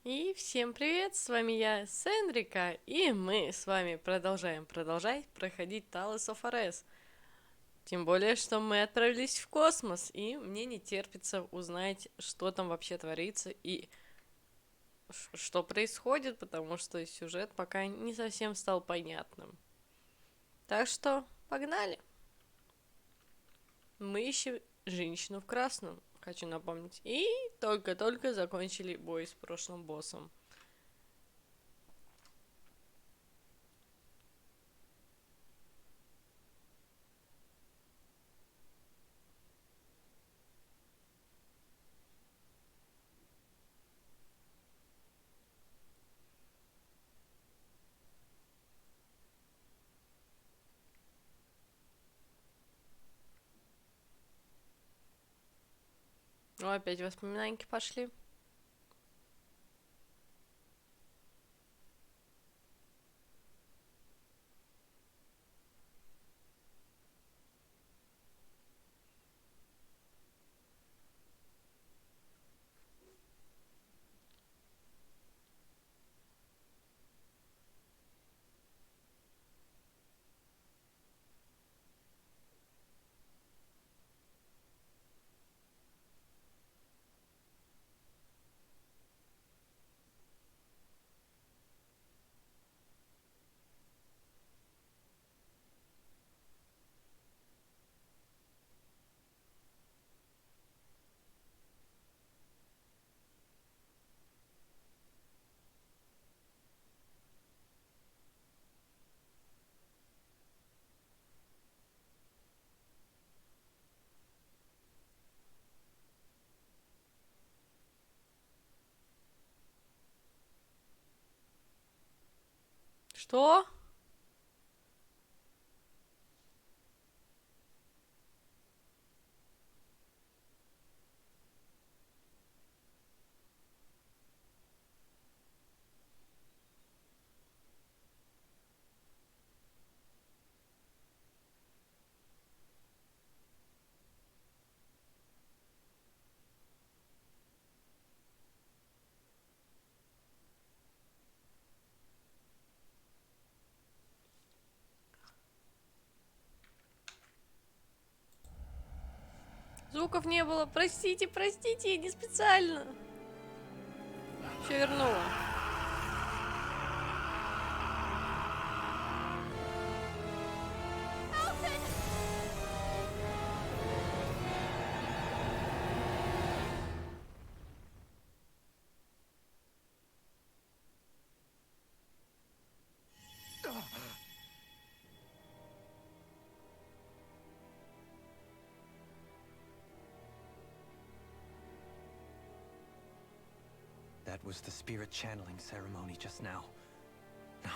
И всем привет, с вами я, Сенрика, и мы с вами продолжаем проходить Талос of Ares. Тем более, что мы отправились в космос, и мне не терпится узнать, что там вообще творится и что происходит, потому что сюжет пока не совсем стал понятным. Так что, погнали! Мы ищем женщину в красном, хочу напомнить, и только-только закончили бой с прошлым боссом. О, опять воспоминания пошли. Что? Звуков не было. Простите, простите, я не специально. Все вернула. That was the spirit channeling ceremony just now. No,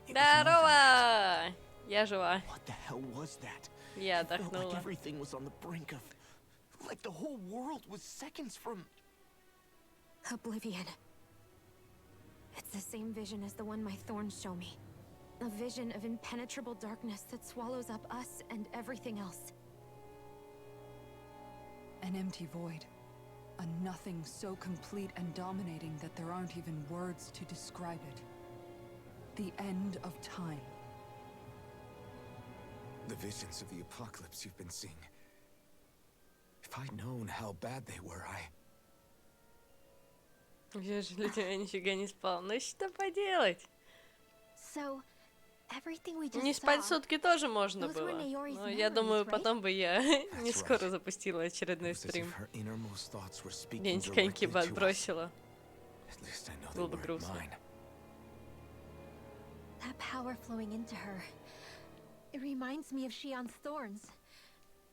it was more than Здорово! Я жива. What the hell was that? Я It felt like отдохнула. everything was on the brink of... Like the whole world was seconds from... Oblivion. It's the same vision as the one my thorns show me. A vision of impenetrable darkness that swallows up us and everything else. An empty void. A nothing so complete and dominating that there aren't even words to describe it. The end of time. The visions of the apocalypse you've been seeing. If I'd known how bad they were, Вижу, я нифига не спал. Ну что поделать? So, everything we just Не спать saw, сутки тоже можно those were было. Naori's Но я memories, думаю, right? потом бы я не That's скоро right. запустила очередной it was as стрим. if her innermost thoughts were speaking Где-нибудь directly коньки бы to us. отбросила. At least I know they Было бы weren't грустно. mine. that power flowing into her, it reminds me of Shion's thorns.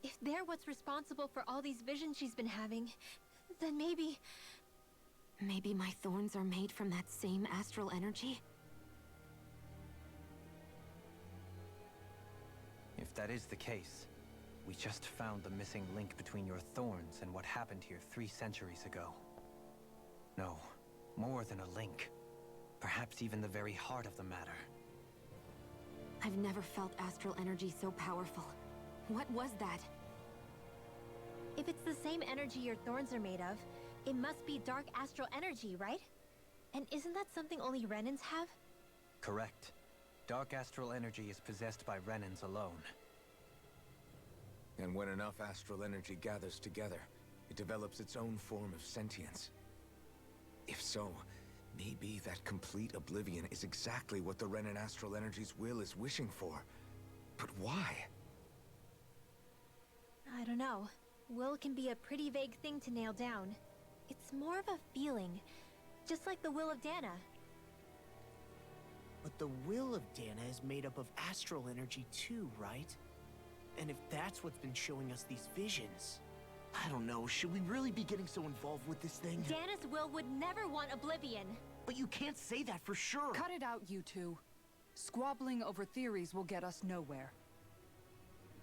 If they're what's responsible for all these visions she's been having, then maybe... Maybe my thorns are made from that same astral energy? If that is the case, we just found the missing link between your thorns and what happened here 3 centuries ago. No, more than a link. Perhaps even the very heart of the matter. I've never felt astral energy so powerful. What was that? If it's the same energy your thorns are made of, it must be dark astral energy, right? And isn't that something only Renans have? Correct. Dark astral energy is possessed by Renans alone. And when enough astral energy gathers together, it develops its own form of sentience. If so, maybe that complete oblivion is exactly what the Renan astral energy's will is wishing for. But why? I don't know. Will can be a pretty vague thing to nail down. It's more of a feeling, just like the will of Dana. But the will of Dana is made up of astral energy too, right? And if that's what's been showing us these visions... I don't know, should we really be getting so involved with this thing? Dana's will would never want oblivion. But you can't say that for sure! Cut it out, you two. Squabbling over theories will get us nowhere.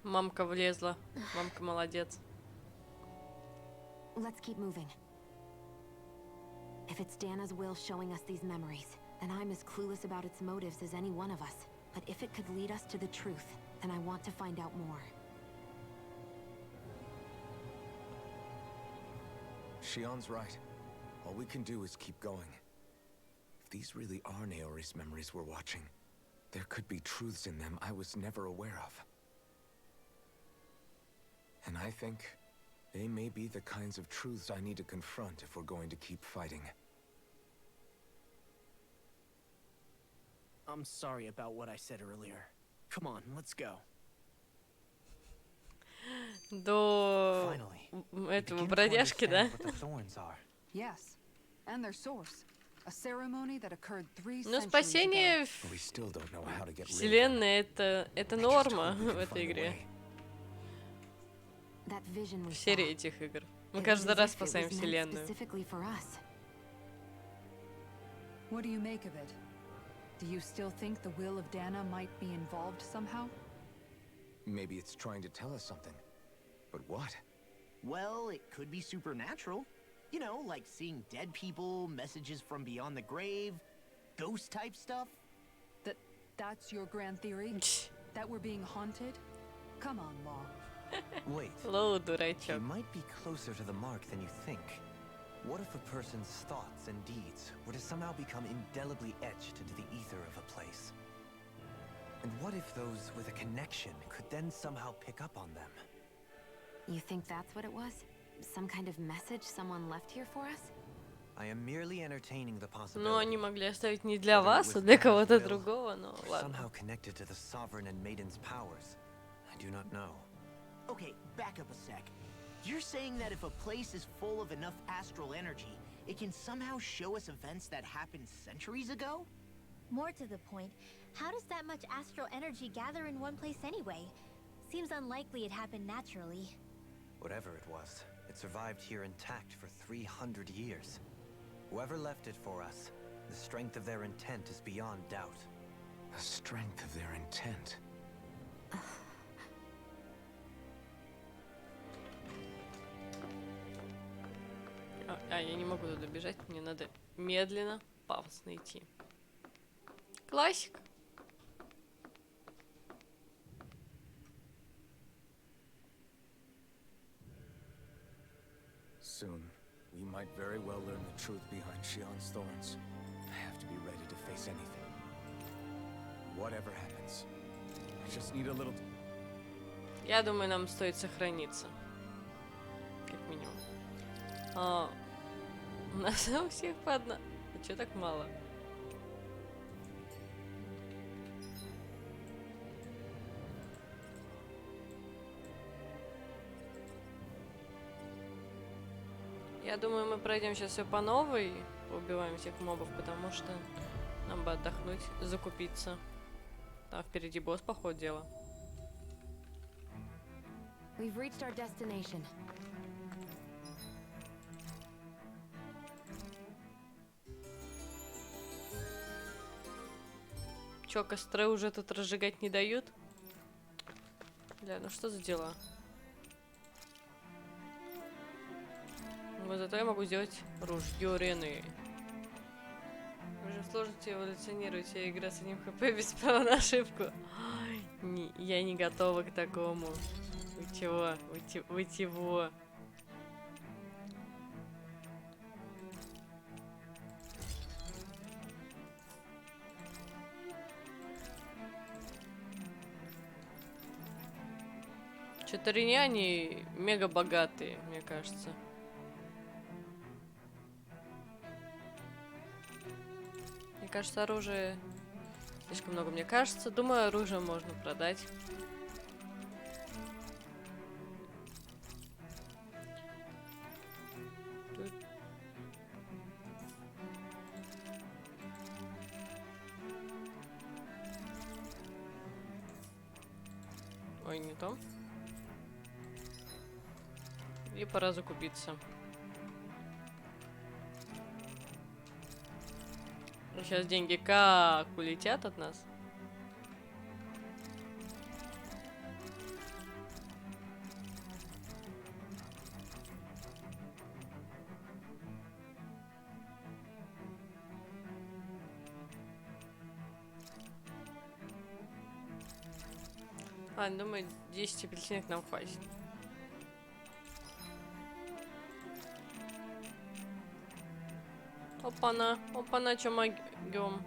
Мамка влезла. Мамка молодец. Let's keep moving. If it's Dana's will showing us these memories, then I'm as clueless about its motives as any one of us. But if it could lead us to the truth, then I want to find out more. Shion's right. All we can do is keep going. If these really are Naori's memories we're watching, there could be truths in them I was never aware of. And I think they may be the kinds of truths I need to confront if we're going to keep fighting. I'm sorry about what I said earlier. Come on, let's go. До Finally, we этого begin to бродяжки, да? understand what the thorns are. Yes, and their source. A ceremony that occurred 3 Ну, centuries ago. спасение But we still don't know how to get rid of them. вселенной это I just норма hope we в can этой find a игре. way. That vision we В saw. серии этих игр. Мы It was каждый as раз if it спасаем was meant вселенную. specifically for us. What do you make of it? Do you still think the will of Dana might be involved somehow? Maybe it's trying to tell us something. But what? Well, it could be supernatural. You know, like seeing dead people, messages from beyond the grave, ghost-type stuff. That's your grand theory? That we're being haunted? Come on, Law. Wait, Лоу, he дурачок. might be closer to the mark than you think. What if a person's thoughts and deeds were to somehow become indelibly etched into the ether of a place? And what if those with a connection could then somehow pick up on them? You think that's what it was? Some kind of message someone left here for us? I am merely entertaining the Ну, possibility. они могли оставить не для Whether it вас, was а для Dana's кого-то will другого, но or ладно. somehow connected to the sovereign and maiden's powers. I do not know. Okay, back up a sec. You're saying that if a place is full of enough astral energy, it can somehow show us events that happened centuries ago? More to the point, how does that much astral energy gather in one place anyway? Seems unlikely it happened naturally. Whatever it was, it survived here intact for 300 years. Whoever left it for us, the strength of their intent is beyond doubt. The strength of their intent. Я не могу туда бежать, мне надо медленно, пафосно идти. Классика. Soon, we might very well learn the truth behind Shion's thorns. I have to be ready to face anything. Whatever happens. I just need a little... Я думаю, нам стоит сохраниться. Как минимум. У нас у всех по одна. А чё так мало? Я думаю, мы пройдем сейчас все по новой, убиваем всех мобов, потому что нам бы отдохнуть, закупиться. Там впереди босс, по ходу дела. We've reached our destination. Чё, костры уже тут разжигать не дают? Бля, ну что за дела? Вот зато я могу сделать ружье Рены. Уже в сложности эволюционировать, вся игра с одним хп без права на ошибку. Я не готова к такому. Вы чего? Вы чего? Что-то риняне мега богатые, мне кажется. Мне кажется, оружие слишком много. Мне кажется, думаю, оружие можно продать. Тут... Ой, не то. И пора закупиться. Сейчас деньги как улетят от нас. А, думаю, 10 апельсинок нам хватит. Опа-на, опа-на, чё могём.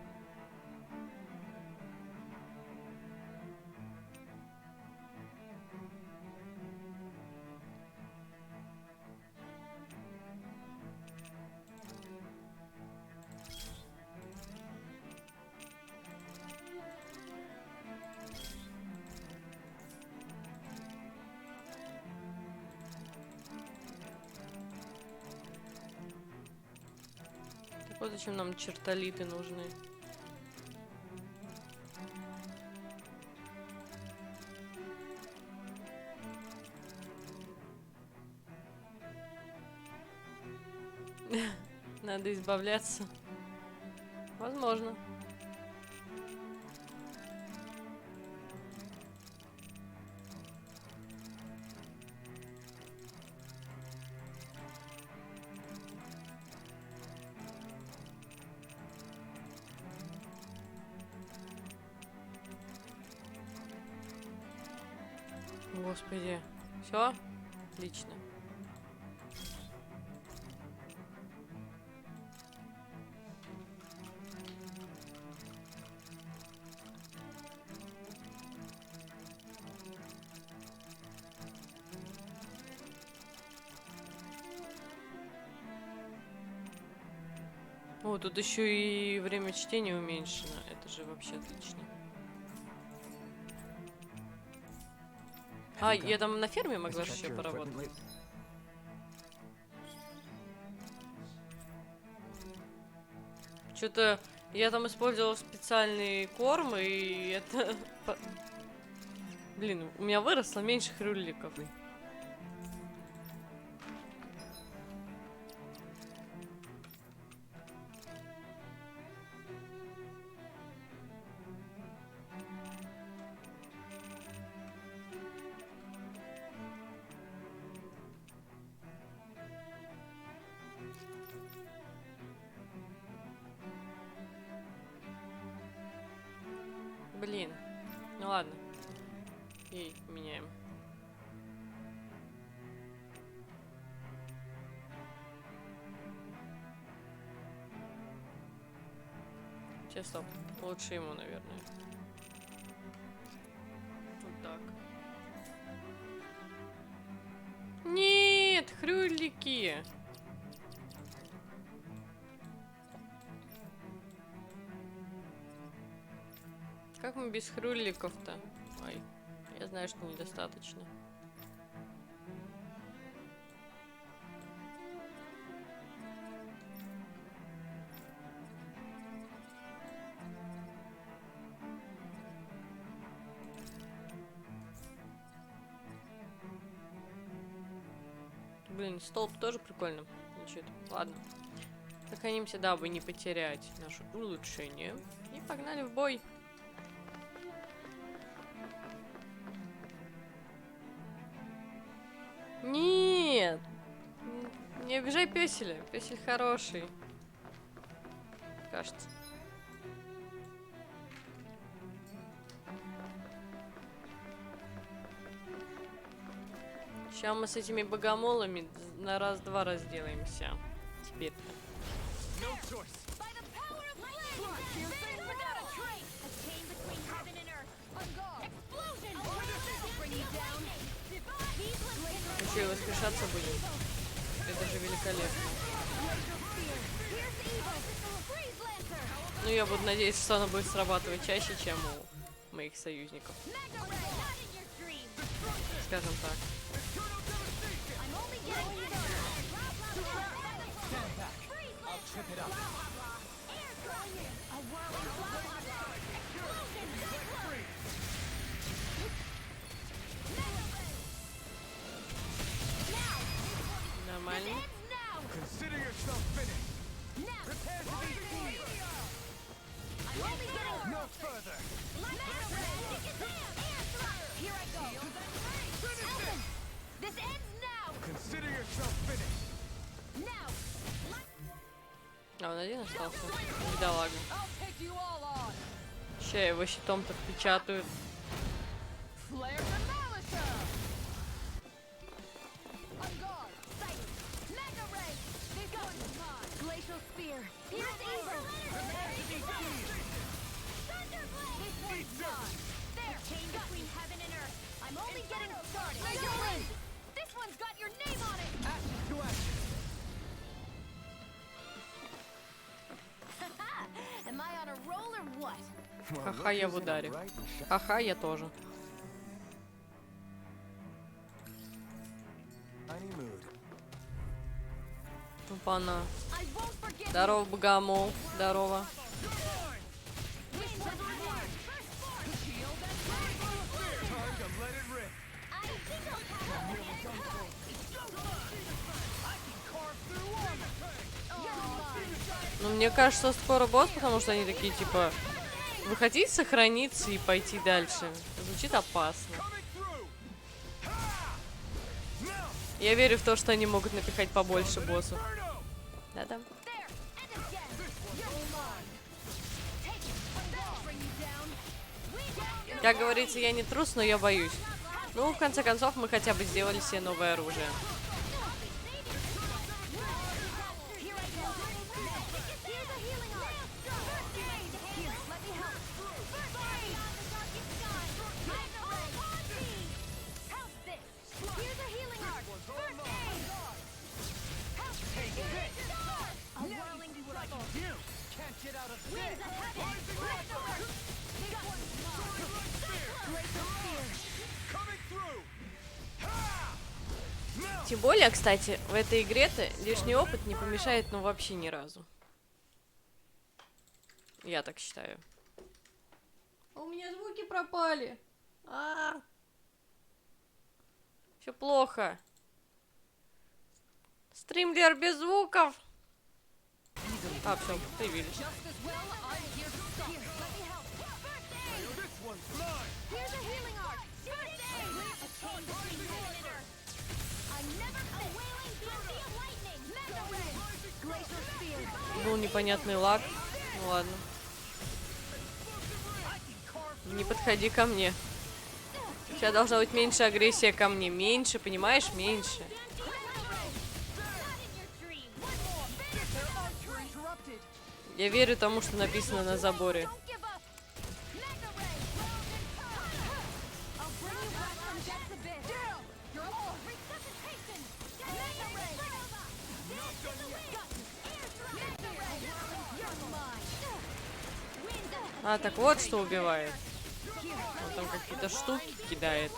Вот зачем нам чертолиты нужны. Надо избавляться. Возможно. Господи. Все? Отлично. О, тут еще и время чтения уменьшено. Это же вообще отлично. А, я там на ферме могла же еще поработать. Что-то я там использовал специальный корм, и это... Блин, у меня выросло меньше хрюликов. Блин. Ну ладно. И меняем. Сейчас стоп. Лучше ему, наверное. Вот так. Нет, хрюлики. Как мы без хрюликов-то? Ой, я знаю, что недостаточно. Блин, столб тоже прикольно звучит. Ладно. Сохранимся, дабы не потерять наше улучшение. И погнали в бой. Нет! Не обижай пёселя. Пёсель хороший. Кажется. Сейчас мы с этими богомолами на раз-два разделаемся. Теперь. Еще и воскрешаться будем. Это же великолепно. Ну, я буду надеяться, что оно будет срабатывать чаще, чем у моих союзников. Скажем так. Нормально. А, он один остался. Бедолага. Ща его щитом-то впечатают. Ха-ха, я в ударе. Ха-ха, я тоже. Опа-на. Здорово, богомол. Здорово. Ну, мне кажется, скоро босс, потому что они такие, типа, вы хотите сохраниться и пойти дальше? Звучит опасно. Я верю в то, что они могут напихать побольше боссов. Да-да. Как говорится, я не трус, но я боюсь. Ну, в конце концов, мы хотя бы сделали себе новое оружие. Тем более, кстати, в этой игре-то лишний опыт не помешает, ну, вообще ни разу. Я так считаю. У меня звуки пропали. Все плохо. Стримлер без звуков. А, все, появились. Был непонятный лаг. Ну ладно. Не подходи ко мне. Сейчас должна быть меньше агрессия ко мне. Меньше, понимаешь? Меньше. Я верю тому, что написано на заборе. А, так вот что убивает. Он там какие-то штуки кидает.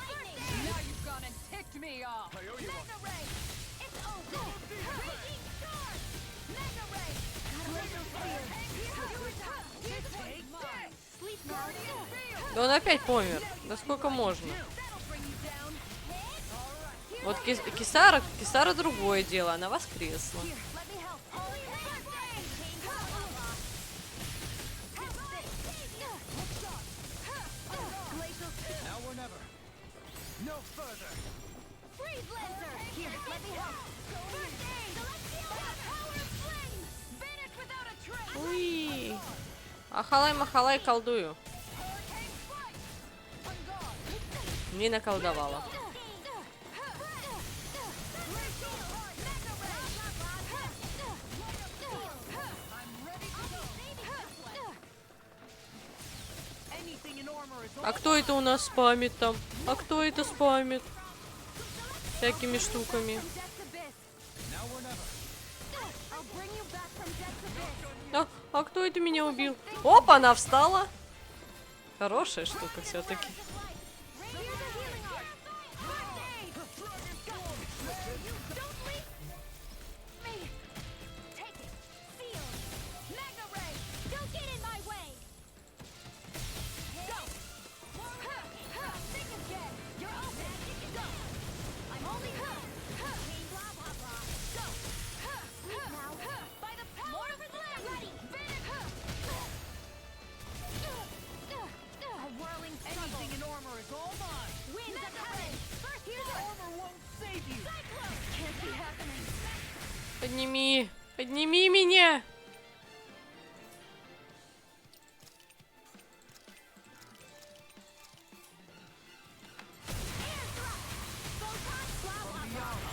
Да он опять помер. Да сколько можно? Вот Кисара другое дело. Она воскресла. Уи. Ахалай-махалай колдую. Не наколдовала. А кто это у нас спамит там? А кто это спамит? всякими штуками. А кто это меня убил? Опа, она встала. Хорошая штука все-таки. Подними! Подними меня!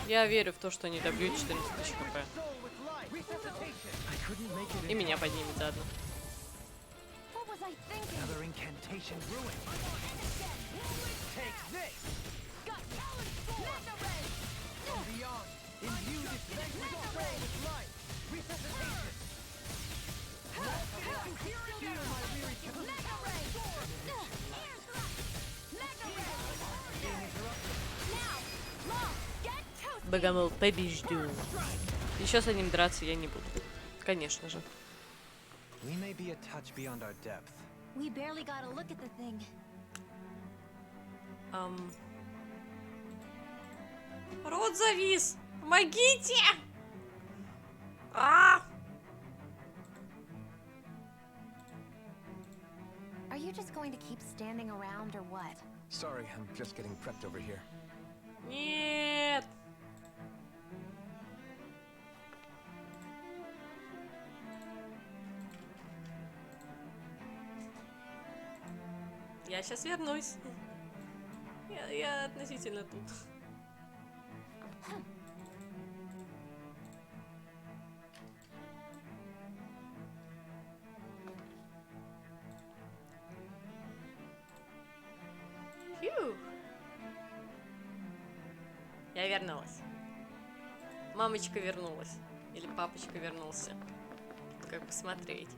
Я верю в то, что они добьют 14 тысяч хп. И меня поднимет заодно. Another incantation ruined. Take this. From beyond, imbue this vanquished soul with life. Resuscitation. Feel my weary Богомол побежден. Еще с одним драться я не буду. Конечно же. We may be a touch beyond our depth. We barely got a look at the thing. Рот завис! Помогите! Are you just going to keep standing around or what? Sorry, I'm just getting prepped over here. Нет! Я сейчас вернусь. Я относительно тут. Фью. Я вернулась. Мамочка вернулась. Или папочка вернулся. Как посмотреть.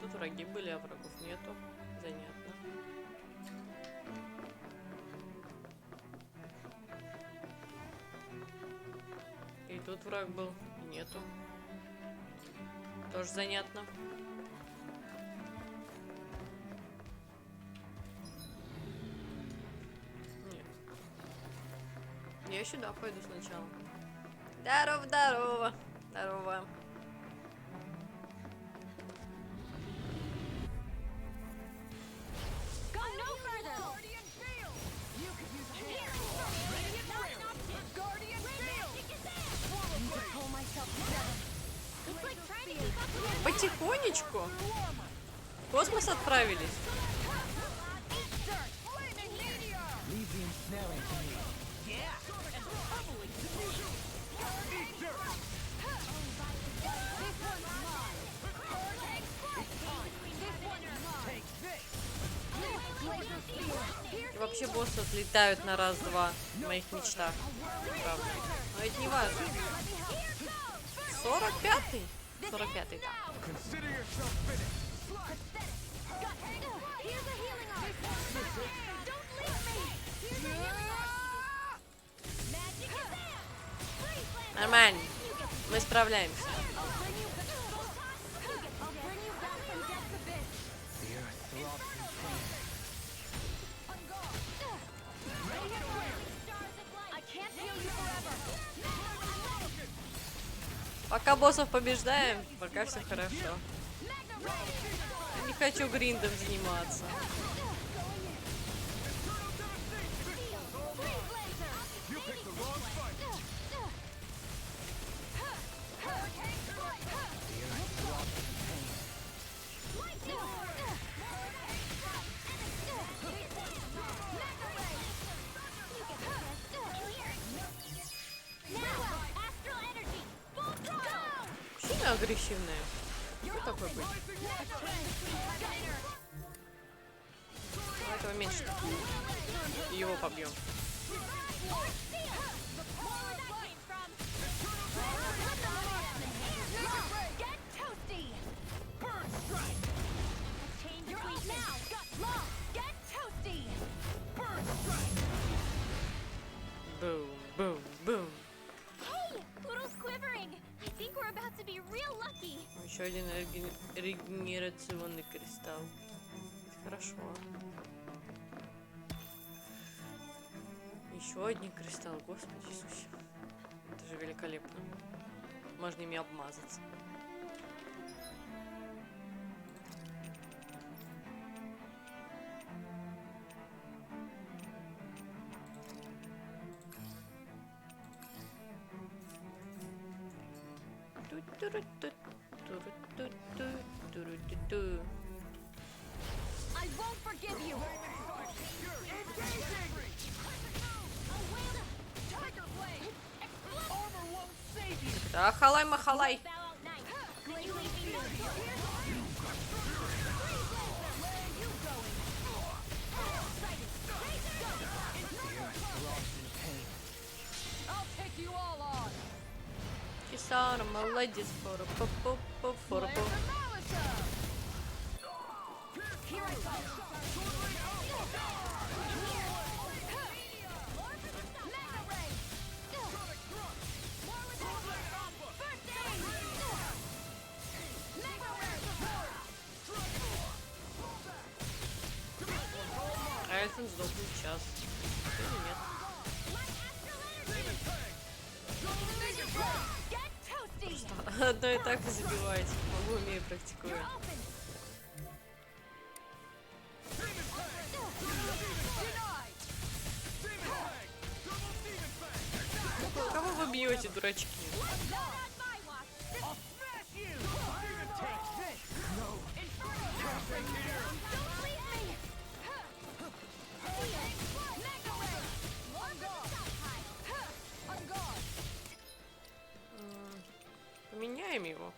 Тут враги были, а врагов нету. Занятно. И тут враг был, и нету. Тоже занятно. Нет. Я сюда пойду сначала. Здорово, здорово. Здорово. Потихонечку в космос отправились. И вообще боссы отлетают на раз-два в моих мечтах. Правда. Но это не важно. 45-й? 45-й, да. Нормально. Мы справляемся. Пока боссов побеждаем, пока все хорошо. Я не хочу гриндом заниматься. Сильно агрессивная. Что такое быть? поменьше. Его побьем. Бум, бум, бум. Еще один регенерационный кристалл. Хорошо. Еще один кристалл, Господи Иисусе. Это же великолепно. Можно ими обмазаться. I won't forgive you. Да, халай-махалай. Кисара, молодец, фора-по-по-по-фора-по. А Эльфин сдохнет сейчас. Или нет? Одно и так и забиваете. Могу, умею, практикую. Кого вы бьете, дурачки? Поменяем его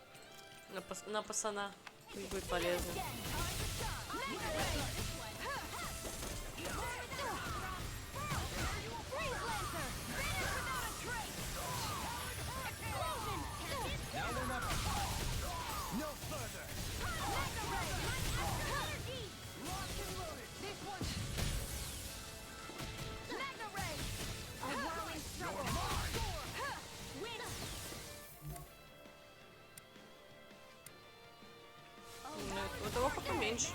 на пацана. Пусть будет полезно. У того пока меньше.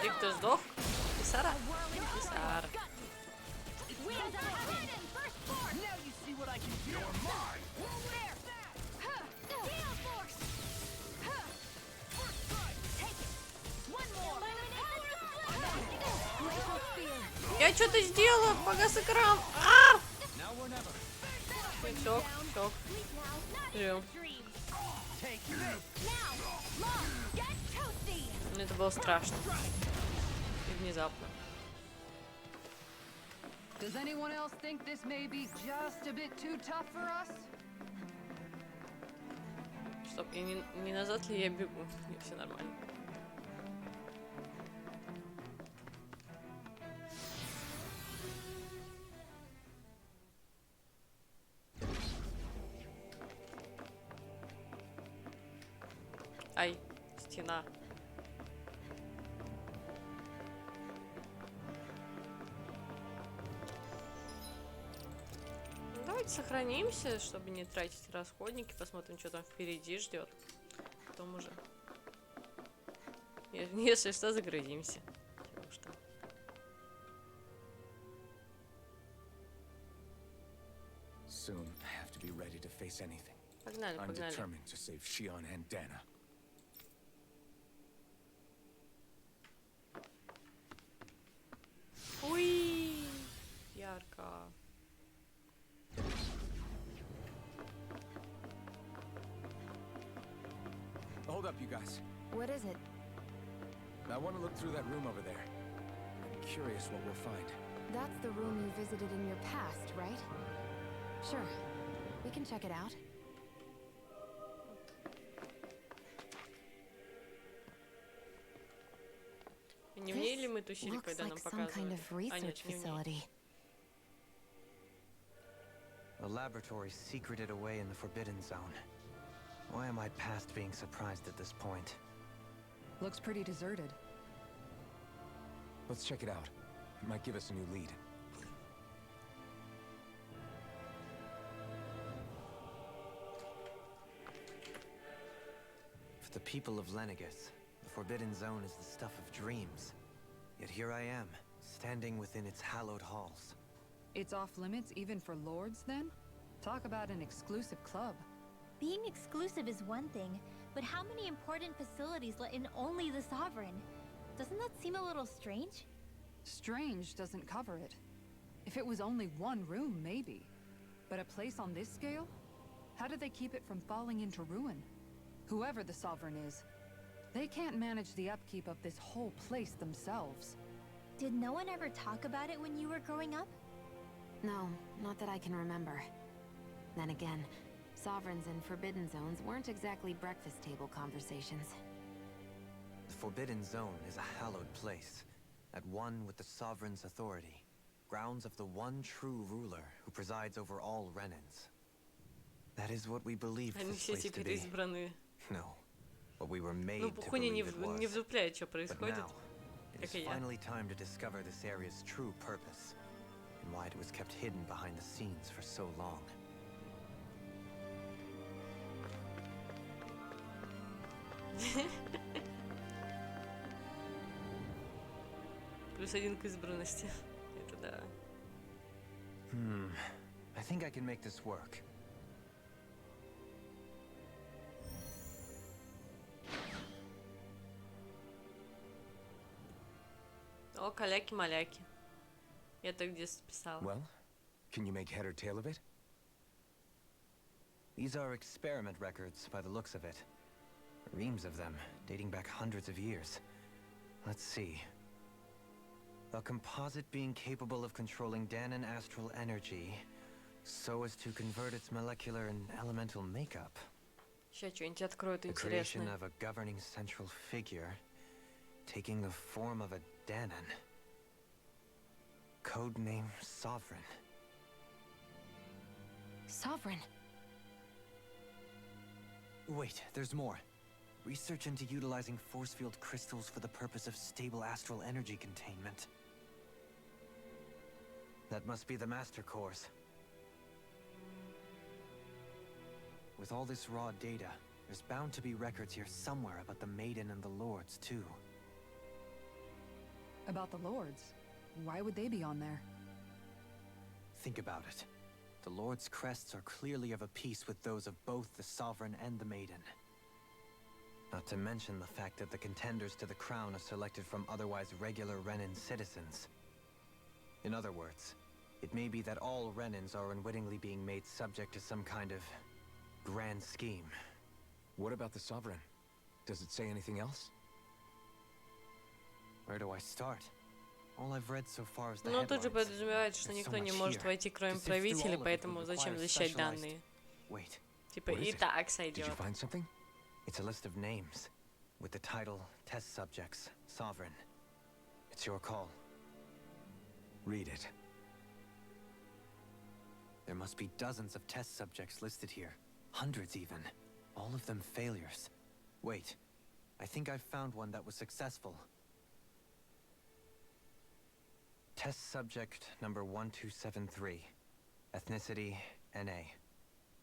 И кто сдох? Кисара? Кисара. Я что-то сделала, погас экран. Все. Жил. Это было страшно. И внезапно. Does anyone else think this may be just a bit too tough for us? Стоп, я не назад ли я бегу? Нет, все нормально. Ай, стена. Давайте сохранимся, чтобы не тратить расходники. Посмотрим, что там впереди ждет. Потом уже. Если что, загрузимся. Что? Soon, I have to be ready to face anything. Погнали, I'm погнали. determined to save Shion and Dana. Уи! Ярко. Hold up, you guys. What is it? I want to look through that room over there. I'm curious what we'll find. That's the room you visited in your past, right? Sure. We can check it out. Не в ней ли мы This тусили, looks когда нам like some kind показывали? of research не в ней. facility. A laboratory secreted away in the Forbidden Zone. Why am I past being surprised at this point? Looks pretty deserted. Let's check it out. It might give us a new lead. For the people of Lenegus, the Forbidden Zone is the stuff of dreams. Yet here I am, standing within its hallowed halls. It's off limits even for lords, then? Talk about an exclusive club. Being exclusive is one thing, but how many important facilities let in only the Sovereign? Doesn't that seem a little strange? Strange doesn't cover it. If it was only one room, maybe. But a place on this scale? How do they keep it from falling into ruin? Whoever the Sovereign is, they can't manage the upkeep of this whole place themselves. Did no one ever talk about it when you were growing up? No, not that I can remember. Then again, sovereigns and forbidden zones weren't exactly breakfast table conversations. The Forbidden Zone is a hallowed place, at one with the Sovereign's authority, grounds of the one true ruler who presides over all Renans. That is what we believed Они this все place to теперь be. избранные. No, what we were made Ну, to Пухуня believe it не was. вдупляет, что But происходит. now, it Как is и я. finally time to discover this area's true purpose, and why it was kept hidden behind the scenes for so long. +1 к избранности. Это да. I think I can make this work. О, каляки-маляки. Я так в детстве писала. Well, can you make head or tail of it? These are experiment records by the looks of it. Reams of them, dating back hundreds of years. Let's see. A composite being capable of controlling Danon astral energy so as to convert its molecular and elemental makeup. Сейчас что-нибудь откроют The creation интересное. of a governing central figure taking the form of a Danon. Codename Sovereign. Sovereign. Wait, there's more. Research into utilizing force field crystals for the purpose of stable astral energy containment. That must be the master course. With all this raw data, there's bound to be records here somewhere about the Maiden and the Lords, too. About the lords? Why would they be on there? Think about it. The Lord's crests are clearly of a piece with those of both the Sovereign and the Maiden. Not to mention the fact that the contenders to the crown are selected from otherwise regular Renan citizens. In other words, it may be that all Renans are unwittingly being made subject to some kind of grand scheme. What about the Sovereign? Does it say anything else? Where do I start? All I've read so far is the Ну, тут же headlines. подразумевается, что There's so никто не much может here. войти, кроме To sift through all правителя, of it поэтому would зачем require защищать specialized- данные? Wait, Типа, What is и it? так Did сойдет. you find something? it's a list of names with the title Test Subjects, Sovereign. It's your call. Read it. There must be dozens of test subjects listed here. Hundreds even. All of them failures. Wait, I think I've found one that was successful. Test subject number 1273. Ethnicity, NA.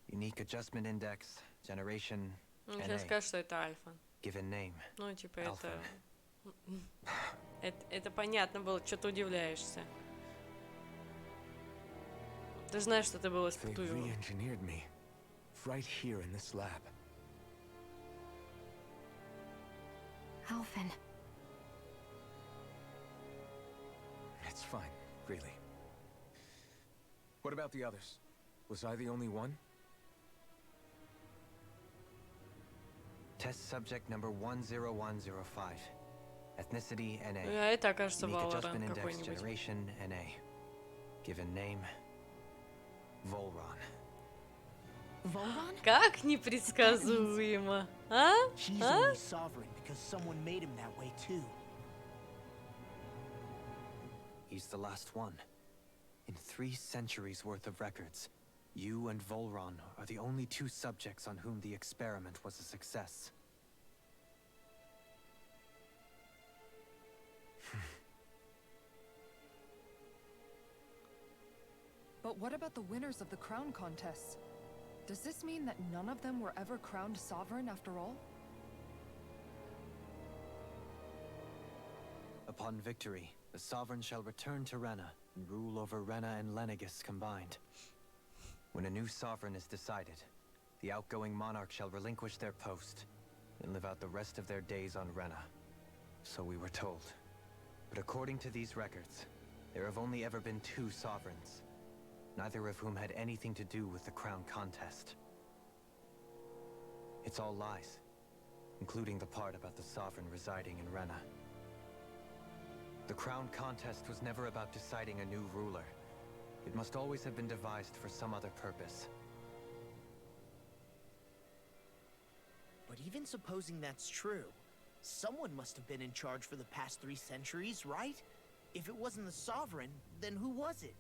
Unique adjustment index, generation, Ну, сейчас NA. скажешь, что это альфа. Given name. Ну, типа, Alpha. это понятно было, что ты удивляешься. Ты знаешь, что это было They испытуемо. re-engineered me. Right here in this lab. Alphen. It's fine, really. What about the others? Was I the only one? Test subject number 10105. Ethnicity, NA. Ну, а это, кажется, Unique adjustment Валоран index, какой-нибудь. generation, NA. Given name, Volron. Volron? Как непредсказуемо, а? He's Huh? only sovereign because someone made him that way too. He's the last one. In 3 centuries worth of records, you and Volron are the only 2 subjects on whom the experiment was a success. But what about the winners of the crown contests? Does this mean that none of them were ever crowned sovereign after all? Upon victory, the sovereign shall return to Rena and rule over Rena and Lenegis combined. When a new sovereign is decided, the outgoing monarch shall relinquish their post and live out the rest of their days on Rena. So we were told. But according to these records, there have only ever been 2 sovereigns, neither of whom had anything to do with the crown contest. It's all lies, including the part about the sovereign residing in Rena. The crown contest was never about deciding a new ruler. It must always have been devised for some other purpose. But even supposing that's true, someone must have been in charge for the past 3 centuries, right? If it wasn't the sovereign, then who was it?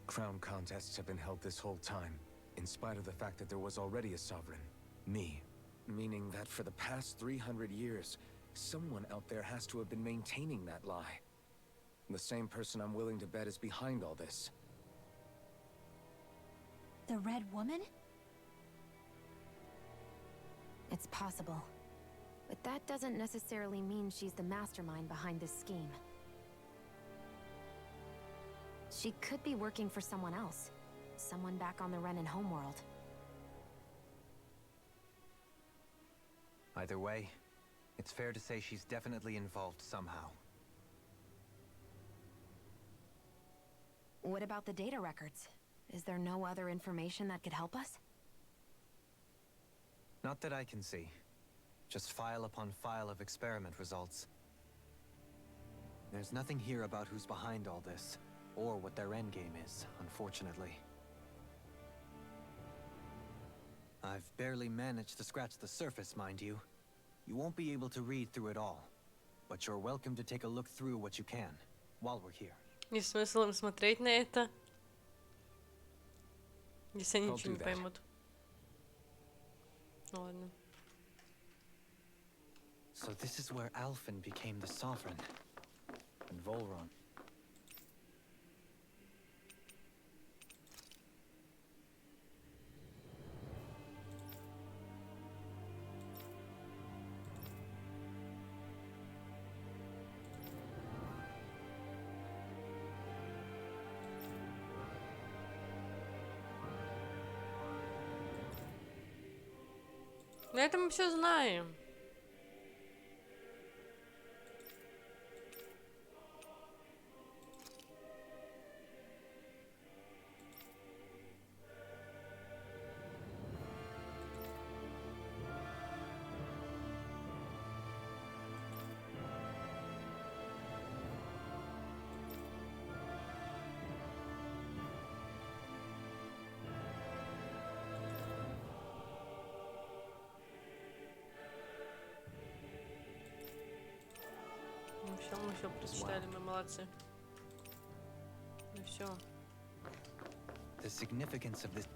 Crown contests have been held this whole time, in spite of the fact that there was already a sovereign. Me. Meaning that for the past 300 years, someone out there has to have been maintaining that lie. The same person I'm willing to bet is behind all this. The Red Woman? It's possible. But that doesn't necessarily mean she's the mastermind behind this scheme. She could be working for someone else. Someone back on the Renan homeworld. Either way, it's fair to say she's definitely involved somehow. What about the data records? Is there no other information that could help us? Not that I can see. Just file upon file of experiment results. There's nothing here about who's behind all this, or what their endgame is, unfortunately. I've barely managed to scratch the surface, mind you. You won't be able to read through it all, but you're welcome to take a look through what you can, while we're here. Есть смысл им смотреть на это, если они I'll ничего do не that. поймут. Ну ладно. So this is where Alphen became the sovereign, and Volron. На этом мы все знаем. Мы все прочитали, мы молодцы. Ну все. The significance of this.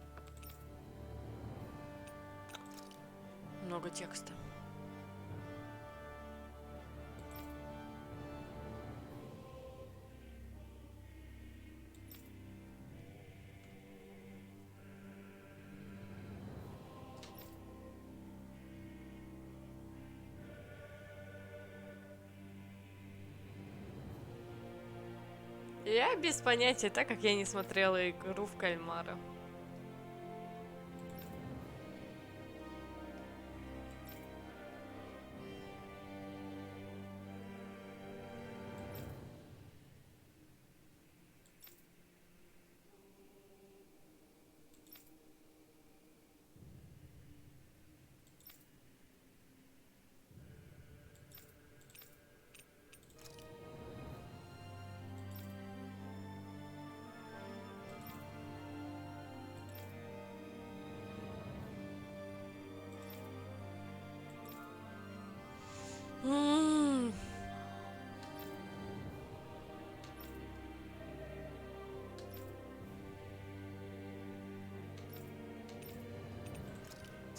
Много текста. Я без понятия, так как я не смотрела игру в кальмара.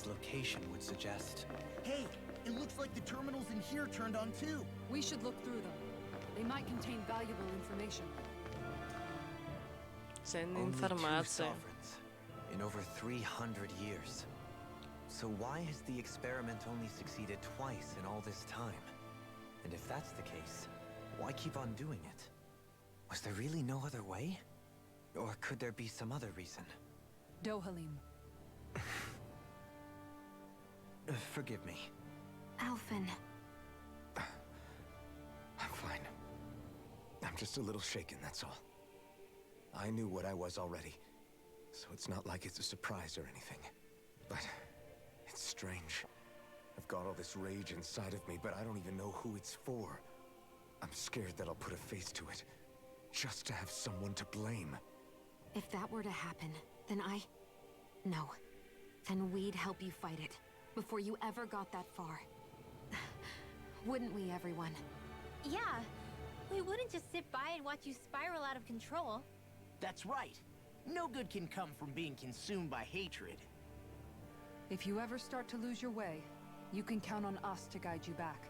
location would suggest. Hey, it looks like the terminals in here turned on too. We should look through them. They might contain valuable information. Ценная Only two информация. sovereigns in over 300 years. So why has the experiment only succeeded twice in all this time? And if that's the case, why keep on doing it? Was there really no other way? Or could there be some other reason? Dohalim. Forgive me. Alphen. I'm fine. I'm just a little shaken, that's all. I knew what I was already, so it's not like it's a surprise or anything. But it's strange. I've got all this rage inside of me, but I don't even know who it's for. I'm scared that I'll put a face to it, just to have someone to blame. If that were to happen, then No. Then we'd help you fight it, before you ever got that far. Wouldn't we, everyone? Yeah, we wouldn't just sit by and watch you spiral out of control. That's right. No good can come from being consumed by hatred. If you ever start to lose your way, you can count on us to guide you back.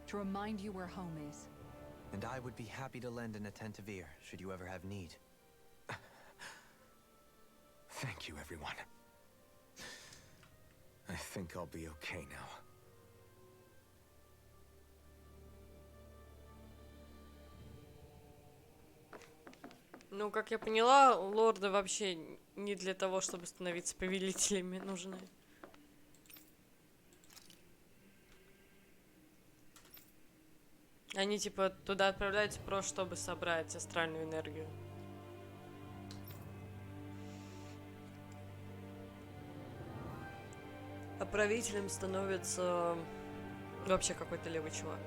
To remind you where home is. And I would be happy to lend an attentive ear, should you ever have need. Thank you, everyone. I think I'll be okay now. Ну, как я поняла, лорды вообще не для того, чтобы становиться повелителями нужны. Они типа туда отправляются просто, чтобы собрать астральную энергию. А правителем становится вообще какой-то левый чувак.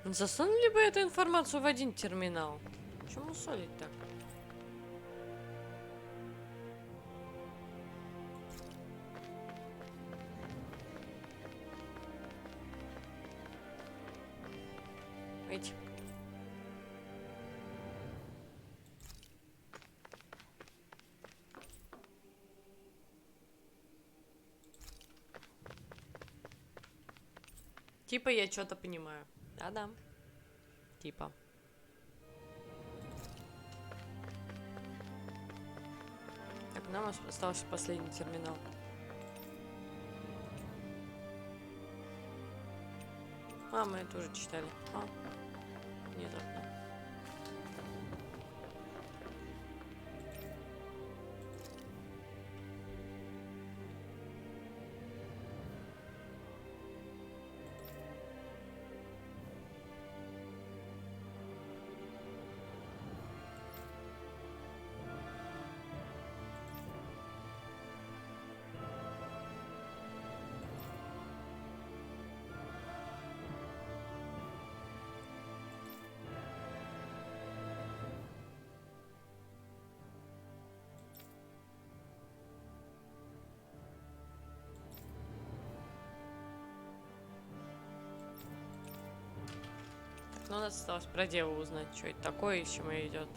Засунули бы эту информацию в один терминал. Чему солить так? Эти. Типа я что-то понимаю. Да-да. Типа. Так, нам остался последний терминал. А, мы это уже читали. А, внезапно. Ну, у нас осталось про деву узнать, что это такое и с чему идет.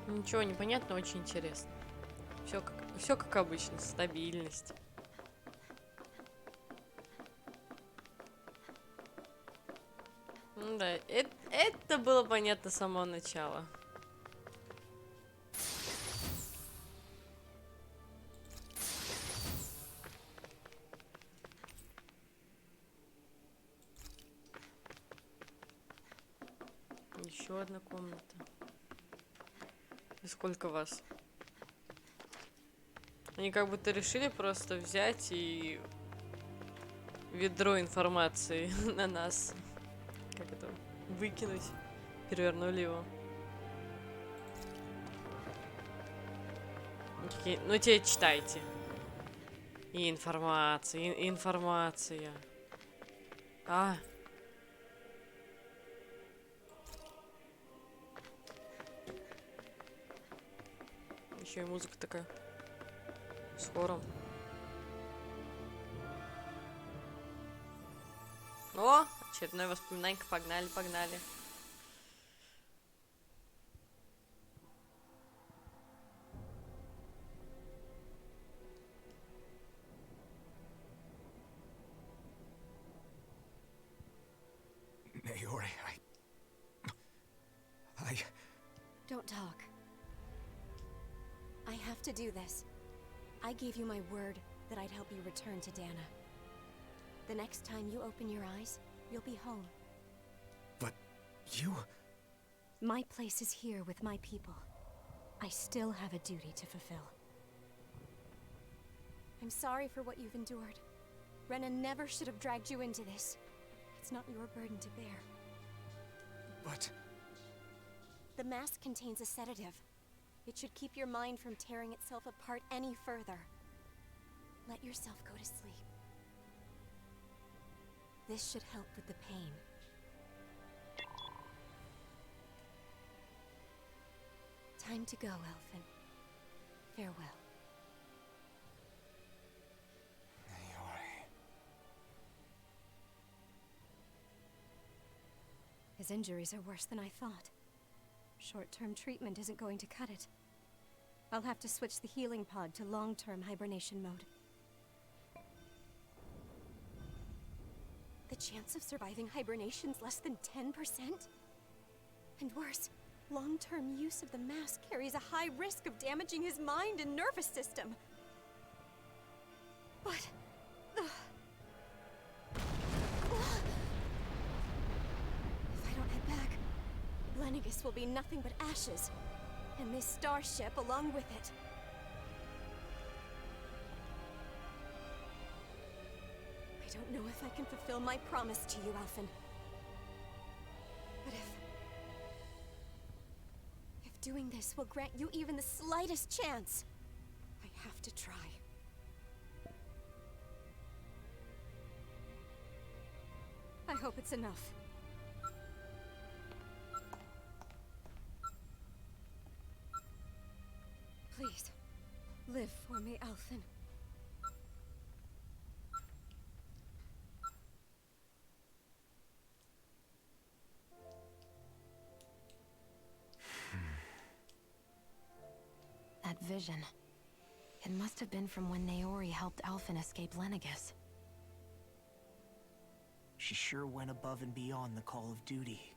Ничего не понятно, очень интересно. Все как обычно, стабильность. Ну да, это было понятно с самого начала. Еще одна комната. И сколько вас? Они как будто решили просто взять и ведро информации на нас. Как это? Выкинуть. Перевернули его. Такие, ну те читайте. И информация, и информация. А. Еще и музыка такая. С хором. О, очередное воспоминание. Погнали, погнали. Naori, Don't talk. I have to do this. I gave you my word that I'd help you return to Dana. The next time you open your eyes, you'll be home. But you... My place is here with my people. I still have a duty to fulfill. I'm sorry for what you've endured. Renan never should have dragged you into this. It's not your burden to bear. But... The mask contains a sedative. It should keep your mind from tearing itself apart any further. Let yourself go to sleep. This should help with the pain. Time to go, Elfin. Farewell. Naori... His injuries are worse than I thought. Short-term treatment isn't going to cut it. I'll have to switch the healing pod to long-term hibernation mode. The chance of surviving hibernation's less than 10%? And worse, long-term use of the mask carries a high risk of damaging his mind and nervous system. But... If I don't head back, Lenegis will be nothing but ashes. And this starship along with it. I don't know if I can fulfill my promise to you, Alphen. But if doing this will grant you even the slightest chance, I have to try. I hope it's enough. Please, live for me, Alphen. That vision. It must have been from when Naori helped Alphen escape Lenegis. She sure went above and beyond the call of duty.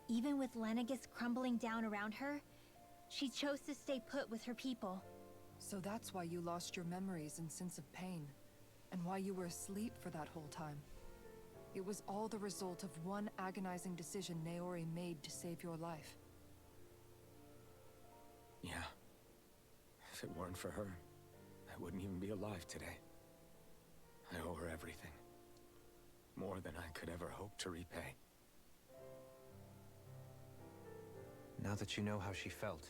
Even with Lenegis crumbling down around her, she chose to stay put with her people. So that's why you lost your memories and sense of pain, and why you were asleep for that whole time. It was all the result of one agonizing decision Naori made to save your life. Yeah. If it weren't for her, I wouldn't even be alive today. I owe her everything. More than I could ever hope to repay. Now that you know how she felt,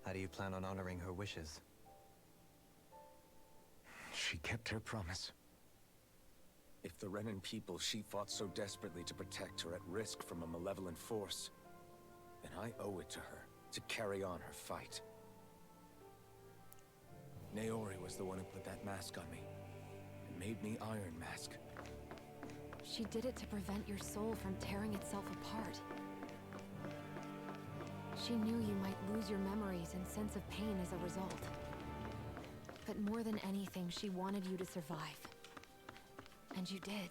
how do you plan on honoring her wishes? She kept her promise. If the Renan people she fought so desperately to protect are at risk from a malevolent force, then I owe it to her to carry on her fight. Naori was the one who put that mask on me, and made me Iron Mask. She did it to prevent your soul from tearing itself apart. She knew you might lose your memories and sense of pain as a result. But more than anything, she wanted you to survive. And you did.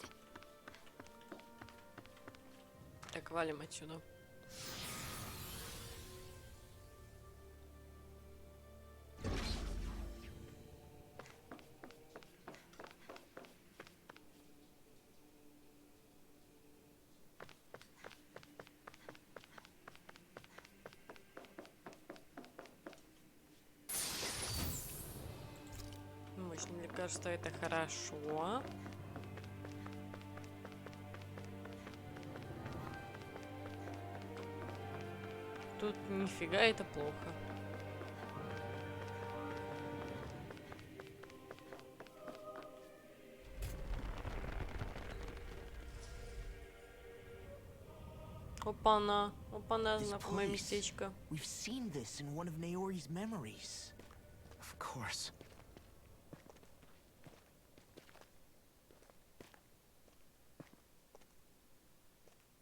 Так, валим отсюда. Мне кажется, это хорошо. Тут нифига, это плохо. Опа-на, опа-на, This знакомое place. местечко. We've seen this in one of Naori's memories. Of course.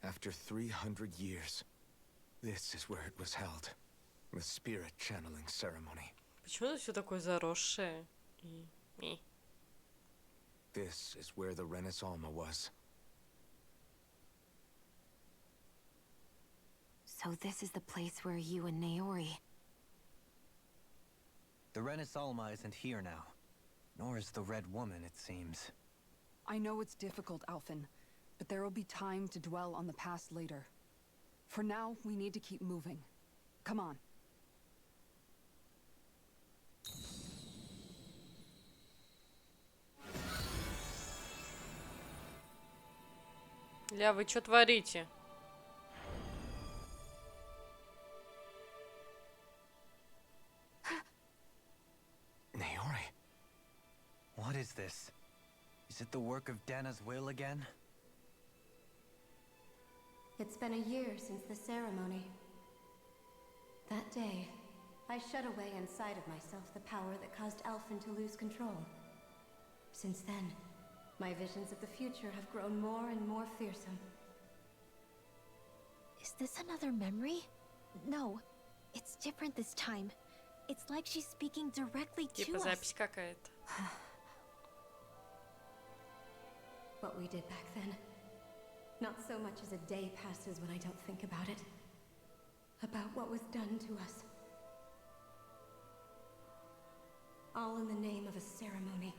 After 300 years, this is where it was held. The spirit channeling ceremony. Почему это все такое заросшее? И... This is where the Renis Alma was. So this is the place where you and Naori... The Renis Alma isn't here now. Nor is the Red Woman, it seems. I know it's difficult, Alphen, but there will be time to dwell on the past later. For now, we need to keep moving. Come on. Ля, вы что творите? Naori. What is this? Is it the work of Dana's will again? It's been a year since the ceremony. That day, I shut away inside of myself the power that caused Alphen to lose control. Since then, my visions of the future have grown more and more fearsome. Is this another memory? No, it's different this time. It's like she's speaking directly to Типа us. запись какая-то. What we did back then. Not so much as a day passes when I don't think about it. About what was done to us. All in the name of a ceremony.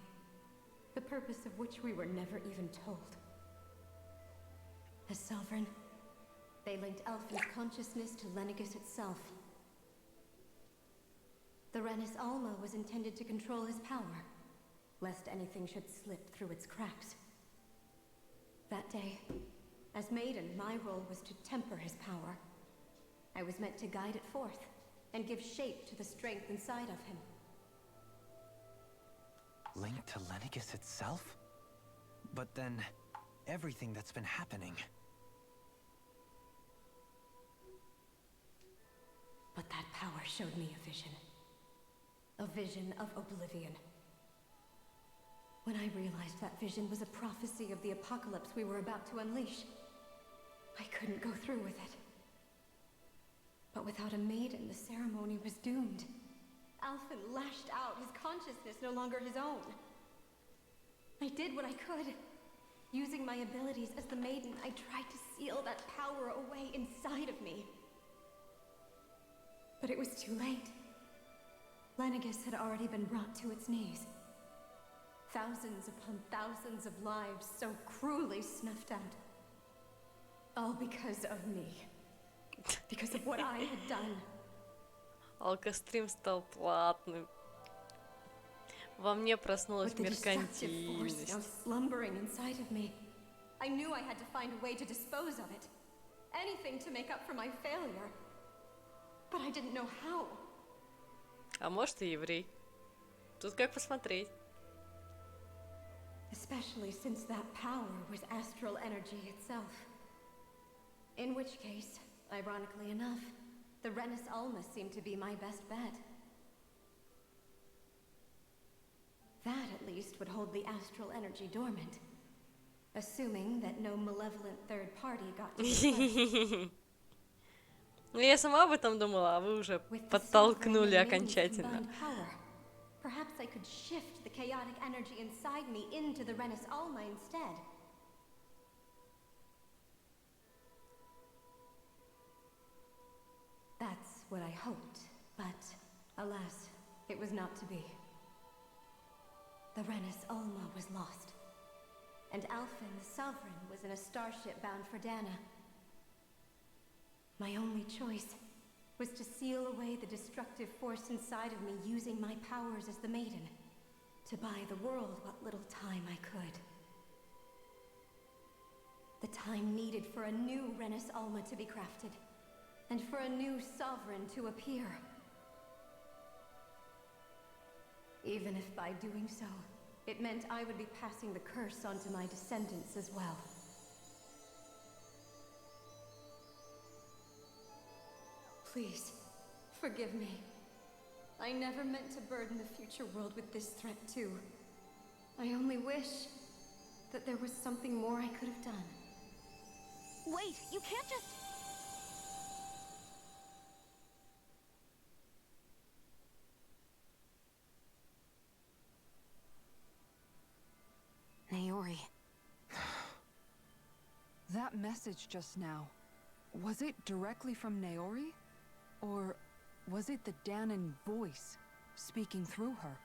The purpose of which we were never even told. As Sovereign, they linked Alphen's consciousness to Lenegis itself. The Renis Alma was intended to control his power, lest anything should slip through its cracks. That day, as Maiden, my role was to temper his power. I was meant to guide it forth, and give shape to the strength inside of him. Linked to Lenegis itself? But then, everything that's been happening. But that power showed me a vision. A vision of oblivion. When I realized that vision was a prophecy of the apocalypse we were about to unleash, I couldn't go through with it. But without a maiden, the ceremony was doomed. Alphen lashed out, his consciousness no longer his own. I did what I could. Using my abilities as the maiden, I tried to seal that power away inside of me. But it was too late. Lenegis had already been brought to its knees. Thousands upon thousands of lives so cruelly snuffed out. All because of me. Because of what I had done. Алкострим стал платным. Во мне проснулась With the destructive force меркантильность. now slumbering inside of me, I knew I had to find a way to dispose of it. Anything to make up for my failure. But I didn't know how. А может и еврей. Тут как посмотреть. Especially since that power was astral energy itself. In which case, ironically enough, the Renis Alma seemed to be my best bet. That, at least, would hold the astral energy dormant. Assuming that no malevolent third party got to decide. Ну, я сама об этом думала, а вы уже With the подтолкнули sovereign and maiden's окончательно. combined power, perhaps I could shift the chaotic energy inside me into the Renis Alma instead. That's what I hoped, but alas, it was not to be. The Renis Alma was lost, and Alfin the Sovereign was in a starship bound for Dana. My only choice was to seal away the destructive force inside of me using my powers as the Maiden, to buy the world what little time I could. The time needed for a new Renis Alma to be crafted, and for a new Sovereign to appear. Even if by doing so, it meant I would be passing the curse on to my descendants as well. Please, forgive me. I never meant to burden the future world with this threat too. I only wish that there was something more I could have done. Wait, you can't just... Naori. That message just now, was it directly from Naori? Or was it the Danan voice speaking through her?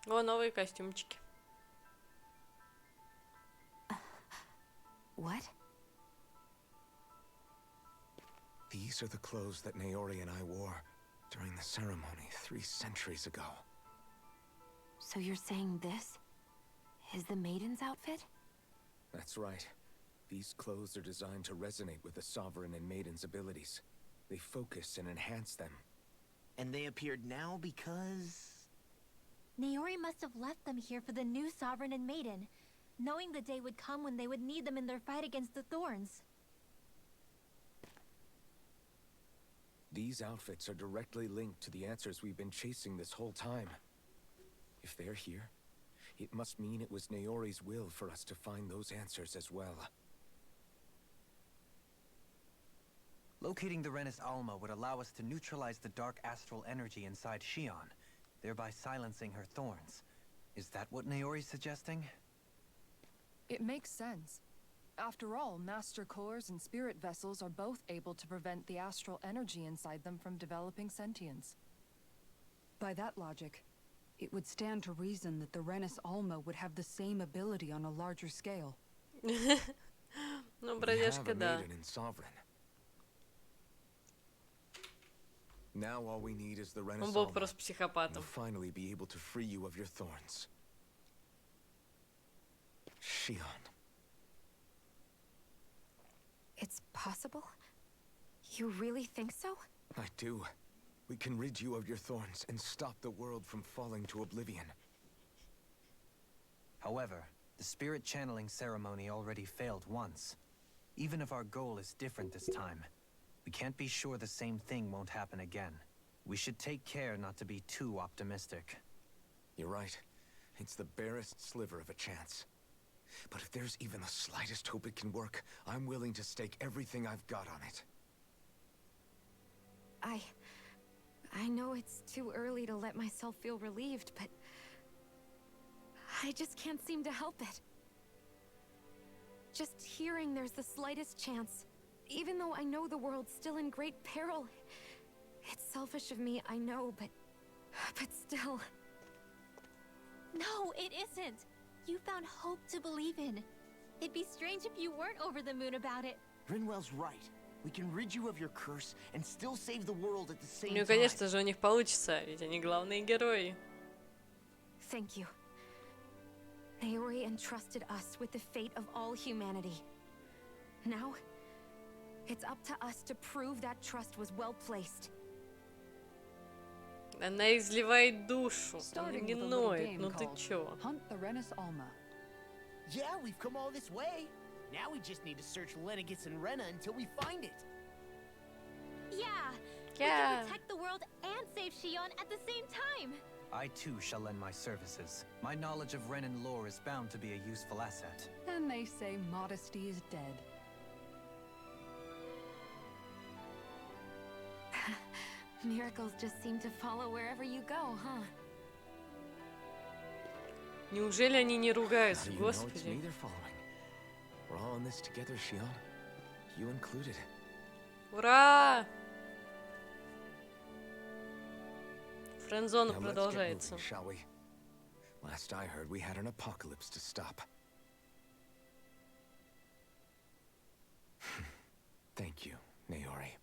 О, новые костюмчики. What? These are the clothes that Naori and I wore during the ceremony 3 centuries ago. So you're saying this is the Maiden's outfit? That's right. These clothes are designed to resonate with the Sovereign and Maiden's abilities. They focus and enhance them. And they appeared now because... Naori must have left them here for the new Sovereign and Maiden, knowing the day would come when they would need them in their fight against the Thorns. These outfits are directly linked to the answers we've been chasing this whole time. If they're here, it must mean it was Naori's will for us to find those answers as well. Locating the Renis Alma would allow us to neutralize the dark astral energy inside Shion, thereby silencing her thorns. Is that what Naori's suggesting? It makes sense. After all, Master Cores and Spirit Vessels are both able to prevent the astral energy inside them from developing sentience. By that logic, it would stand to reason that the Renis Alma would have the same ability on a larger scale. Ну, We бродяжка, have a да. Maiden and Sovereign. Now all we need is the Он Renis был Alma. просто We'll психопатом. finally be able to free you of your thorns. Shion. It's possible? You really think so? I do. We can rid you of your thorns and stop the world from falling to oblivion. However, the spirit channeling ceremony already failed once. Even if our goal is different this time, we can't be sure the same thing won't happen again. We should take care not to be too optimistic. You're right. It's the barest sliver of a chance. But if there's even the slightest hope it can work, I'm willing to stake everything I've got on it. I know it's too early to let myself feel relieved, but I just can't seem to help it. Just hearing there's the slightest chance, even though I know the world's still in great peril. It's selfish of me, I know, but still. No, it isn't. You found hope to believe in. It'd be strange if you weren't over the moon about it. Rinwell's right. We can rid you of your curse and still save the world at the same Ну, time. конечно же, у них получится, ведь они главные герои. Thank you. Naori entrusted us with the fate of all humanity. Now, it's up to us to prove that trust was well placed. Она изливает душу, она Starting не with a little ноет, game ну ты called чё? Hunt the Renis Alma. Yeah, we've come all this way. Now we just need to search Lenegis and Rena until we find it. Yeah, We Yeah. can protect the world and save Shion at the same time. I too shall lend my services. My knowledge of Renan lore is bound to be a useful asset. And they say modesty is dead. Miracles just seem to follow wherever you go, huh? Неужели они не How ругаются, do you know it's me господи? they're following? We're all in this together, Shion. You included. Ура! Now Френдзона let's get продолжается. moving, shall we? Last I heard, we had an apocalypse to stop. Thank you, Naori.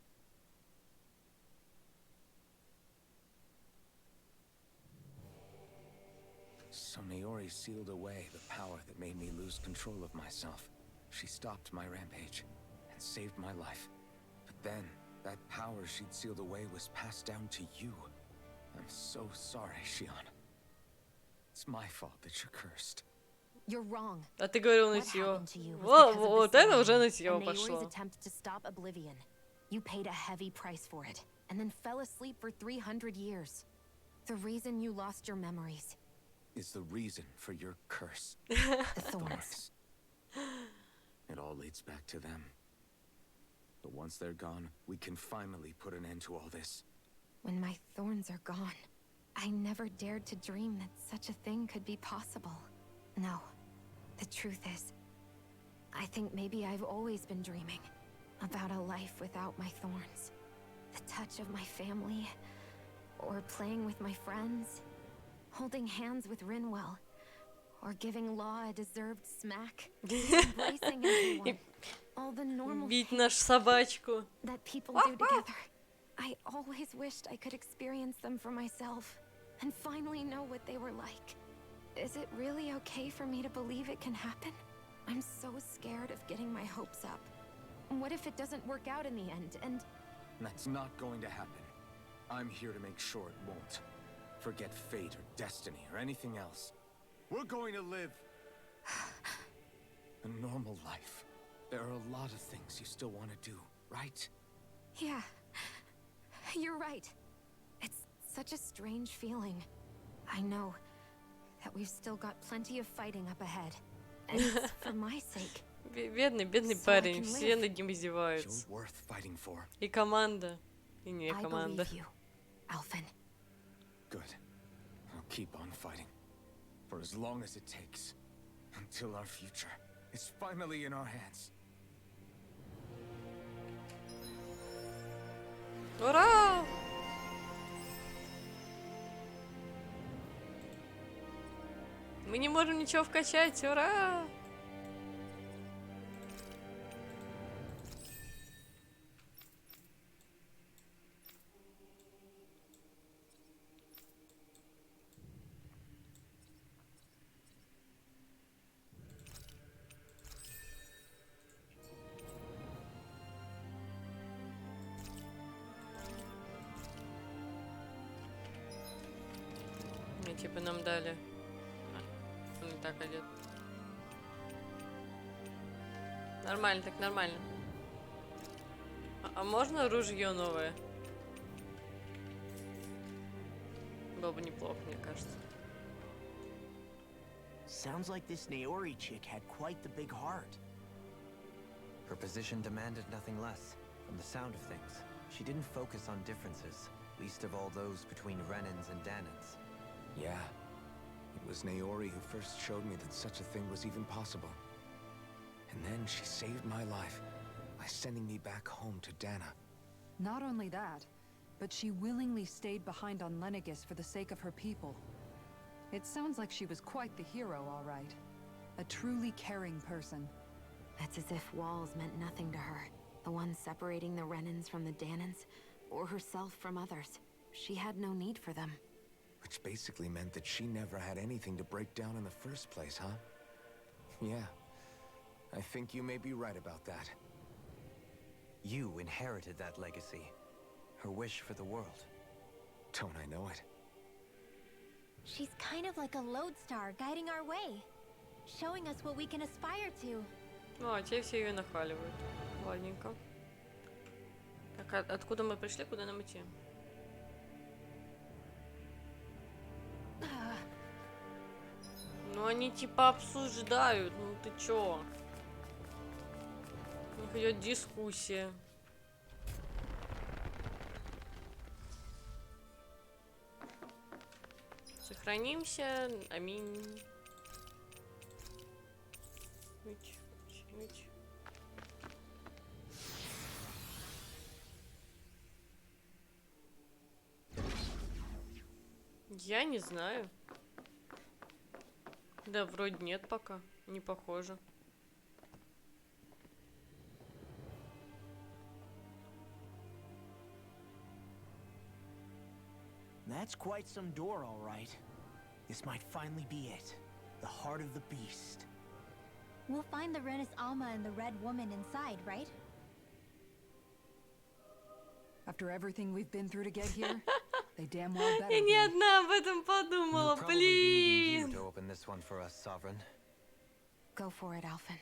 So Naori sealed away the power that made me lose control of myself. She stopped my rampage and saved my life. But then, that power she'd sealed away was passed down to you. I'm so sorry, Shion. It's my fault that you're cursed. You're wrong. А ты говорил What нытье. happened to you was Вот, because of вот the это уже ceremony нытье and Naori's пошло. attempt to stop Oblivion. You paid a heavy price for it, and then fell asleep for 300 years. The reason you lost your memories, Is the reason for your curse. the thorns. It all leads back to them. But once they're gone, we can finally put an end to all this. When my thorns are gone, I never dared to dream that such a thing could be possible. No, the truth is, I think maybe I've always been dreaming about a life without my thorns. The touch of my family, or playing with my friends, holding hands with Rinwell, or giving Law a deserved smack, embracing everyone. All the normal Бить things нашу собачку. that people do together. I always wished I could experience them for myself and finally know what they were like. Is it really okay for me to believe it can happen? I'm so scared of getting my hopes up. What if it doesn't work out in the end, and That's not going to happen. I'm here to make sure it won't. Forget fate or destiny or anything else. We're going to live a normal life. There are a lot of things you still want to do, right? yeah, you're right. It's such a strange feeling. I know that we've still got plenty of fighting up ahead, and it's for my sake. Бедный, бедный So I парень. can Все live. над ним You're издеваются. worth fighting for. И команда. И не I команда. believe you, Alphen. Good. I'll keep on fighting. For as long as it takes. Until our future is finally in our hands. Ура! Мы не можем ничего вкачать. Ура! Ну, типа нам дали. Он не так одет. Нормально, так нормально. А можно ружье новое? Было бы неплохо, мне кажется. Sounds like this Naori chick had quite the big heart. Her position demanded nothing less. From the sound of things, she didn't focus on differences, least of all those between Renans and Danans. Yeah. It was Naori who first showed me that such a thing was even possible. And then she saved my life by sending me back home to Dana. Not only that, but she willingly stayed behind on Lenegis for the sake of her people. It sounds like she was quite the hero, all right. A truly caring person. It's as if walls meant nothing to her. The ones separating the Renans from the Danans, or herself from others. She had no need for them. Which basically meant that she never had anything to break down in the first place, huh? Yeah. I think you may be right about that. You inherited that legacy. Her wish for the world. Don't I know it? She's kind of like a lodestar guiding our way, showing us what we can aspire to. Ну, а те все ее нахваливают. Ладненько. Так, откуда мы пришли, куда нам идти? Ну они типа обсуждают, ну ты чё? У них идет дискуссия. Сохранимся, аминь. Я не знаю. Да, вроде нет пока. Не похоже. That's quite some door, all right. This might finally be it. The heart of the beast. We'll find the Renis Alma and the Red Woman inside, right? After everything we've been through to get here, they damn well better Я be. не одна об этом подумала, We'll probably be needing you блин. to open this one for us, Sovereign. Go for it, Alphen.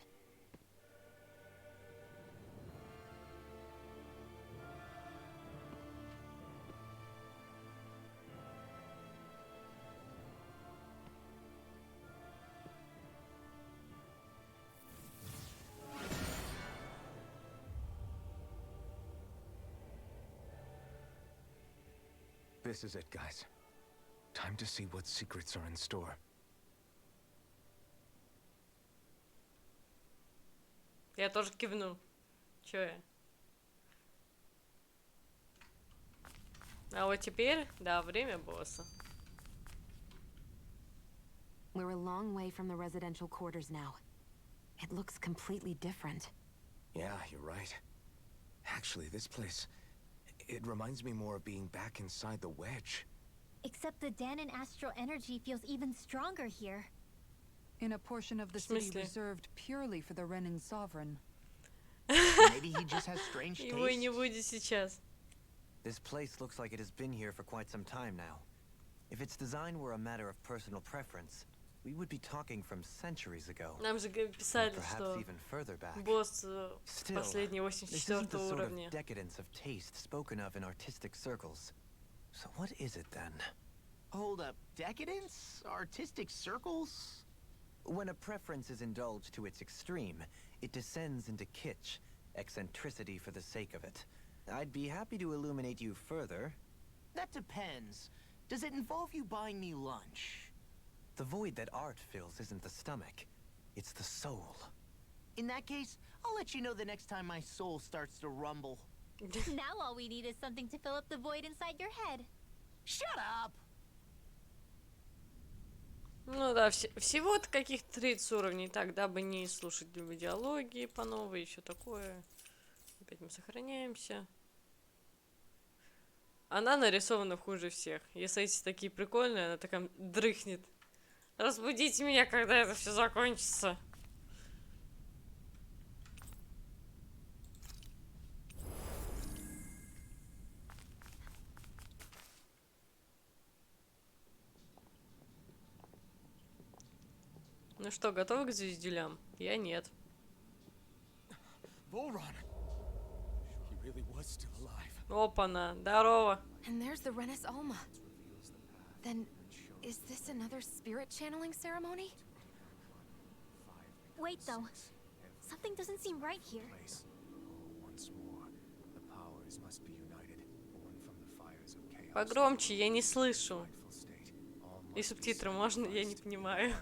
This is it, guys. Time to see what secrets are in store. Я тоже кивну. Чё я? А вот теперь, да, время босса. We're a long way from the residential quarters now. It looks completely different. Yeah, you're right. Actually, this place... it reminds me more of being back inside the wedge. Except the Danon astral energy feels even stronger here. In a portion of the city смысле? reserved purely for the Renin sovereign. Maybe he just has strange Его и не tastes. будет сейчас. This place looks like it has been here for quite some time now. If its design were a matter of personal preference, we would be talking from centuries ago. Нам же Or писали, perhaps что even further back. босс Still, последний this isn't the 84 sort of уровня. decadence of taste spoken of in artistic circles. So what is it then? Hold up, decadence? Artistic circles? When a preference is indulged to its extreme, it descends into kitsch, eccentricity for the sake of it. I'd be happy to illuminate you further. That depends. Does it involve you buying me lunch? The void that art fills isn't the stomach, it's the soul. In that case, I'll let you know the next time my soul starts to rumble. Now all we need is something to fill up the void inside your head. Shut up! Ну да, всего-то каких-то 30 уровней, так, дабы не слушать диалоги по новой, еще такое. Опять мы сохраняемся. Она нарисована хуже всех. Если эти такие прикольные, она такая дрыхнет. Разбудите меня, когда это все закончится. Ну что, готовы к звездюлям? Я нет. Volron! He really was still alive. Опа-на, здорово. And there's the Renis Alma. Then, is this another spirit channeling ceremony? Wait though, something doesn't seem right here. Once more, the powers must be united, born from the fires of chaos. Погромче, я не слышу. Mindful state, all И must be субтитры можно? Я не понимаю.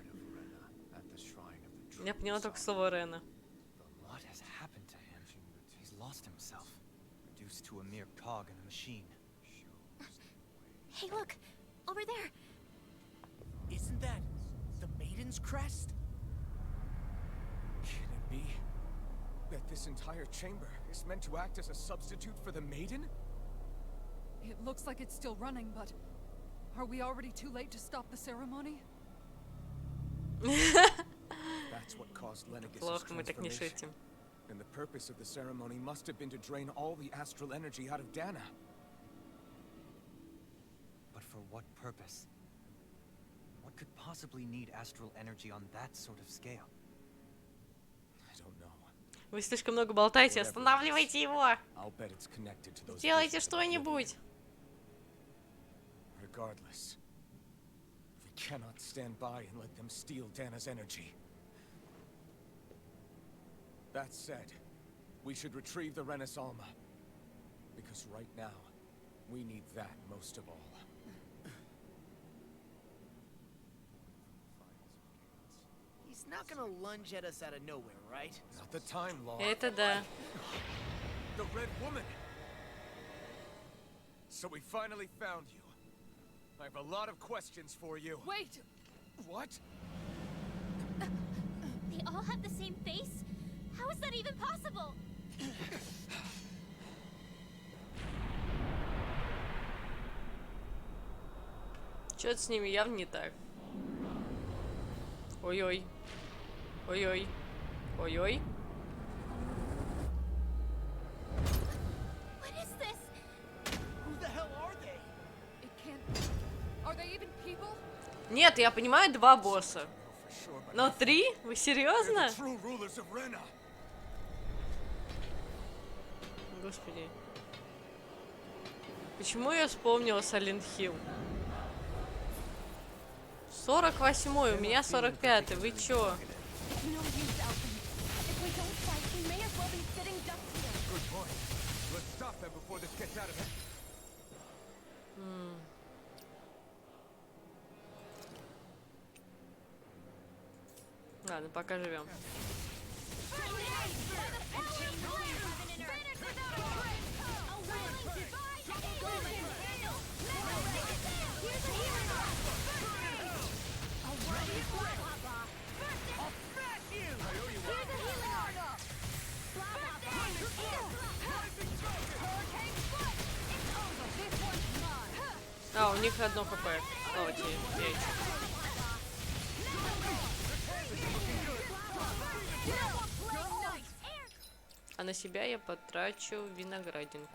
at the shrine of the Я поняла только слово Рена. What has happened to him? He's lost himself, reduced to a mere cog in the machine. Hey look, over there. Isn't that the Maiden's crest? Can it be that this entire chamber is meant to act as a substitute for the Maiden? It looks like it's still running, but are we already too late to stop the ceremony? That's what caused Lenegis' Плохо, мы так не transformation. шутим. And the purpose of the ceremony must have been to drain all the astral energy out of Dana. But for what purpose? What could possibly need astral energy on that sort of scale? I don't know. Вы слишком много болтаете, останавливайте его! I'll bet it's connected to those Сделайте visions of oblivion. что-нибудь! Regardless, we cannot stand by and let them steal Dana's energy. That said, we should retrieve the Renaissance, because right now, we need that most of all. He's not gonna lunge at us out of nowhere, right? Not the time, Law. Это да. The Red Woman! So we finally found you. I have a lot of questions for you. Wait! What? They all have the same face? How is that even possible? Что-то с ними явно не так. Ой-ой. Ой-ой. Ой-ой. What is this? Who the hell are they? It can't... Are they even people? Нет, я понимаю, 2 босса. For sure, but Но 3? Вы they're серьезно? the true rulers of Rena. Господи. Почему я вспомнила Silent Hill? 48-й, у меня 45-й, вы чё? Good point. Let's stop them before this gets out of hand. Ладно, пока живем. А, у них одно хп. О, яйца. А на себя я потрачу виноградинку.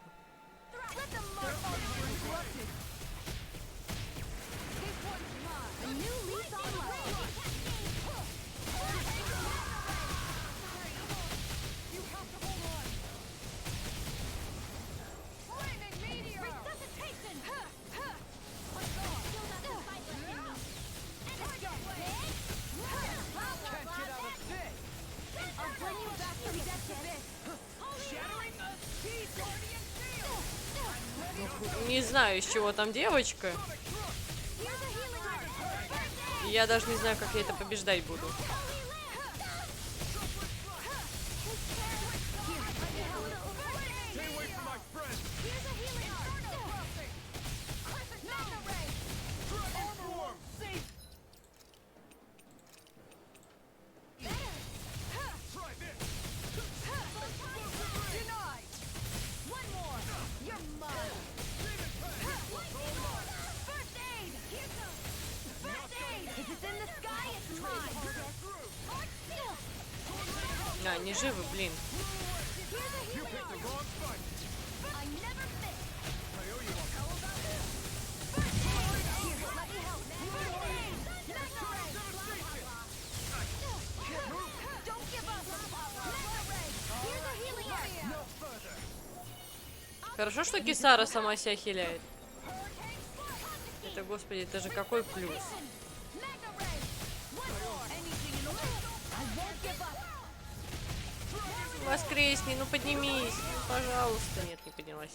Не знаю, из чего там девочка. И я даже не знаю, как я это побеждать буду. А, они живы, блин. Хорошо, что Кисара сама себя хиляет. Это, господи, это же какой плюс. Воскресни, ну поднимись, ну, пожалуйста. Нет, не поднялась.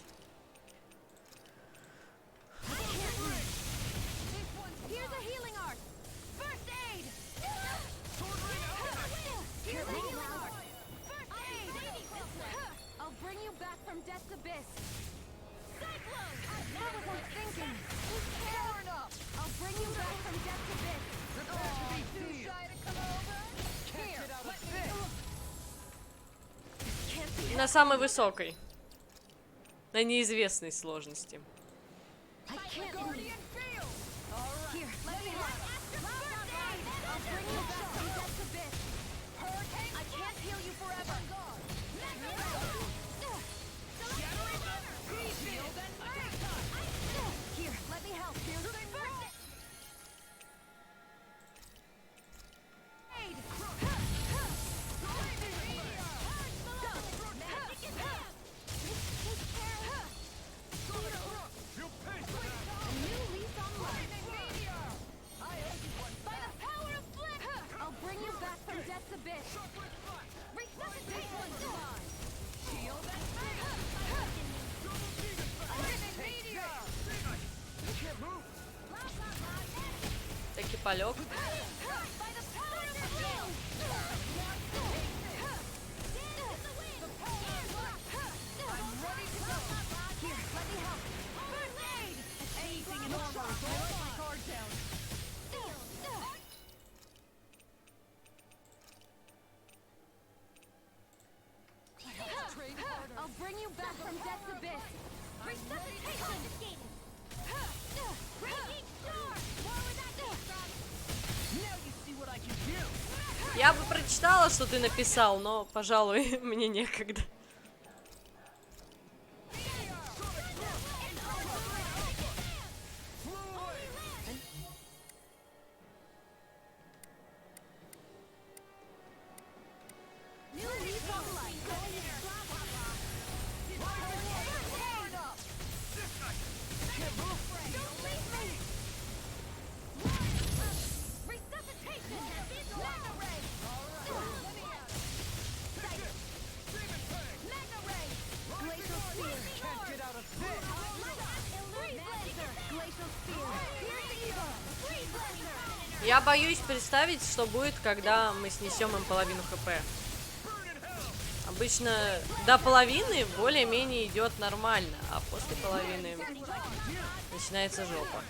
На самой высокой. На неизвестной сложности. death's abyss. Resuscitate one divine. Shield and meteor. Таки полег. I'll bring you back from death's abyss. Resuscitation. Raging storm. Where would that be from? Now you see what I can do. Я бы прочитала, что ты написал, но, пожалуй, мне некогда. Я боюсь представить, что будет, когда мы снесем им половину хп. Обычно до половины более-менее идет нормально, а после половины начинается жопа.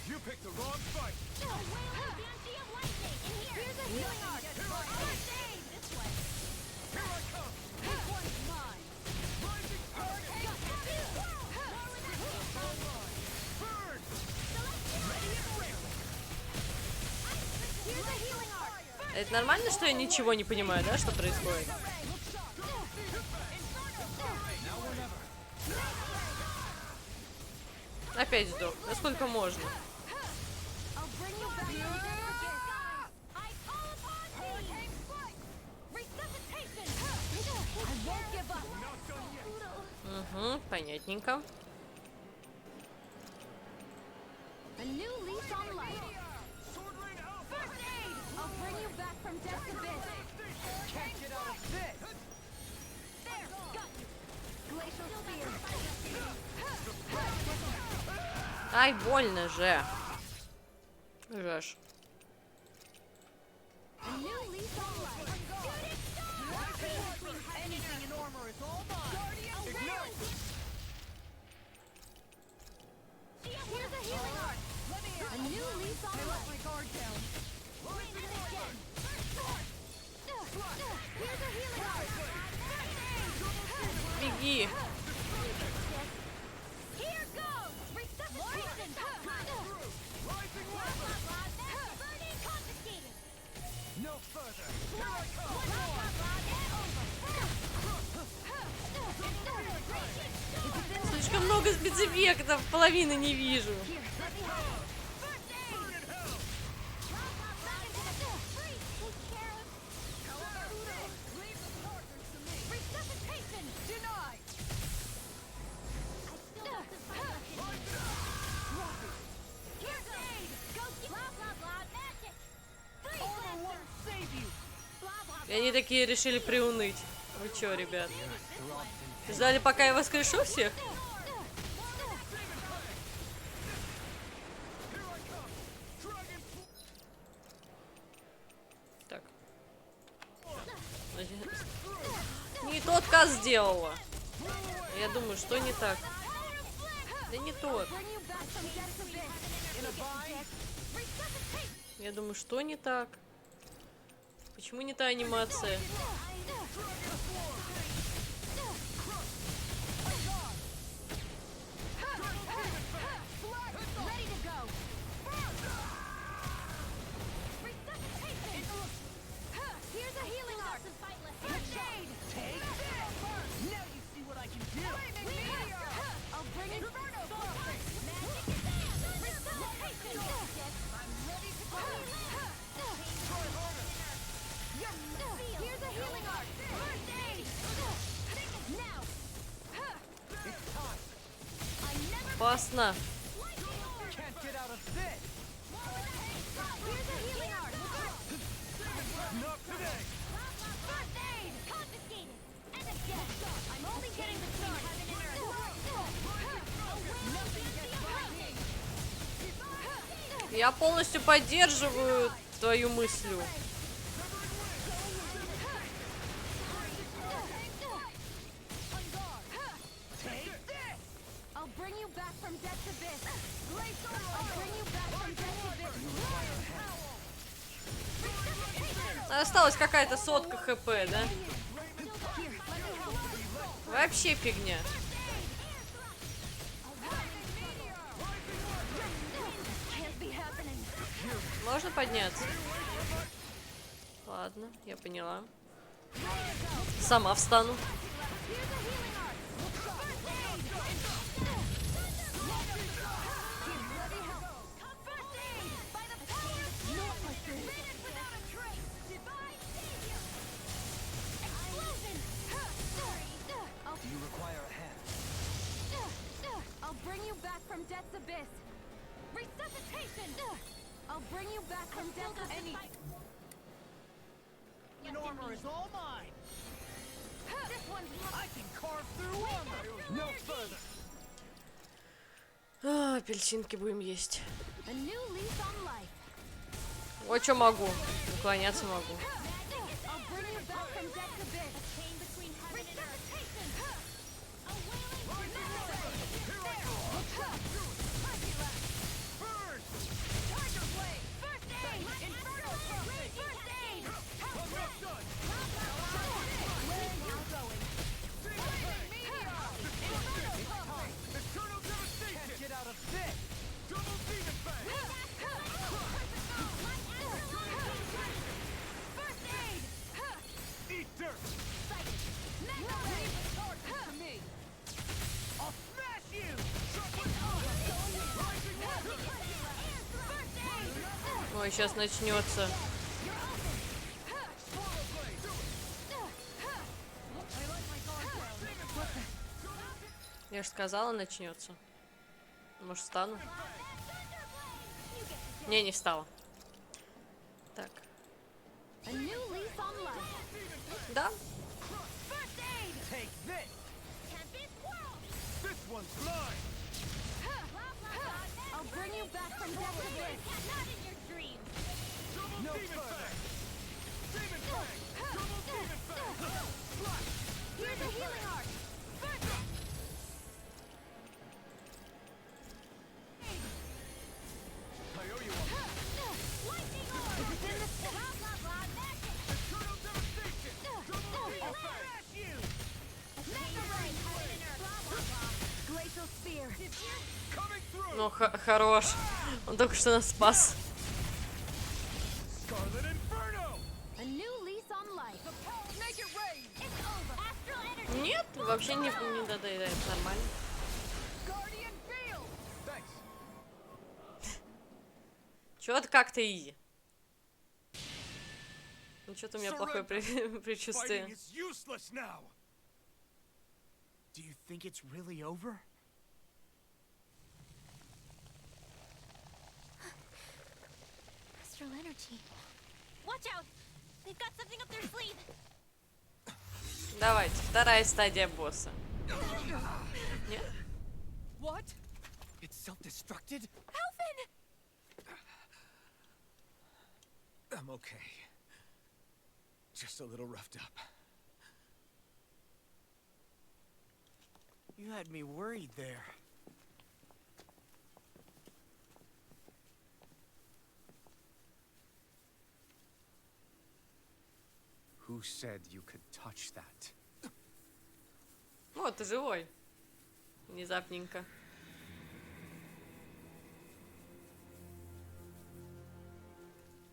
You picked the wrong fight. Here's a healing art. This way. Here I come. This one's mine. Rising hurricane. Burn. Ready and ready. Here's a healing art. Это нормально, что я ничего не понимаю, да, что происходит? Опять сдох. Да сколько можно? I'll bring you back from death's abyss. I call upon thee. Resuscitation. I won't give up. Угу, понятненько. A new lease on life. First aid. I'll bring you back from death's abyss. Can't get out of this. There, got you. Glacial spear. Ай, больно же. Жешь. A new lease on life. Anything in armor is all mine. Ignite. Here's a healing art. A new lease on life. My guard down. Here's a healing art. Беги. Here goes. Resuscitation. Burning confiscated. No further. Слишком много спецэффектов, половины не вижу. И они такие решили приуныть. Вы чё, ребят? Ждали, пока я воскрешу всех? Так. Не тот каз сделала. Я думаю, что не так. Да не тот. Я думаю, что не так. Почему не та анимация? Опасно. Я полностью поддерживаю твою мысль. Осталась какая-то сотка хп, да? Вообще фигня. Можно подняться? Ладно, я поняла. Сама встану. Armor is all mine. This one's I can carve through armor. No further. Апельсинки будем есть. Вот что могу. Уклоняться могу. Ой, сейчас начнется. Я же сказала, начнется. Может, встану? Не, не встала. Так. Да? Ну, хорош. Он только что нас спас. Нет, вообще не додоедает, нормально. Чё-то как-то изи. Ну, что-то у меня плохое предчувствие. Do you think it's really over? Astral energy. Watch out! They've got something up their sleeve. Давайте, вторая стадия босса. Нет? What? It's self-destructed? Alvin! I'm okay. Just a little roughed up. You had me worried there. Who said you could touch that? О, ты живой. Внезапненько.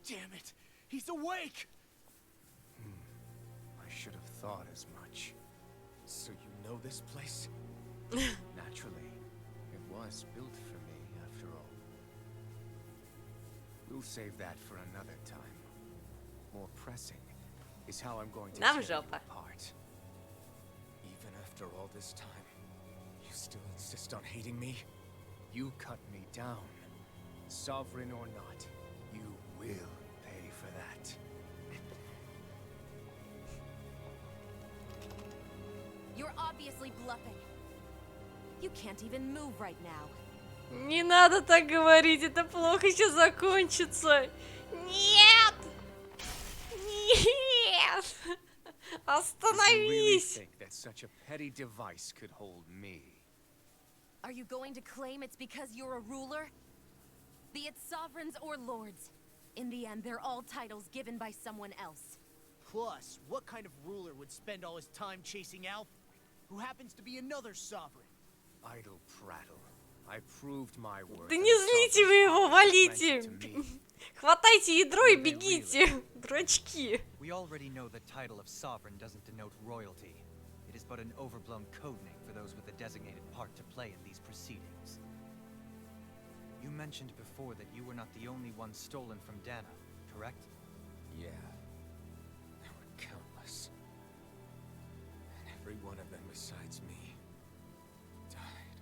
Damn it! He's awake! I should have thought as much. So you know this place? Naturally, it was built for me, after all. We'll save that for another time. More pressing is how I'm going to tear you apart. Even after all this time, you still insist on hating me? You cut me down. Sovereign or not, you will pay for that. You're obviously bluffing. You can't even move right now. Не надо так говорить, это плохо сейчас закончится. Нет! Нет! Did you really Остановись! think that such a petty device could hold me? Are you going to claim it's because you're a ruler? Be it sovereigns or lords. In the end, they're all titles given by someone else. Plus, what kind of ruler would spend all his time chasing Alpha, who happens to be another sovereign? Idle prattle. I proved my worth. Да and не the злите вы sovereign's его, power валите! lent to me. Хватайте ядро и бегите, дурачки! We already know the title of sovereign doesn't denote royalty. It is but an overblown codename for those with a designated part to play in these proceedings. You mentioned before that you were not the only one stolen from Dana, correct? Yeah. There were countless. And every one of them besides me died.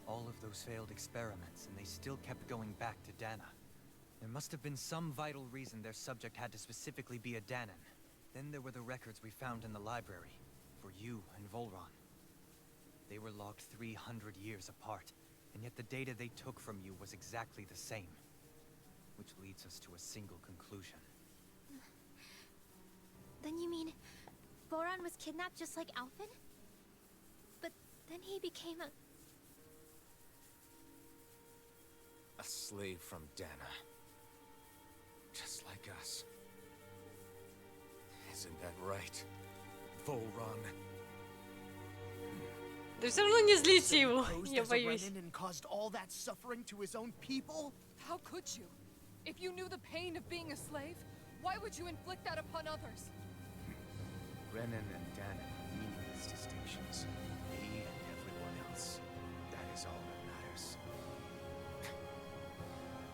All of those failed experiments, and they still kept going back to Dana. There must have been some vital reason their subject had to specifically be a Danan. Then there were the records we found in the library, for you and Volron. They were logged 300 years apart, and yet the data they took from you was exactly the same. Which leads us to a single conclusion. Then you mean Voron was kidnapped just like Alphen? But then he became a... A slave from Dana. Just like us. Isn't that right, Volron? Да все равно не злите его, Posed я as a боюсь. Renin and caused all that suffering to his own people? How could you? If you knew the pain of being a slave, why would you inflict that upon others? Renin and Danan are meaningless distinctions. Me and everyone else. That is all that matters.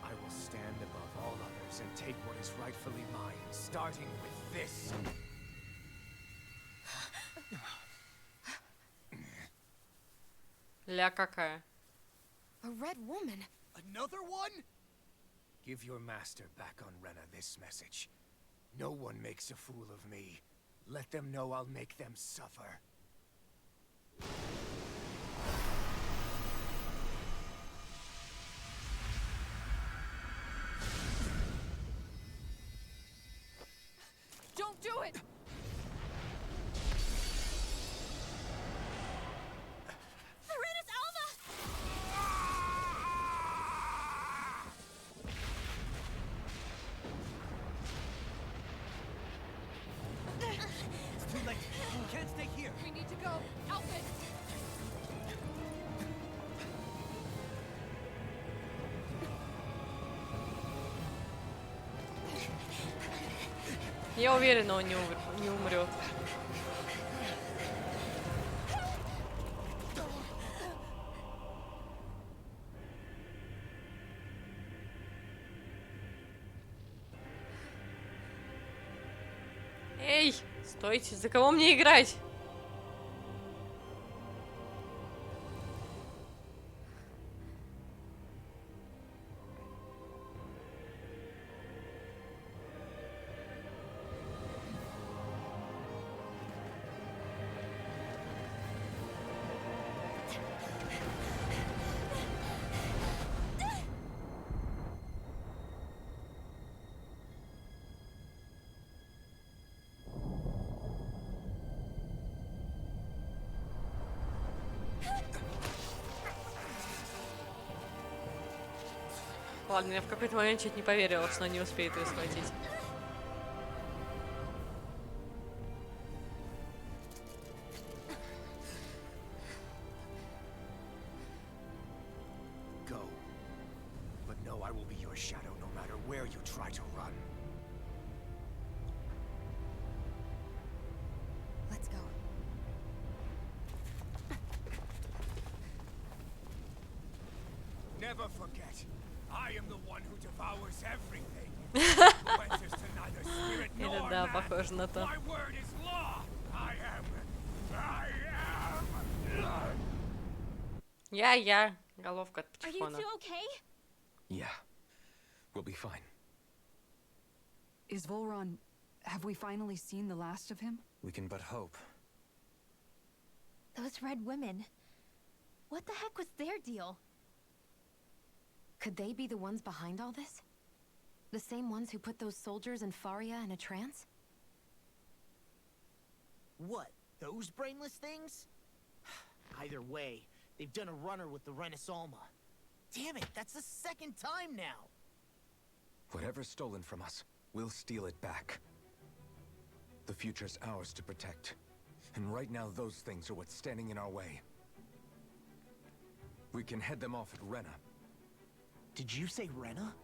I will stand above all others and take what is rightfully mine, starting with this. Ля какая. A red woman? Another one? Give your master back on Rena this message. No one makes a fool of me. Let them know I'll make them suffer. Don't do it! Serenus Alva! It's too late. You can't stay here. We need to go. Alvin! Я уверена, он не умрет. Эй, стойте, за кого мне играть? Ладно, я в какой-то момент чуть не поверила, что они успеют ее схватить. Go. But know I will be your shadow no matter where you try to run. Let's go. Never forget, I am the one who devours everything. Who answers to neither spirit Это nor да, man. похоже на то. My word is law. I am. Я. Головка от Are you патефона. two okay? Yeah, we'll be fine. Is Volron... Have we finally seen the last of him? We can but hope. Those red women. What the heck was their deal? Could they be the ones behind all this? The same ones who put those soldiers in Faria in a trance? What? Those brainless things? Either way, they've done a runner with the Renaissance. Damn it, that's the second time now! Whatever's stolen from us, we'll steal it back. The future's ours to protect. And right now, those things are what's standing in our way. We can head them off at Rena. Did you say Rena?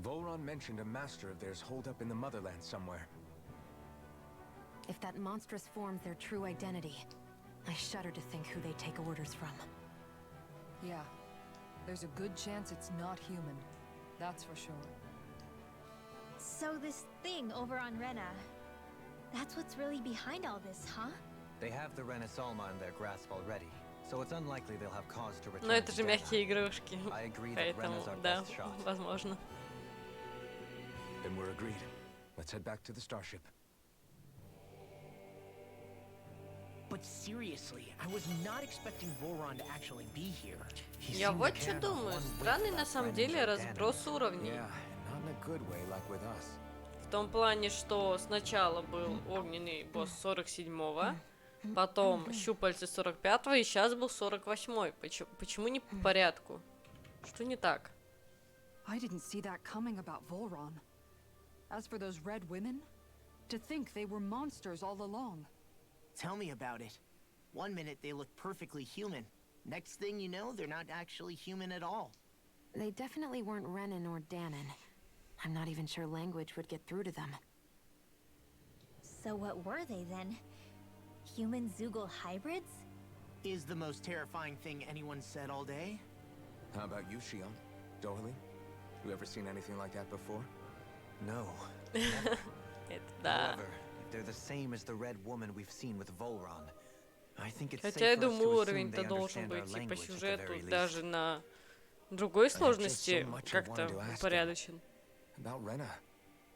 Volron mentioned a master of theirs holed up in the motherland somewhere. If that monstrous form's their true identity, I shudder to think who they take orders from. Yeah. There's a good chance it's not human. That's for sure. So this thing over on Rena, that's what's really behind all this, huh? They have the Renaissance in their grasp already, so it's unlikely they'll have cause to return Но это to же Dana. мягкие игрушки. I agree that Поэтому, Rena's our да, best shot. возможно. Then we're agreed. Let's head back to the starship. But seriously, I was not expecting Volron to actually be here. He Я seemed вот to что care думаю. one whit Странный на about самом Brennan деле or разброс уровней. Yeah, and not in a good way like with us. В том плане, что сначала был огненный босс 47-го, потом щупальцы 45-го, и сейчас был 48-й. Почему не по порядку? Что не так? I didn't see that coming about Volron. As for those red women, to think they were monsters all along. Tell me about it. One minute they look perfectly human. Next thing you know, they're not actually human at all. They definitely weren't Renan or Danon. I'm not even sure language would get through to them. So what were they then? Human Zoogle hybrids? Is the most terrifying thing anyone said all day? How about you, Shion? Doherty? You ever seen anything like that before? No. Это да. However, if they're the same as the red woman we've seen with Volron, I think it's Хотя я safe for us думаю, to assume уровень-то they должен understand our быть и по language at the сюжету, very least. даже на другой сложности so much I как-то wanted to ask упорядочен. About Rena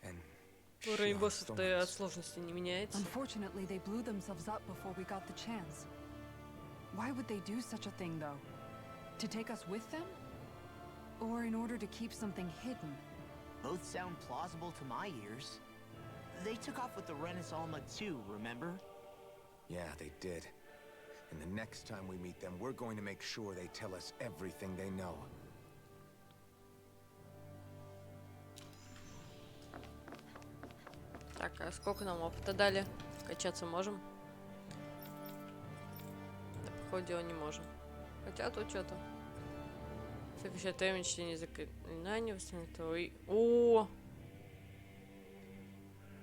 and Уровень Shion's боссов-то stories. от сложности не меняется. Unfortunately, they blew themselves up before we got the chance. Why would they do such a thing, though? To take us with them? Or in order to keep something hidden? Both sound plausible to my ears. They took off with the Renaissance too, remember? Yeah, they did. And the next time we meet them, we're going to make sure they tell us everything they know. Так, а сколько нам опыта дали? Качаться можем? Да, походу, дело не можем. Хотя тут что-то. Сокращает время чтения заклинаний, восстановит твой... О!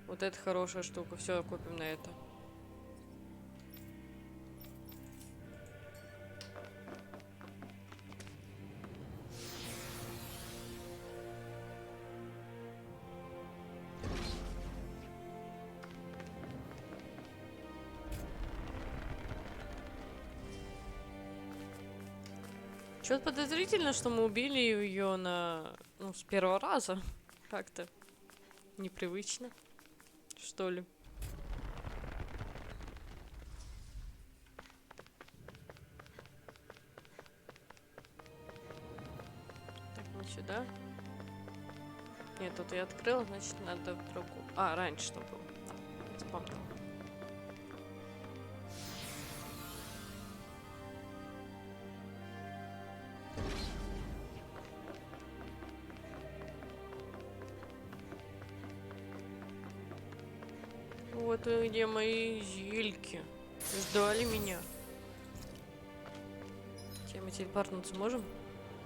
Вот это хорошая штука. Все, купим на это. Что-то подозрительно, что мы убили ее на... Ну, с первого раза. Как-то непривычно, что ли. Так, мы сюда. Нет, тут я открыла, значит, надо в другую. А, раньше что было. Да, вспомнила. Вот и где мои зельки. Ждали меня. Чем мы телепортнуться можем?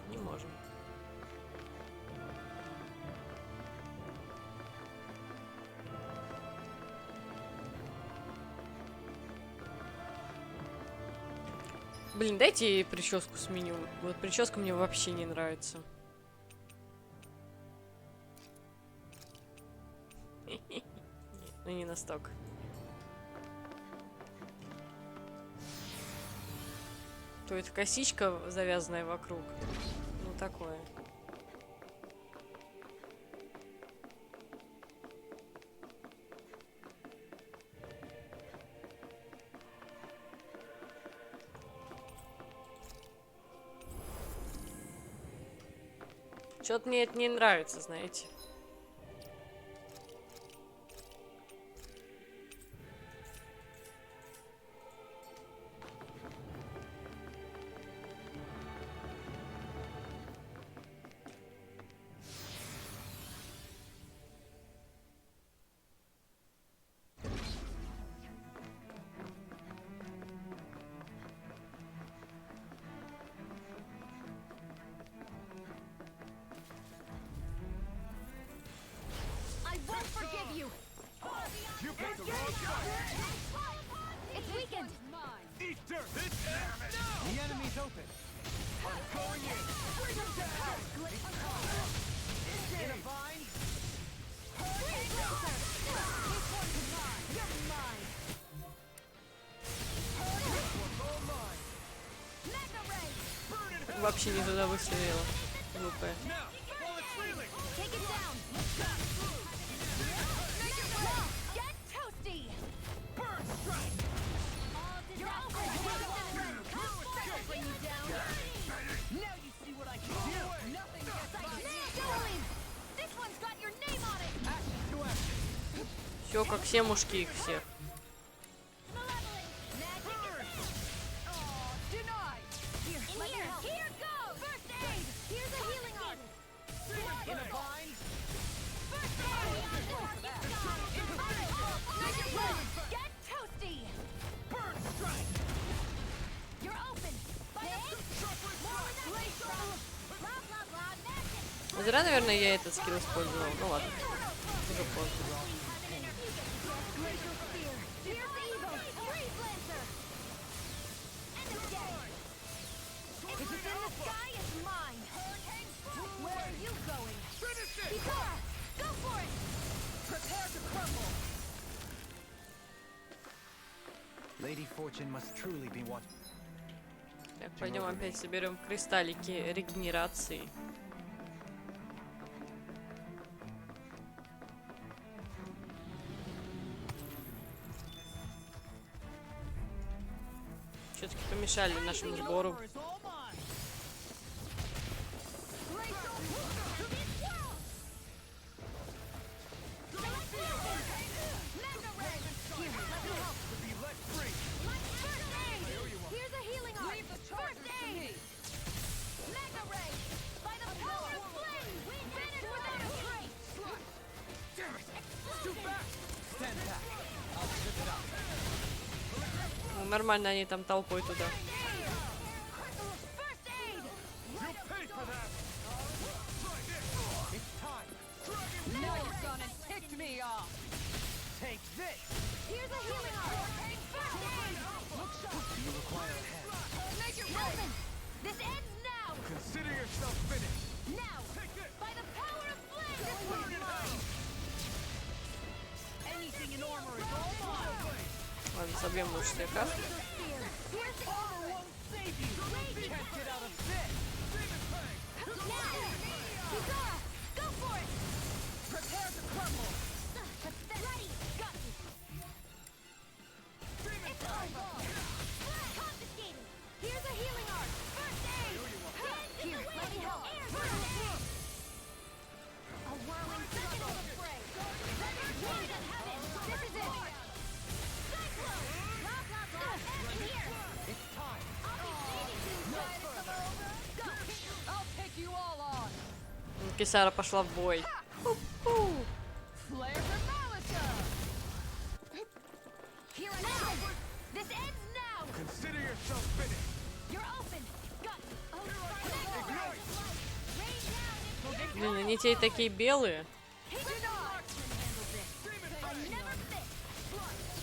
Не можем. Блин, дайте прическу сменю. Вот прическа мне вообще не нравится. Ну не настолько. То это косичка, завязанная вокруг. Ну, такое. Чё-то мне это не нравится, знаете. I won't forgive you! You picked the wrong fight! It's weakened! Eat dirt! The enemy's open! I'm going in! Bring him down! In a vine! You're mine! This one's all mine! Mega Ray! Burn in hell! Вообще не туда выстрелила. Глупая. Now, while it's reeling! Take it down! Get toasty! Burn strike! You're over! Bring you down! Now you see what I can do! Nothing gets by me! This one's got your name on it! Action to action! Все, как все мужики их всех. Denied! Here goes! First aid! Here's a healing art! In a vine! First aid! Get toasty! Burn strike! You're open! Зря, наверное, я этот скилл использовал. Ну ладно. Уже поздно. Here's evil! Freeze Lancer! End of day! If it's in the sky, it's mine! Where are you going? Finish it! Before! Go for it! Prepare to crumble! Lady Fortune must truly be what. Так, пойдем опять соберем кристаллики регенерации. Все-таки помешали нашему сбору. Here's a healing art! First aid! Mega Ray! By the power of flame! Finish without a trace! Damn it! Too fast! Stand back! I'll zip it up! Ну, нормально, они там толпой туда. First aid! You paid for that! Try this! It's time! Now you've gone and ticked me off! Take this! Here's a healing art! First aid! Do you require a hand? Make it Nelson! This ends now! Consider yourself finished! Now! Take this! By the power of flame! This one's mine! Anything in armor is all mine! Ладно, собьем лучше всех. Here's the Armor won't save you! Can't get out of this! now! Kizara! Go for it! Prepare to crumble! Ready! Got you! It's over! Confiscated! Here's a healing art! First aid! Here, let me help! A whirling second of the fray! One in heaven! This is it! Cyclone! Blah, blah, blah! And here! It's time! I'll be saving you! No further! Go! I'll take you all on! Кисара пошла в бой. Flare the Malika! Here and now! This ends now! Consider yourself finished! You're open! Got you! Ignite! Rain down! Блин, они те и такие белые. Hit your marksman handle this! I never fit!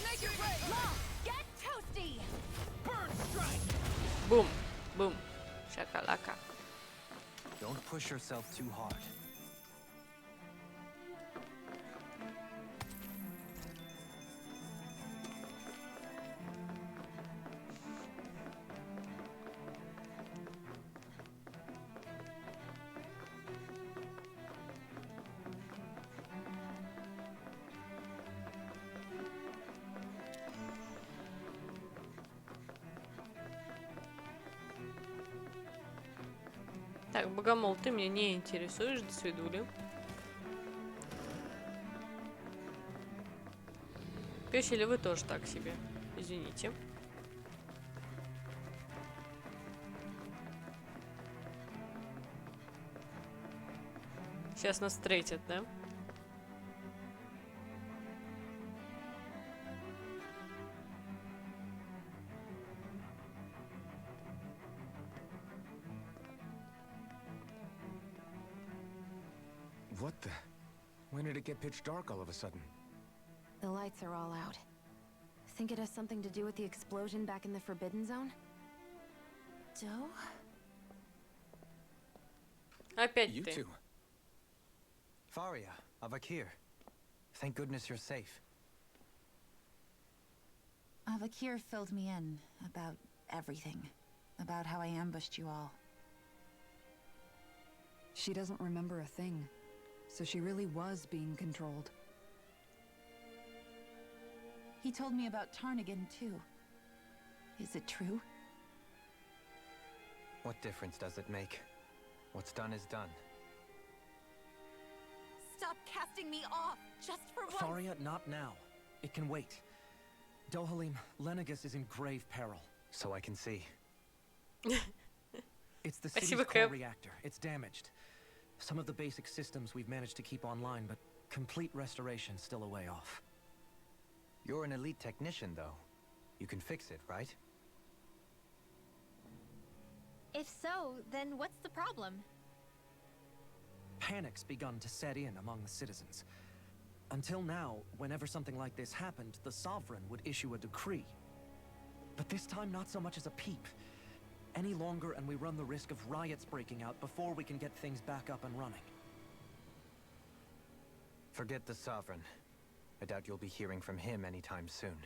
Make it rain! Law! Get toasty! Burn strike! Бум, бум, шакалака. Don't push yourself too hard. Так, богомол, ты меня не интересуешь, до свидули. Песели вы тоже так себе. Извините. Сейчас нас встретят, да? What the? When did it get pitch dark all of a sudden? The lights are all out. Think it has something to do with the explosion back in the Forbidden Zone? Joe? Опять You ты. two. Faria, Avakir. Thank goodness you're safe. Avakir filled me in about everything. About how I ambushed you all. She doesn't remember a thing, so she really was being controlled. He told me about Tarnigan, too. Is it true? What difference does it make? What's done is done. Stop casting me off, just for once! Faria, not now. It can wait. Dohalim, Lenegus is in grave peril. So I can see. It's the city's Спасибо, core Кэп. reactor. It's damaged. Some of the basic systems we've managed to keep online, but complete restoration still a way off. You're an elite technician, though. You can fix it, right? If so, then what's the problem? Panic's begun to set in among the citizens. Until now, whenever something like this happened, the Sovereign would issue a decree. But this time, not so much as a peep. Any longer, and we run the risk of riots breaking out before we can get things back up and running. Forget the Sovereign. I doubt you'll be hearing from him anytime soon.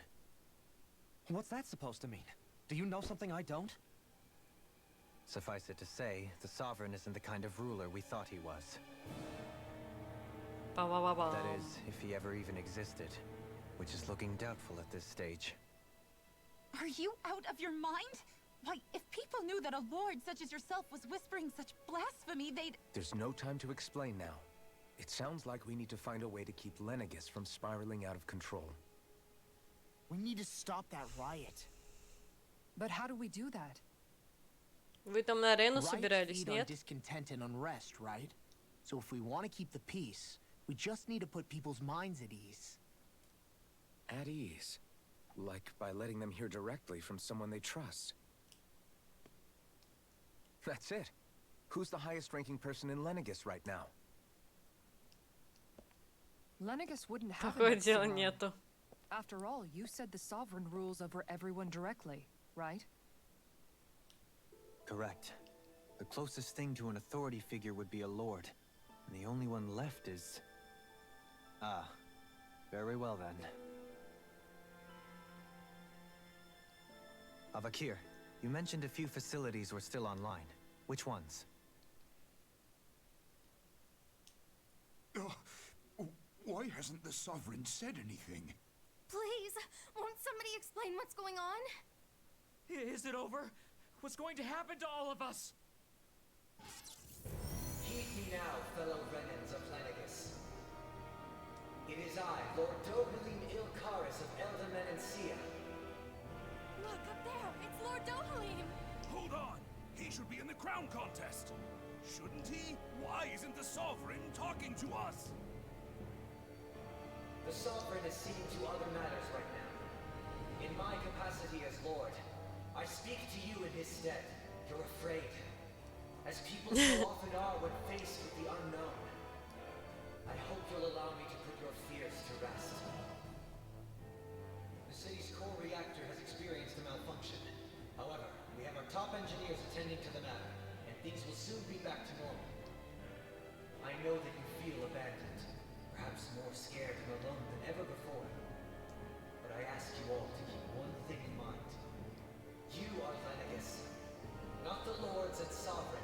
What's that supposed to mean? Do you know something I don't? Suffice it to say, the Sovereign isn't the kind of ruler we thought he was. Ба-ба-ба-бам. That is, if he ever even existed, which is looking doubtful at this stage. Are you out of your mind? Why, if people knew that a lord such as yourself was whispering such blasphemy, they'd... There's no time to explain now. It sounds like we need to find a way to keep Lenegus from spiraling out of control. We need to stop that riot. But how do we do that? Вы там на арену Riots собирались, feed on нет? discontent and unrest, right? So if we want to keep the peace, we just need to put people's minds at ease. At ease? Like by letting them hear directly from someone they trust. That's it. Who's the highest-ranking person in Lenegus right now? Lenegus wouldn't have Такое an дело Epsilon. нету. After all, you said the Sovereign rules over everyone directly, right? Correct. The closest thing to an authority figure would be a lord. And the only one left is... Ah. Very well then. Avakir, you mentioned a few facilities were still online. Which ones? Why hasn't the Sovereign said anything? Please, won't somebody explain what's going on? Is it over? What's going to happen to all of us? Heed me now, fellow Renans of Lenegus. It is I, Lord Dohalim Ilkaris of Eldaman and Sia. Look, up there! It's Lord Dohalim! Hold on! He should be in the crown contest! Shouldn't he? Why isn't the Sovereign talking to us? The Sovereign is seeing to other matters right now. In my capacity as Lord, I speak to you in his stead. You're afraid. As people so often are when faced with the unknown. I hope you'll allow me to put your fears to rest. The city's core reactor has experienced a malfunction. However, we have our top engineers attending to the matter, and things will soon be back to normal. I know that you feel abandoned, perhaps more scared and alone than ever before. But I ask you all to keep one thing in mind. You are Lenegus, not the lords and sovereign.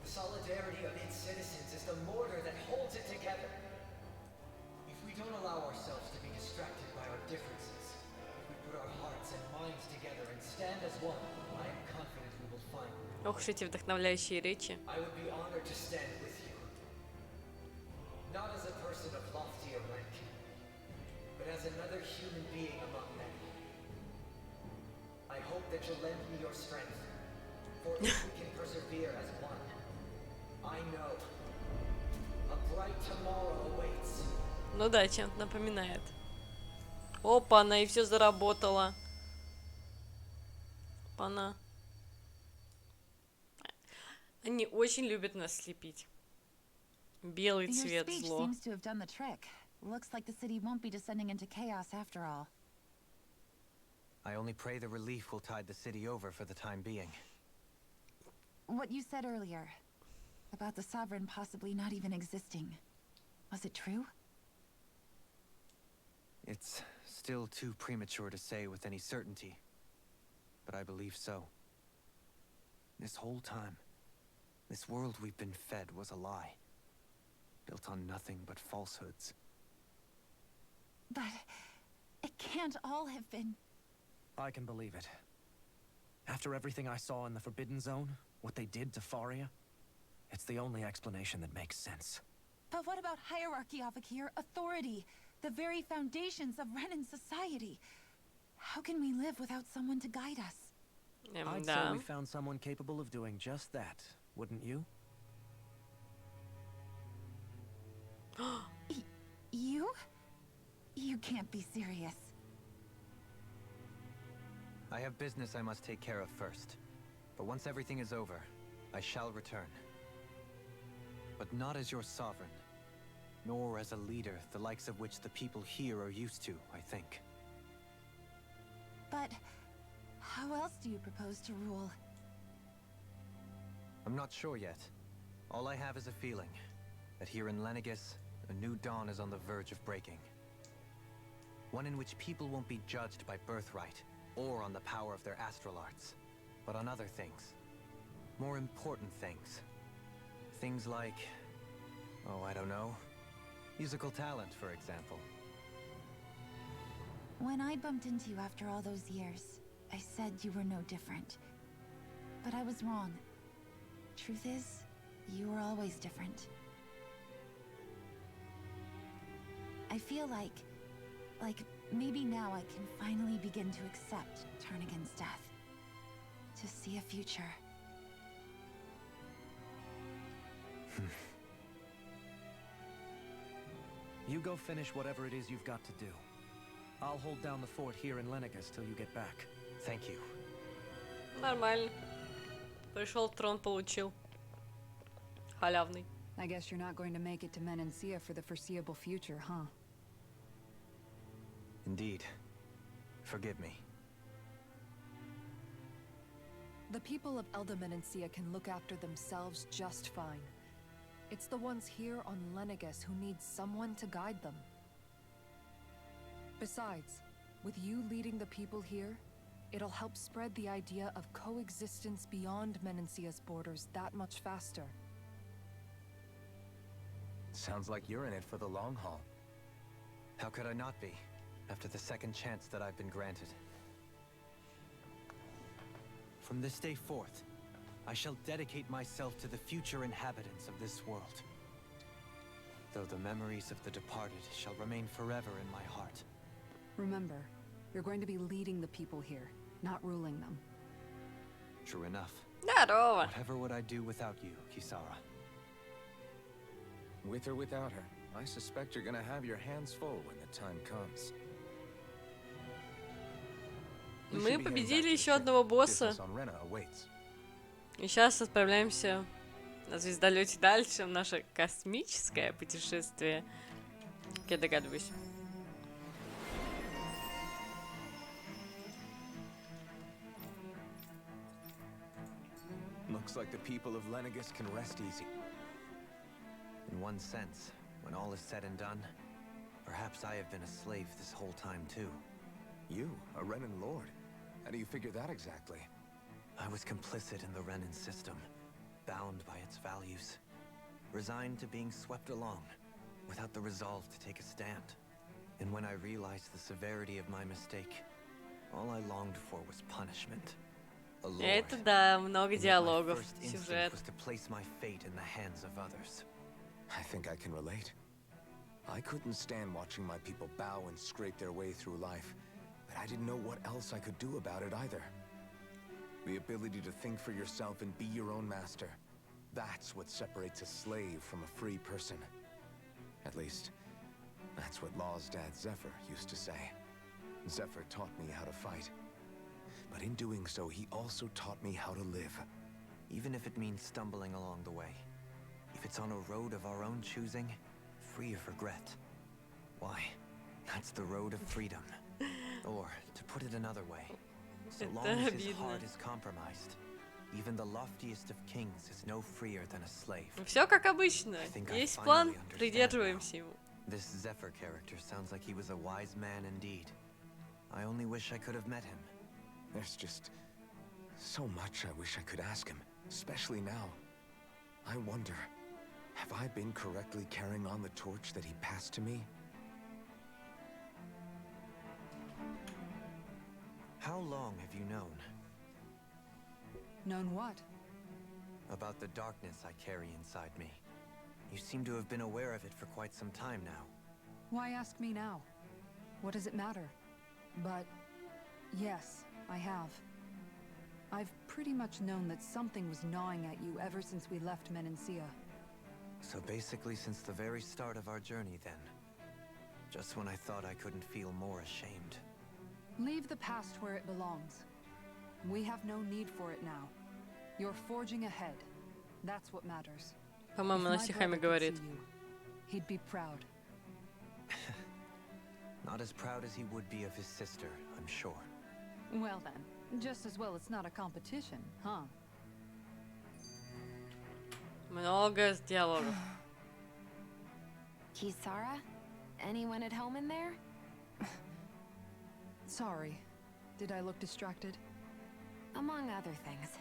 The solidarity of its citizens is the mortar that holds it together. If we don't allow ourselves to be distracted by our differences, if we put our hearts and minds together and stand as one, I am confident we will find Ох уж эти вдохновляющие речи. I would be honored to stand with you. Not as a person of loftier rank, but as another human being among many. I hope that you'll lend me your strength, for if we can persevere as one, I know a bright tomorrow awaits. Ну да, чем-то напоминает. Опа, она и все заработала. Опа-на. Они очень любят нас слепить. Белый Your цвет speech зло. seems to have done the trick. Looks like the city won't be descending into chaos after all. I only pray the relief will tide the city over for the time being. What you said earlier about the Sovereign possibly not even existing. Was it true? It's still too premature to say with any certainty, but I believe so. This whole time, this world we've been fed was a lie, built on nothing but falsehoods. But it can't all have been... I can believe it. After everything I saw in the Forbidden Zone, what they did to Faria, it's the only explanation that makes sense. But what about hierarchy, Avakir? Authority? The very foundations of Renan society? How can we live without someone to guide us? I'd say Да. we found someone capable of doing just that, wouldn't you? You? You can't be serious. I have business I must take care of first. But once everything is over, I shall return. But not as your sovereign, nor as a leader the likes of which the people here are used to, I think. But how else do you propose to rule? I'm not sure yet. All I have is a feeling that here in Lenegis, a new dawn is on the verge of breaking. One in which people won't be judged by birthright or on the power of their astral arts, but on other things. More important things. Things like, oh, I don't know, musical talent, for example. When I bumped into you after all those years, I said you were no different. But I was wrong. Truth is, you were always different. I feel like maybe now I can finally begin to accept turn against death. To see a future. You go finish whatever it is you've got to do. I'll hold down the fort here in Lenegis till you get back. Thank you. Нормально. Пришел, трон получил. Халявный. I guess you're not going to make it to Menancia for the foreseeable future, huh? Indeed. Forgive me. The people of Elda Menancia can look after themselves just fine. It's the ones here on Lenegis who need someone to guide them. Besides, with you leading the people here, it'll help spread the idea of coexistence beyond Menancia's borders that much faster. Sounds like you're in it for the long haul. How could I not be, after the second chance that I've been granted? From this day forth, I shall dedicate myself to the future inhabitants of this world. Though the memories of the departed shall remain forever in my heart. Remember, you're going to be leading the people here, not ruling them. True enough. Здорово. Whatever would I do without you, Kisara? With or without her, I suspect you're gonna have your hands full when the time comes. Мы победили еще одного босса. И сейчас отправляемся на звездолете дальше в наше космическое путешествие. Как я догадываюсь. Looks like the people of Lenegis can rest easy. In one sense, when all is said and done, perhaps I have been a slave this whole time too. You, a Renan Lord? How do you figure that exactly? I was complicit in the Renan system, bound by its values, resigned to being swept along, without the resolve to take a stand. And when I realized the severity of my mistake, all I longed for was punishment. a lord. Это да, много And yet my диалогов, first instinct сюжет. was to place my fate in the hands of others. I think I can relate. I couldn't stand watching my people bow and scrape their way through life, but I didn't know what else I could do about it either. The ability to think for yourself and be your own master. That's what separates a slave from a free person. At least, that's what Law's dad Zephyr used to say. Zephyr taught me how to fight. But in doing so, he also taught me how to live. Even if it means stumbling along the way. If it's on a road of our own choosing, free of regret. Why? That's the road of freedom. Or, to put it another way, so long as his heart is compromised, even the loftiest of kings is no freer than a slave. Все как обычно. Есть план, придерживаемся его. This Zephyr character sounds like he was a wise man indeed. I only wish I could have met him. There's just so much I wish I could ask him, especially now. I wonder, have I been correctly carrying on the torch that he passed to me? How long have you known? Known what? About the darkness I carry inside me. You seem to have been aware of it for quite some time now. Why ask me now? What does it matter? But yes, I have. I've pretty much known that something was gnawing at you ever since we left Menancia. So basically since the very start of our journey then. Just when I thought I couldn't feel more ashamed. Leave the past where it belongs. We have no need for it now. You're forging ahead. That's what matters. По-моему, она стихами говорит. He'd be proud. Not as proud as he would be of his sister, I'm sure. Well then, just as well it's not a competition, huh? Много диалогов. Kisara? Anyone at home in there? Sorry. Did I look distracted? Among other things.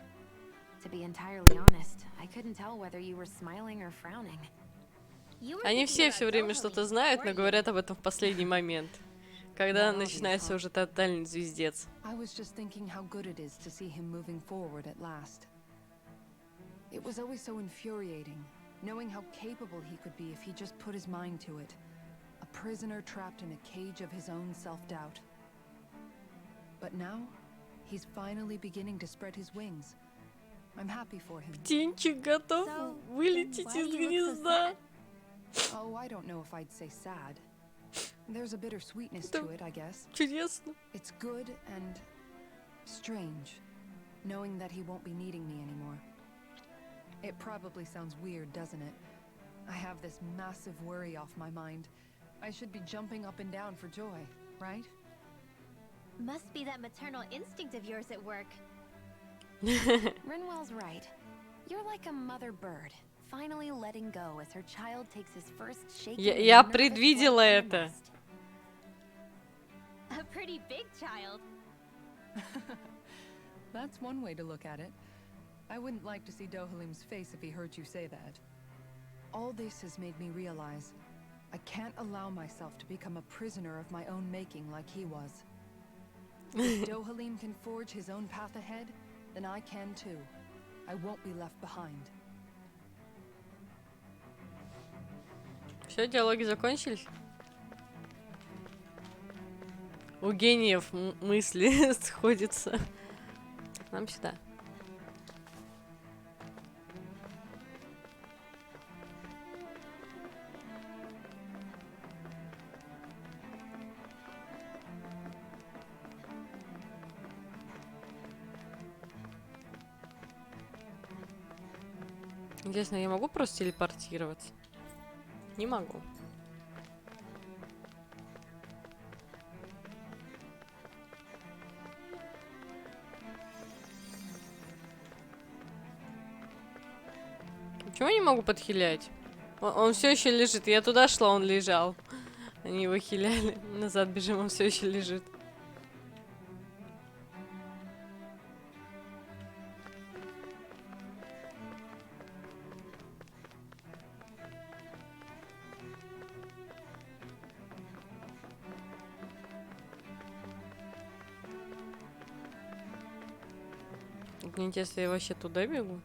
To be entirely honest, I couldn't tell whether you were smiling or frowning. Они все время что-то знают, но говорят об этом в последний момент, когда начинается уже тотальный звездец. I was just thinking how good it is to see him moving forward at last. It was always so infuriating, knowing how capable he could be if he just put his mind to it. A prisoner trapped in a cage of his own self-doubt. But now, he's finally beginning to spread his wings. I'm happy for him. Птенчик готов вылететь из гнезда. Oh, I don't know if I'd say sad. There's a bittersweetness to it, I guess. Чудесно. It's good and strange, knowing that he won't be needing me anymore. It probably sounds weird, doesn't it? I have this massive worry off my mind. I should be jumping up and down for joy, right? Must be that maternal instinct of yours at work. Rinwell's right. You're like a mother bird, finally letting go as her child takes his first shaking. Я предвидела это. A pretty big child. That's one way to look at it. I wouldn't like to see Dohalim's face if he heard you say that. All this has made me realize I can't allow myself to become a prisoner of my own making like he was. If Dohalim can forge his own path ahead, then I can too. I won't be left behind. Все, диалоги закончились? У гениев мысли сходятся. Нам сюда. Интересно, я могу просто телепортироваться? Не могу. Почему я не могу подхилять? Он все еще лежит. Я туда шла, он лежал. Они его хиляли. Назад бежим, он все еще лежит. Мне интересно, я вообще туда бегу?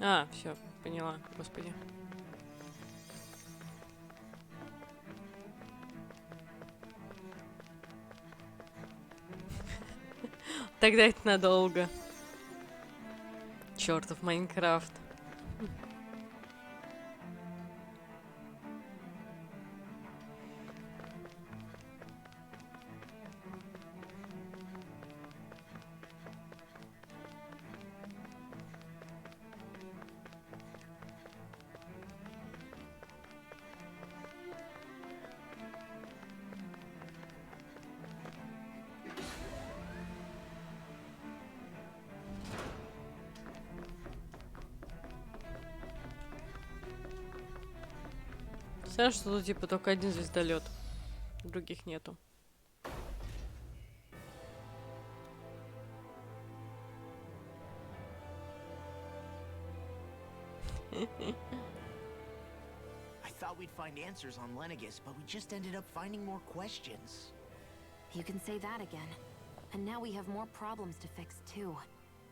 А, все, поняла, господи. Тогда это надолго. Чертов Майнкрафт. Знаешь, что тут типа только один звездолет, других нету. I thought we'd find answers on Lenegus, but we just ended up finding more questions. You can say that again. And now we have more problems to fix too.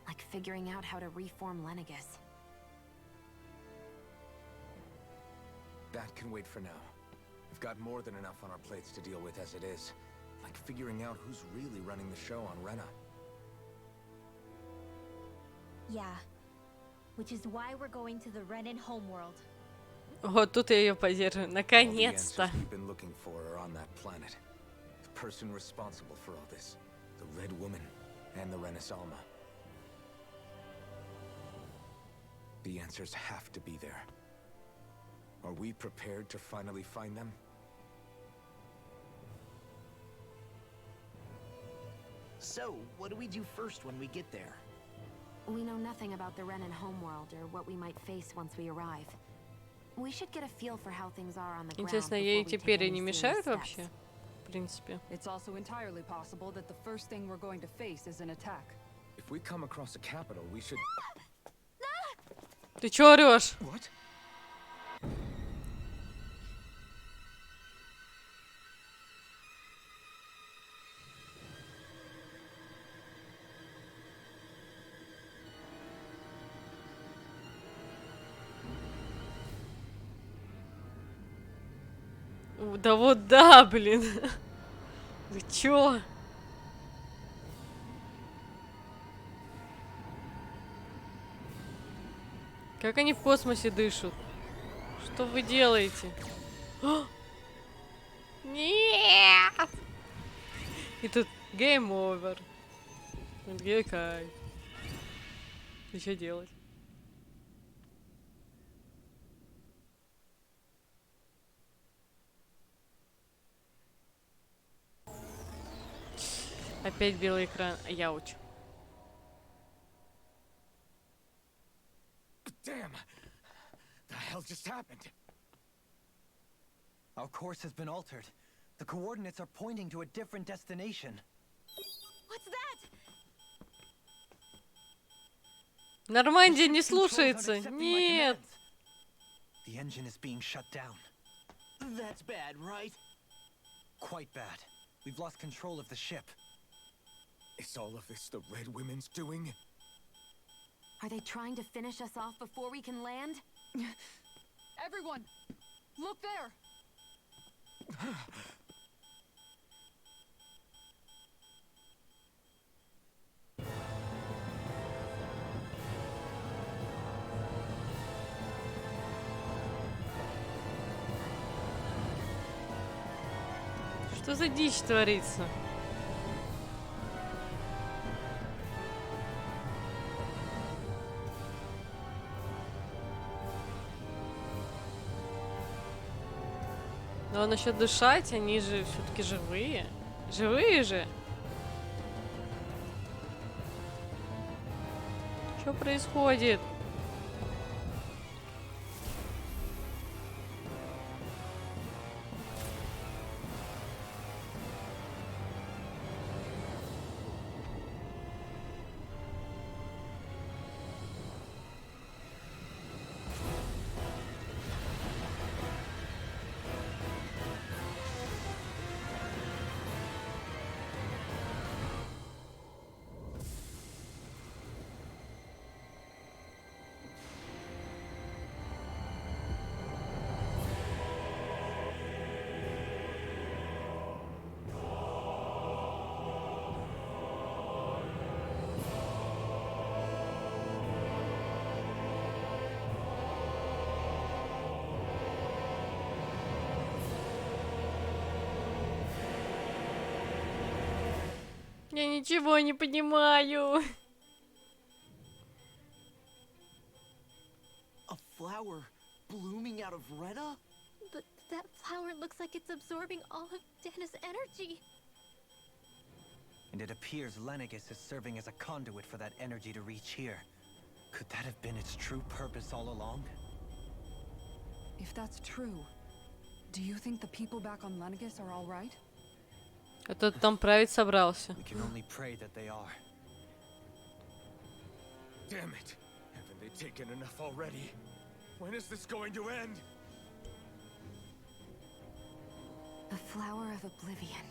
Like figuring out how to reform Lenegus. That can wait for now. We've got more than enough on our plates to deal with as it is. Like figuring out who's really running the show on Rena. Yeah. Which is why we're going to the Renan homeworld. Вот тут я ее поддерживаю. Наконец-то. All the answers we've been looking for are on that planet. The person responsible for all this. The Red Woman and the Renaissance. The answers have to be there. Are we prepared to finally find them? So, what do we do first when we get there? We know nothing about the Renan homeworld or what we might face once we arrive. We should get a feel for how things are on the ground. Интересно, ей теперь не мешают вообще? В принципе. It's also entirely possible that the first thing we're going to face is an attack. If we come across a capital, we should... Ты чё орёшь? What? Да вот да, блин. Вы чё? Как они в космосе дышат? Что вы делаете? О! Нет! И тут game over. Где кайф? И что делать? Опять белый экран. Яуч. Damn! The hell just happened? Our course has been altered. The coordinates are pointing to a different destination. What's that? Нормандия не слушается. Нет. The engine is being shut down. That's bad, right? Quite bad. We've lost control of the ship. Is all of this the Red Women's doing? Are they trying to finish us off before we can land? Everyone, look there! Что за дичь творится? Но насчет дышать, они же все-таки живые. Живые же. Что происходит? Я ничего не понимаю. A flower blooming out of Rena? But that flower looks like it's absorbing all of Dana's energy. And it appears Lenegis is serving as a conduit for that energy to reach here. Could that have been its true purpose all along? If that's true, do you think the people back on Lenegis are all right? А тот там править собрался. We can only pray that they are. Damn it! Haven't they taken enough already? When is this going to end? The flower of oblivion.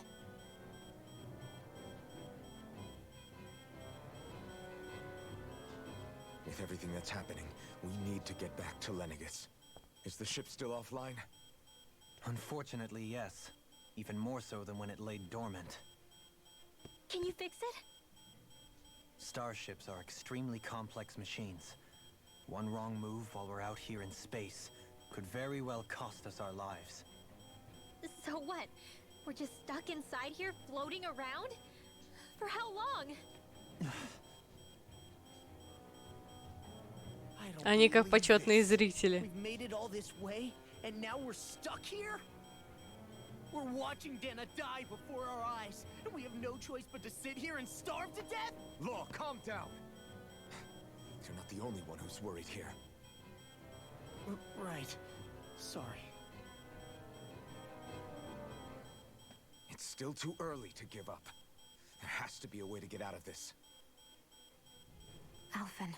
With everything that's happening, we need to get back to Lenegis. Is the ship still offline? Unfortunately, yes. Even more so than when it lay dormant. Can you fix it? Starships are extremely complex machines. One wrong move while we're out here in space could very well cost us our lives. So what? We're just stuck inside here, floating around? For how long? Они как почетные зрители. We've made it all this way, and now we're stuck here? We're watching Dana die before our eyes, and we have no choice but to sit here and starve to death? Law, calm down! You're not the only one who's worried here. Right. Sorry. It's still too early to give up. There has to be a way to get out of this. Alphen.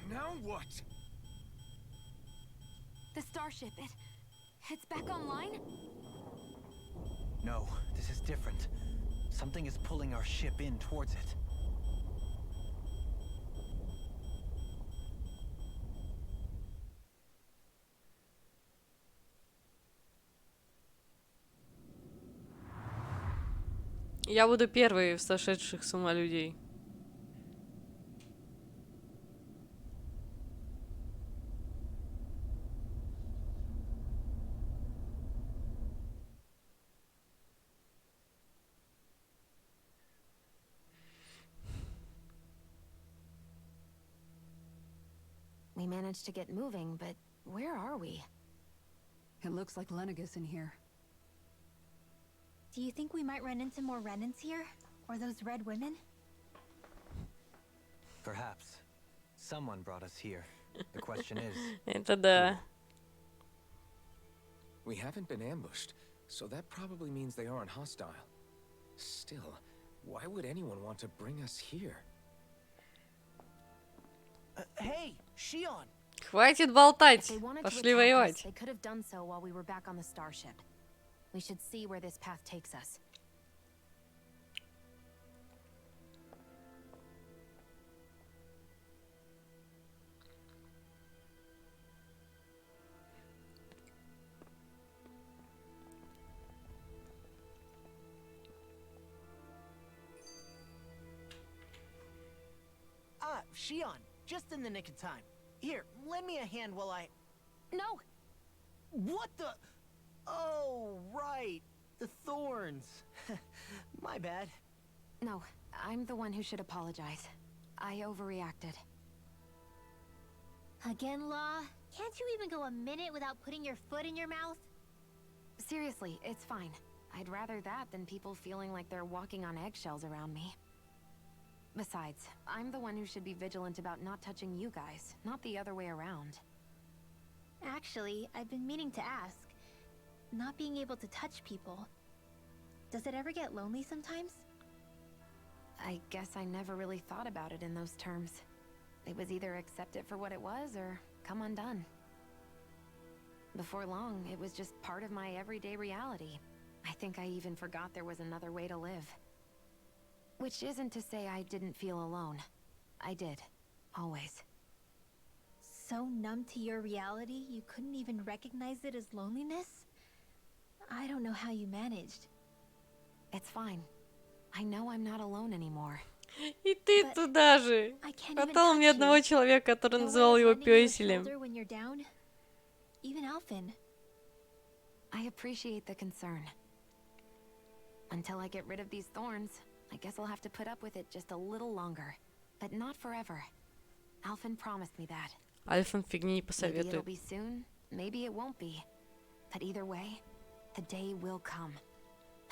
Now what? The starship, it's back online? No, this is different. Something is pulling our ship in towards it. Я буду первой в сошедших с ума людей. We managed to get moving, but where are we? It looks like Lenegis in here. Do you think we might run into more Renans here? Or those red women? Perhaps. Someone brought us here. The question is... Это да. We haven't been ambushed, so that probably means they aren't hostile. Still, why would anyone want to bring us here? Hey, Shion! Хватит болтать. They wanted Пошли to attack us. воевать. They could have done so while we were back on the starship. We should see where this path takes us. Ah, Shion, just in the nick of time. Here, lend me a hand while I... No! What the... Oh, right. The thorns. My bad. No, I'm the one who should apologize. I overreacted. Again, Law? Can't you even go a minute without putting your foot in your mouth? Seriously, it's fine. I'd rather that than people feeling like they're walking on eggshells around me. Besides, I'm the one who should be vigilant about not touching you guys, not the other way around. Actually, I've been meaning to ask. Not being able to touch people. Does it ever get lonely sometimes? I guess I never really thought about it in those terms. It was either accept it for what it was, or come undone. Before long, it was just part of my everyday reality. I think I even forgot there was another way to live. Which isn't to say I didn't feel alone. I did. Always. So numb to your reality, you couldn't even recognize it as loneliness? I don't know how you managed. It's fine. I know I'm not alone anymore. И ты туда же. Хватало мне одного человека, который называл его пёселем. Even Alphen. I appreciate the concern. Until I get rid of these thorns, I guess I'll have to put up with it just a little longer. But not forever. Alphen promised me that. Альфон фигни не Maybe it'll посоветует. be soon, maybe it won't be. But either way, the day will come.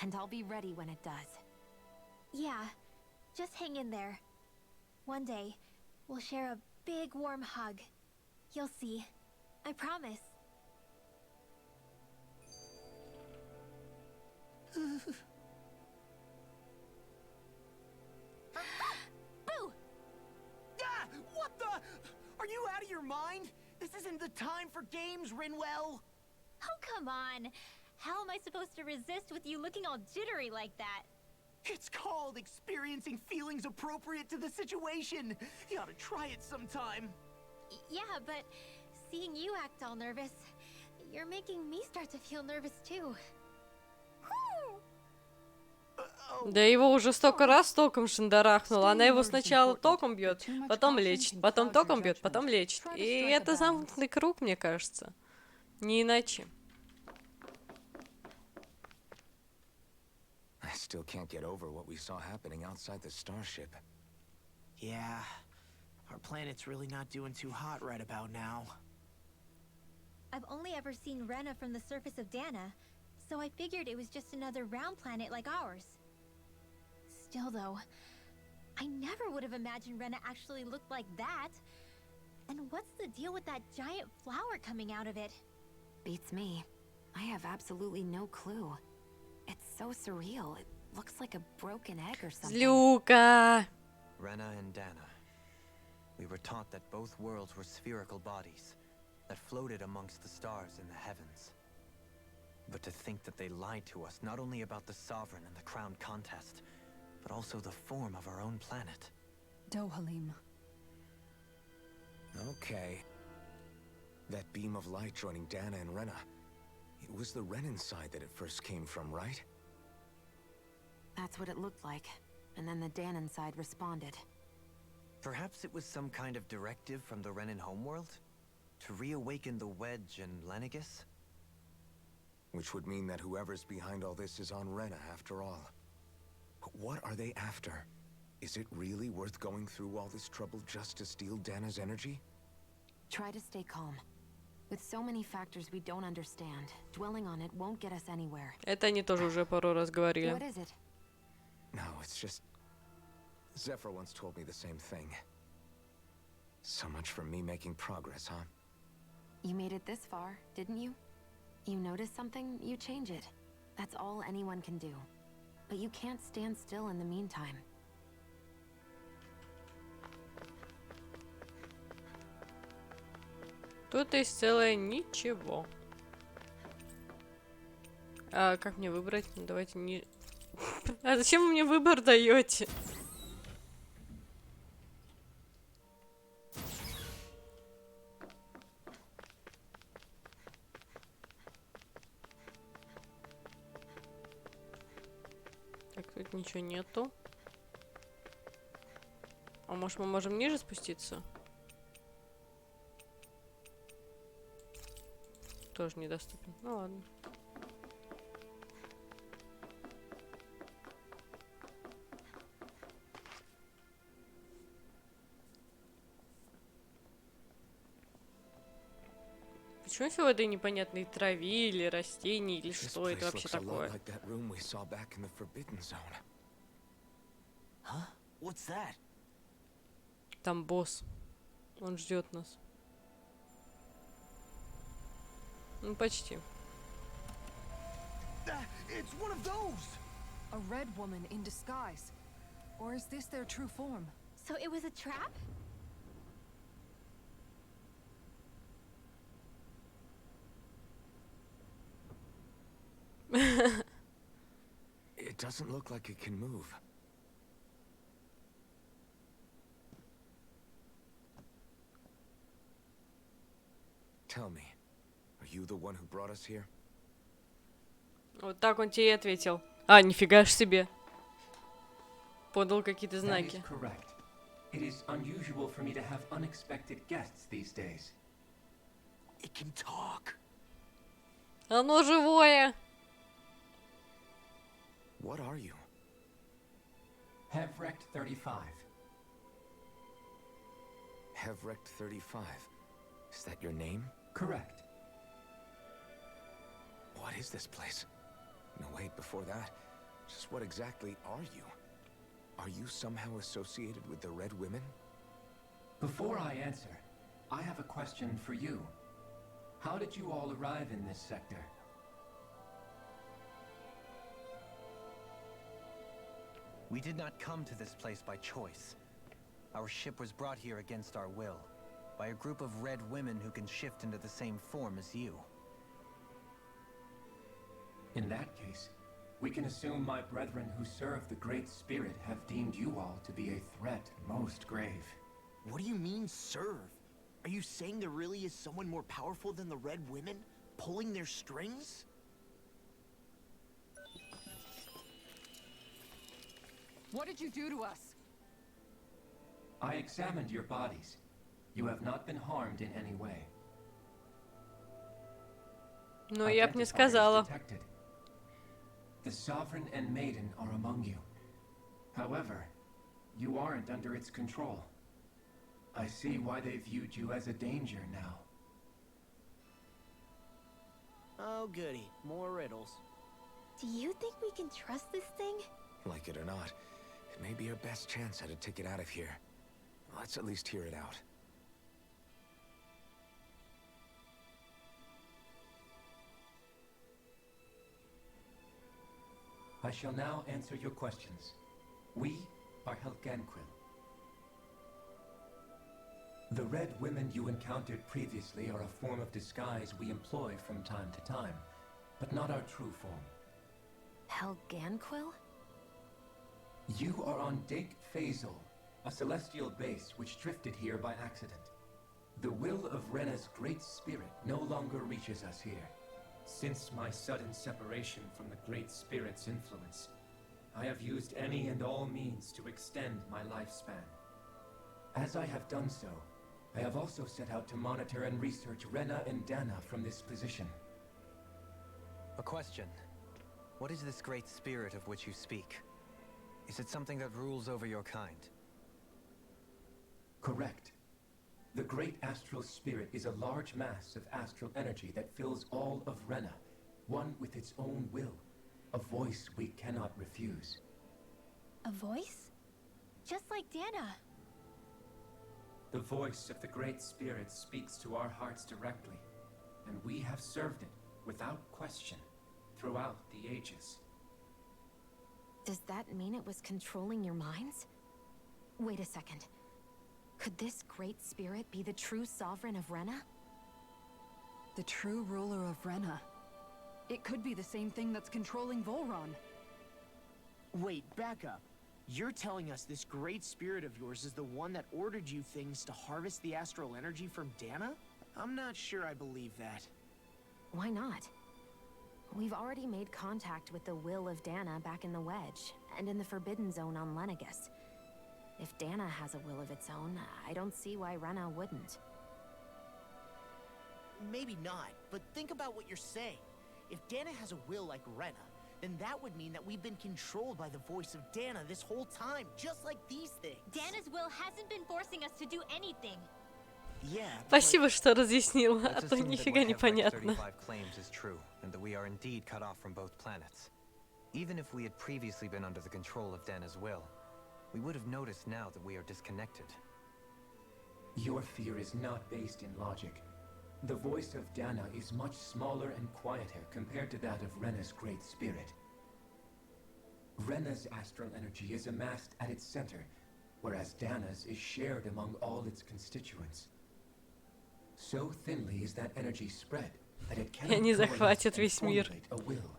And I'll be ready when it does. Yeah, just hang in there. One day, we'll share a big warm hug. You'll see. I promise. Boo! Ah! What the? Are you out of your mind? This isn't the time for games, Rinwell. Oh, come on. How am I supposed to resist with you looking all jittery like that? It's called experiencing feelings appropriate to the situation. You ought to try it sometime. Yeah, but seeing you act all nervous, you're making me start to feel nervous too. Да его уже столько раз током шандарахнула. Она его сначала током бьет, потом лечит, потом током бьет, потом лечит. И это замкнутый круг, мне кажется. Не иначе. I still can't get over what we saw happening outside the starship. Yeah, our planet's really not doing too hot right about now. I've only ever seen Rena from the surface of Dana, so I figured it was just another round planet like ours. Still though, I never would have imagined Rena actually looked like that. And what's the deal with that giant flower coming out of it? Beats me. I have absolutely no clue. It's so surreal. It looks like a broken egg or something. Злюка! Rena and Dana. We were taught that both worlds were spherical bodies that floated amongst the stars in the heavens. But to think that they lied to us not only about the Sovereign and the Crown contest, but also the form of our own planet. Dohalim. Okay. That beam of light joining Dana and Rena. It was the Renan side that it first came from, right? That's what it looked like. And then the Danon side responded. Perhaps it was some kind of directive from the Renan homeworld? To reawaken the Wedge and Lenegis? Which would mean that whoever's behind all this is on Rena after all. But what are they after? Is it really worth going through all this trouble just to steal Dana's energy? Try to stay calm. With so many factors we don't understand, dwelling on it won't get us anywhere. Это они тоже уже пару раз говорили. What is it? No, it's just... Zephyr once told me the same thing. So much for me making progress, huh? You made it this far, didn't you? You notice something, you change it. That's all anyone can do. But you can't stand still in the meantime. Тут есть целое ничего. А как мне выбрать? Ну, давайте не... А зачем вы мне выбор даете? Так, тут ничего нету. А может мы можем ниже спуститься? Тоже недоступен. Ну ладно. Почему все в этой непонятной траве или растении, или что это вообще такое? Там босс. Он ждет нас. Ну, почти. It's one of those. A red woman in disguise. Or is this their true form? So it was a trap? It doesn't look like it can move. Tell me, are you the one who brought us here? Вот так он тебе и ответил. А, нифига ж себе. Подал какие-то знаки. It is unusual for me to have unexpected guests these days. It can talk. Оно живое. What are you? Hevrect 35. Hevrect 35. Is that your name? Correct. What is this place? No, wait, before that, just what exactly are you? Are you somehow associated with the Red Women? Before I answer, I have a question for you. How did you all arrive in this sector? We did not come to this place by choice. Our ship was brought here against our will, by a group of red women who can shift into the same form as you. In that case, we can assume my brethren who serve the Great Spirit have deemed you all to be a threat most grave. What do you mean, serve? Are you saying there really is someone more powerful than the Red Women, pulling their strings? What did you do to us? I examined your bodies. You have not been harmed in any way. Ну, я б не сказала. Detected. The Sovereign and Maiden are among you. However, you aren't under its control. I see why they viewed you as a danger now. Oh, goody. More riddles. Do you think we can trust this thing? Like it or not, it may be our best chance at a ticket out of here. Let's at least hear it out. I shall now answer your questions. We are Helganquil. The Red Women you encountered previously are a form of disguise we employ from time to time, but not our true form. Helganquil? You are on Dake Phasal, a celestial base which drifted here by accident. The will of Rena's Great Spirit no longer reaches us here. Since my sudden separation from the Great Spirit's influence, I have used any and all means to extend my lifespan. As I have done so, I have also set out to monitor and research Rena and Dana from this position. A question. What is this great spirit of which you speak? Is it something that rules over your kind? Correct. The Great Astral Spirit is a large mass of astral energy that fills all of Rena, one with its own will, a voice we cannot refuse. A voice? Just like Dana. The voice of the Great Spirit speaks to our hearts directly, and we have served it without question throughout the ages. Does that mean it was controlling your minds? Wait a second. Could this Great Spirit be the true sovereign of Rena? The true ruler of Rena. It could be the same thing that's controlling Volron. Wait, back up. You're telling us this great spirit of yours is the one that ordered you things to harvest the astral energy from Dana? I'm not sure I believe that. Why not? We've already made contact with the will of Dana back in the Wedge, and in the Forbidden Zone on Lenegus. If Dana has a will of its own, I don't see why Rena wouldn't. Maybe not, but think about what you're saying. If Dana has a will like Rena, then that would mean that we've been controlled by the voice of Dana this whole time, just like these things. Dana's will hasn't been forcing us to do anything. Yeah. Спасибо, что разъяснила, а Let's то assume that нифига what Hevrect непонятно. 35 claims is true, and that we are indeed cut off from both planets. Even if we had previously been under the control of Dana's will, we would have noticed now that we are disconnected. Your fear is not based in logic. The voice of Dana is much smaller and quieter compared to that of Rena's Great Spirit. Rena's astral energy is amassed at its center, whereas Dana's is shared among all its constituents. So thinly is that energy spread that it cannot Они coalesce захватят and весь мир. formulate a will.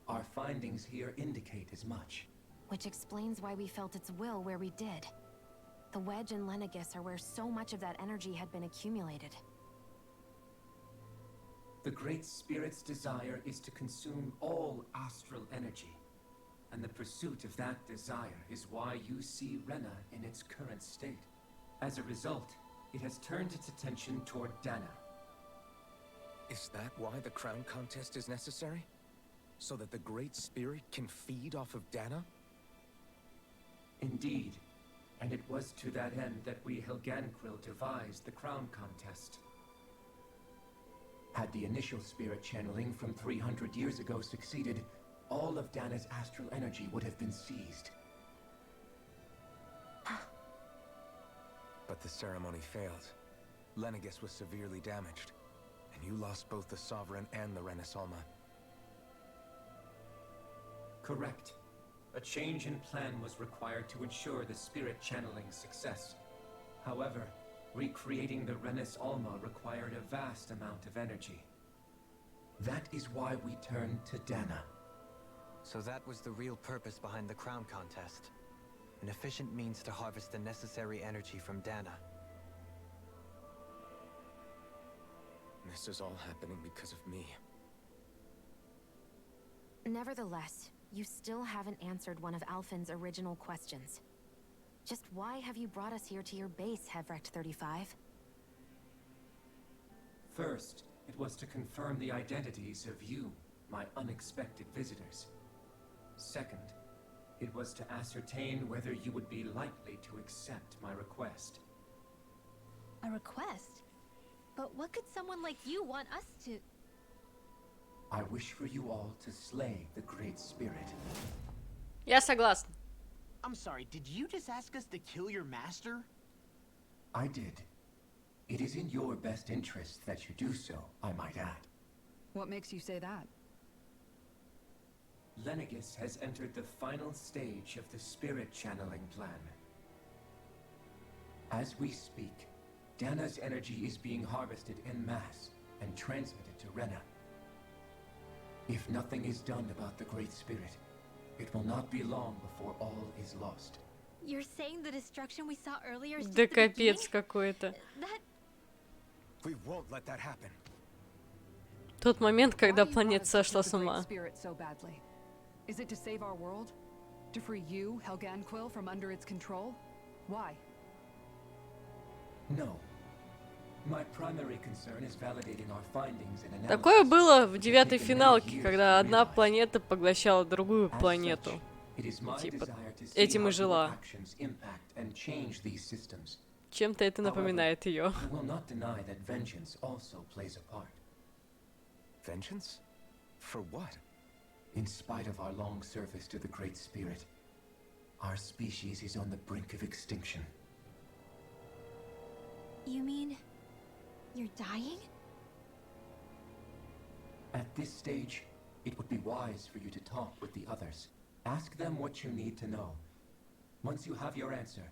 Our findings here indicate as much. Which explains why we felt its will where we did. The Wedge and Lenegus are where so much of that energy had been accumulated. The Great Spirit's desire is to consume all astral energy. And the pursuit of that desire is why you see Rena in its current state. As a result, it has turned its attention toward Dana. Is that why the crown contest is necessary? So that the Great Spirit can feed off of Dana? Indeed. And it was to that end that we Helganquil devised the crown contest. Had the initial spirit channeling from 300 years ago succeeded, all of Dana's astral energy would have been seized. But the ceremony failed. Lenegis was severely damaged, and you lost both the Sovereign and the Renaissance. Correct. A change in plan was required to ensure the spirit channeling success. However, recreating the Renis Alma required a vast amount of energy. That is why we turned to Dana. So that was the real purpose behind the crown contest. An efficient means to harvest the necessary energy from Dana. This is all happening because of me. Nevertheless, you still haven't answered one of Alphen's original questions. Just why have you brought us here to your base, Hevrecht 35? First, it was to confirm the identities of you, my unexpected visitors. Second, it was to ascertain whether you would be likely to accept my request. A request? But what could someone like you want us to... I wish for you all to slay the Great Spirit. Я согласна. I'm sorry, did you just ask us to kill your master? I did. It is in your best interest that you do so, I might add. What makes you say that? Lenegis has entered the final stage of the spirit channeling plan. As we speak, Dana's energy is being harvested en masse and transmitted to Rena. If nothing is done about the Great Spirit, it will not be long before all is lost. You're saying the destruction we saw earlier is just Да the beginning? капец какой-то. That... We won't let that happen. Тот момент, когда Why you планета brought us сошла to с the Great ума. Spirit so badly? Is it to save our world? To free you, Helganquil, from under its control? Why? No. My primary concern is validating our findings in analysis. Такое было в девятой финалке, когда одна планета поглощала другую планету. Типа, этим и жила. Чем-то это напоминает ее. Vengeance? For what? In spite of our long service to the Great Spirit, our species is on the brink of extinction. You mean... you're dying? At this stage, it would be wise for you to talk with the others. Ask them what you need to know. Once you have your answer,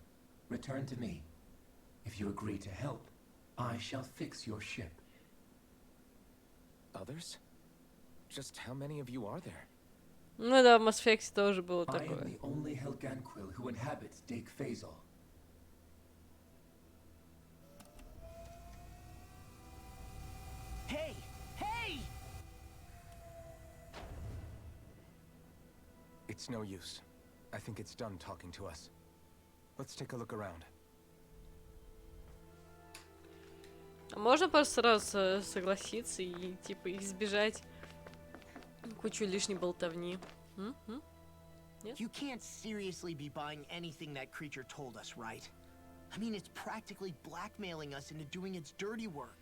return to me. If you agree to help, I shall fix your ship. Others? Just how many of you are there? Ну да, в Mass Effect тоже было I am такое. the only Helganquil who inhabits Dig Phasal. Hey! Hey! It's no use. I think it's done talking to us. Let's take a look around. А можно просто сразу согласиться и типа избежать кучу лишней болтовни? Нет? You can't seriously be buying anything that creature told us, right? I mean, it's practically blackmailing us into doing its dirty work.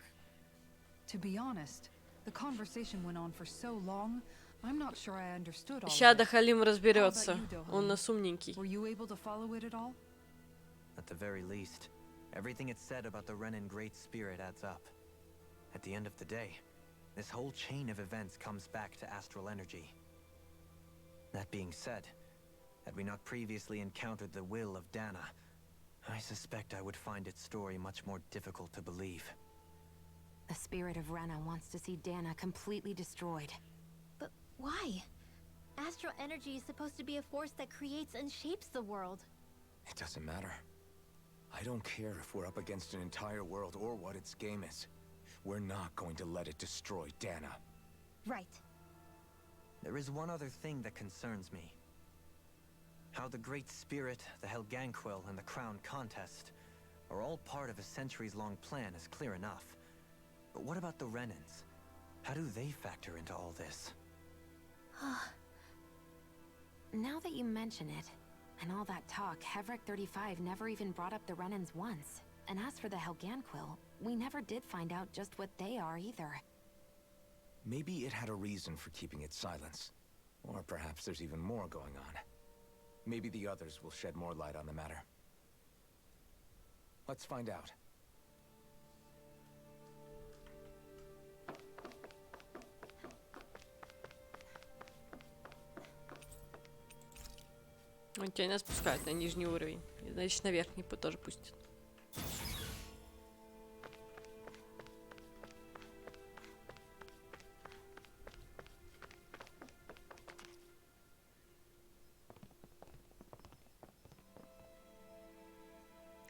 To be honest, the conversation went on for so long, I'm not sure I understood all Ща of it. Халим разберется. How about you, Dohalim? Он нас умненький. Were you able to follow it at all? At the very least, everything it said about the Renan Great Spirit adds up. At the end of the day, this whole chain of events comes back to astral energy. That being said, had we not previously encountered the will of Dana, I suspect I would find its story much more difficult to believe. The spirit of Rena wants to see Dana completely destroyed. But why? Astral energy is supposed to be a force that creates and shapes the world. It doesn't matter. I don't care if we're up against an entire world or what its game is. We're not going to let it destroy Dana. Right. There is one other thing that concerns me. How the Great Spirit, the Helganquil, and the Crown Contest are all part of a centuries-long plan is clear enough. But what about the Renans? How do they factor into all this? Now that you mention it, and all that talk, Hevric 35 never even brought up the Renans once. And as for the Helganquil, we never did find out just what they are either. Maybe it had a reason for keeping its silence. Or perhaps there's even more going on. Maybe the others will shed more light on the matter. Let's find out. Он тебя не спускает на нижний уровень. Значит, на верхний тоже пустит.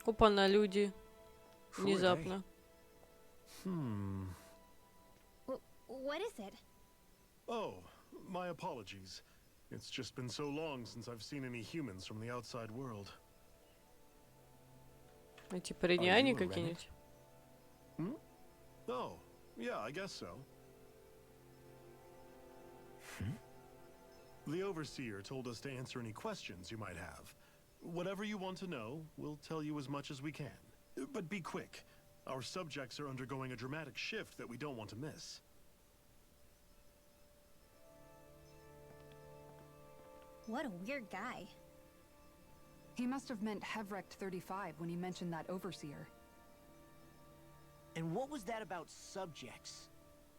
Опа, на люди. Внезапно. What is it? Oh, my apologies. It's just been so long since I've seen any humans from the outside world. Эти парень какие-нибудь? Oh, yeah, I guess so. The Overseer told us to answer any questions you might have. Whatever you want to know, we'll tell you as much as we can. But be quick. Our subjects are undergoing a dramatic shift that we don't want to miss. What a weird guy. He must have meant Hevric 35 when he mentioned that Overseer. And what was that about subjects?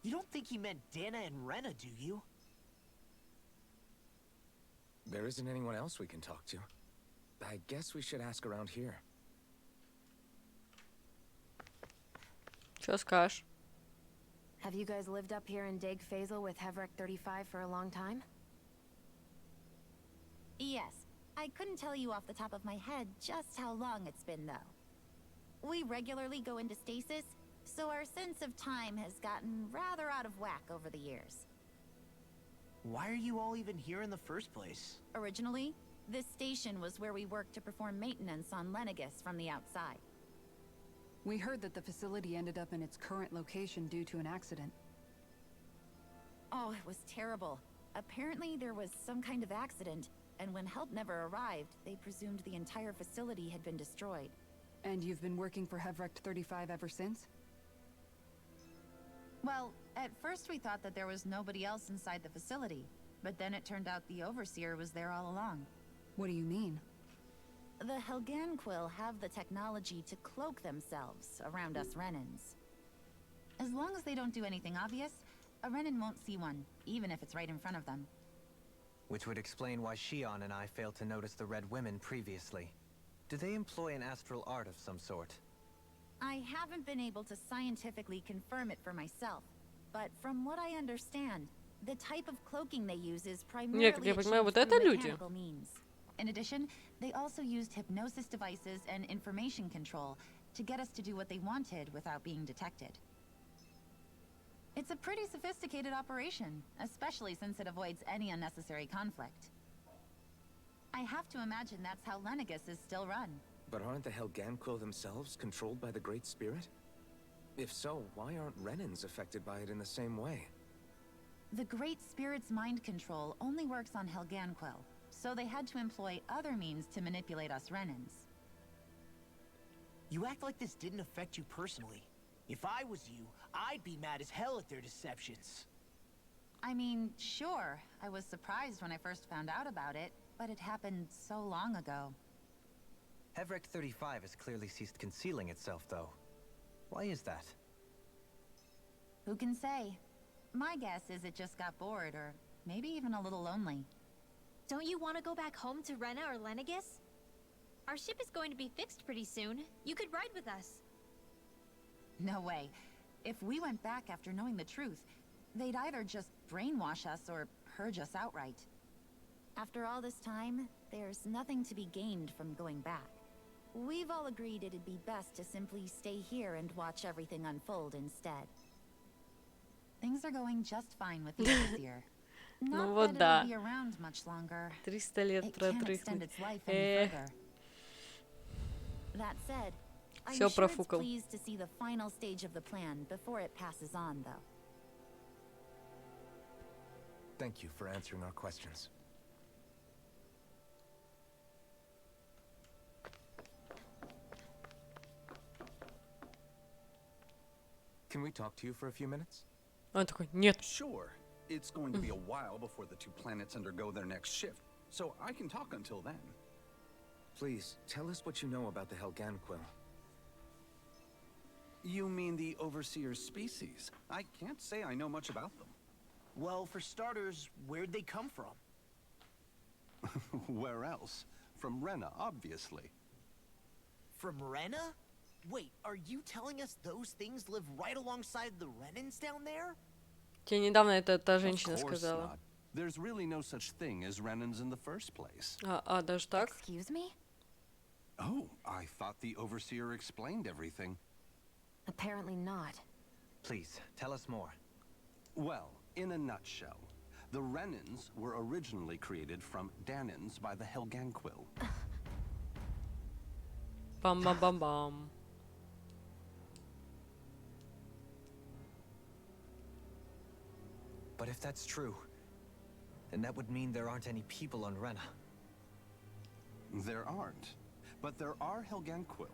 You don't think he meant Dana and Rena, do you? There isn't anyone else we can talk to. I guess we should ask around here. Чё скажешь? Have you guys lived up here in Dig Faisal with Hevric 35 for a long time? Yes. I couldn't tell you off the top of my head just how long it's been, though. We regularly go into stasis, so our sense of time has gotten rather out of whack over the years. Why are you all even here in the first place? Originally, this station was where we worked to perform maintenance on Lenegus from the outside. We heard that the facility ended up in its current location due to an accident. Oh, it was terrible. Apparently there was some kind of accident, and when help never arrived, they presumed the entire facility had been destroyed. And you've been working for Hevric 35 ever since? Well, at first we thought that there was nobody else inside the facility, but then it turned out the Overseer was there all along. What do you mean? The Helganquil have the technology to cloak themselves around us Renans. As long as they don't do anything obvious, a Renan won't see one, even if it's right in front of them. Which would explain why Shion and I failed to notice the Red Women previously. Do they employ an astral art of some sort? I haven't been able to scientifically confirm it for myself, but from what I understand, the type of cloaking they use is primarily Нет, как я понимаю, вот это through люди. mechanical means. In addition, they also used hypnosis devices and information control to get us to do what they wanted without being detected. It's a pretty sophisticated operation, especially since it avoids any unnecessary conflict. I have to imagine that's how Lenegus is still run. But aren't the Helganquil themselves controlled by the Great Spirit? If so, why aren't Renans affected by it in the same way? The Great Spirit's mind control only works on Helganquil, so they had to employ other means to manipulate us Renans. You act like this didn't affect you personally. If I was you, I'd be mad as hell at their deceptions. I mean, sure, I was surprised when I first found out about it, but it happened so long ago. Hevric 35 has clearly ceased concealing itself, though. Why is that? Who can say? My guess is it just got bored, or maybe even a little lonely. Don't you want to go back home to Rena or Lenegus? Our ship is going to be fixed pretty soon. You could ride with us. No way. If we went back after knowing the truth, they'd either just brainwash us or purge us outright. After all this time, there's nothing to be gained from going back. We've all agreed it'd be best to simply stay here and watch everything unfold instead. Things are going just fine with the Overseer. Not that it'll be around much longer. 300 лет It can't extend продрыхнуть. its life any further. That said, I'm Всё sure it's профукал. pleased to see the final stage of the plan before it passes on, though. Thank you for answering our questions. Can we talk to you for a few minutes? Он такой, нет. Sure. It's going to be a while before the two planets undergo their next shift, so I can talk until then. Please, tell us what you know about the Helganquil. You mean the Overseer's species? I can't say I know much about them. Well, for starters, where'd they come from? Where else? From Rena, obviously. From Rena? Wait, are you telling us those things live right alongside the Renans down there? Тебе недавно это та женщина Of course сказала. not. There's really no such thing as Renans in the first place. Даже так? Excuse me? Oh, I thought the Overseer explained everything. Apparently not. Please, tell us more. Well, in a nutshell, the Renans were originally created from Danans by the Helganquil. Bam bam bam bam. But if that's true, then that would mean there aren't any people on Rena. There aren't. But there are Helganquil.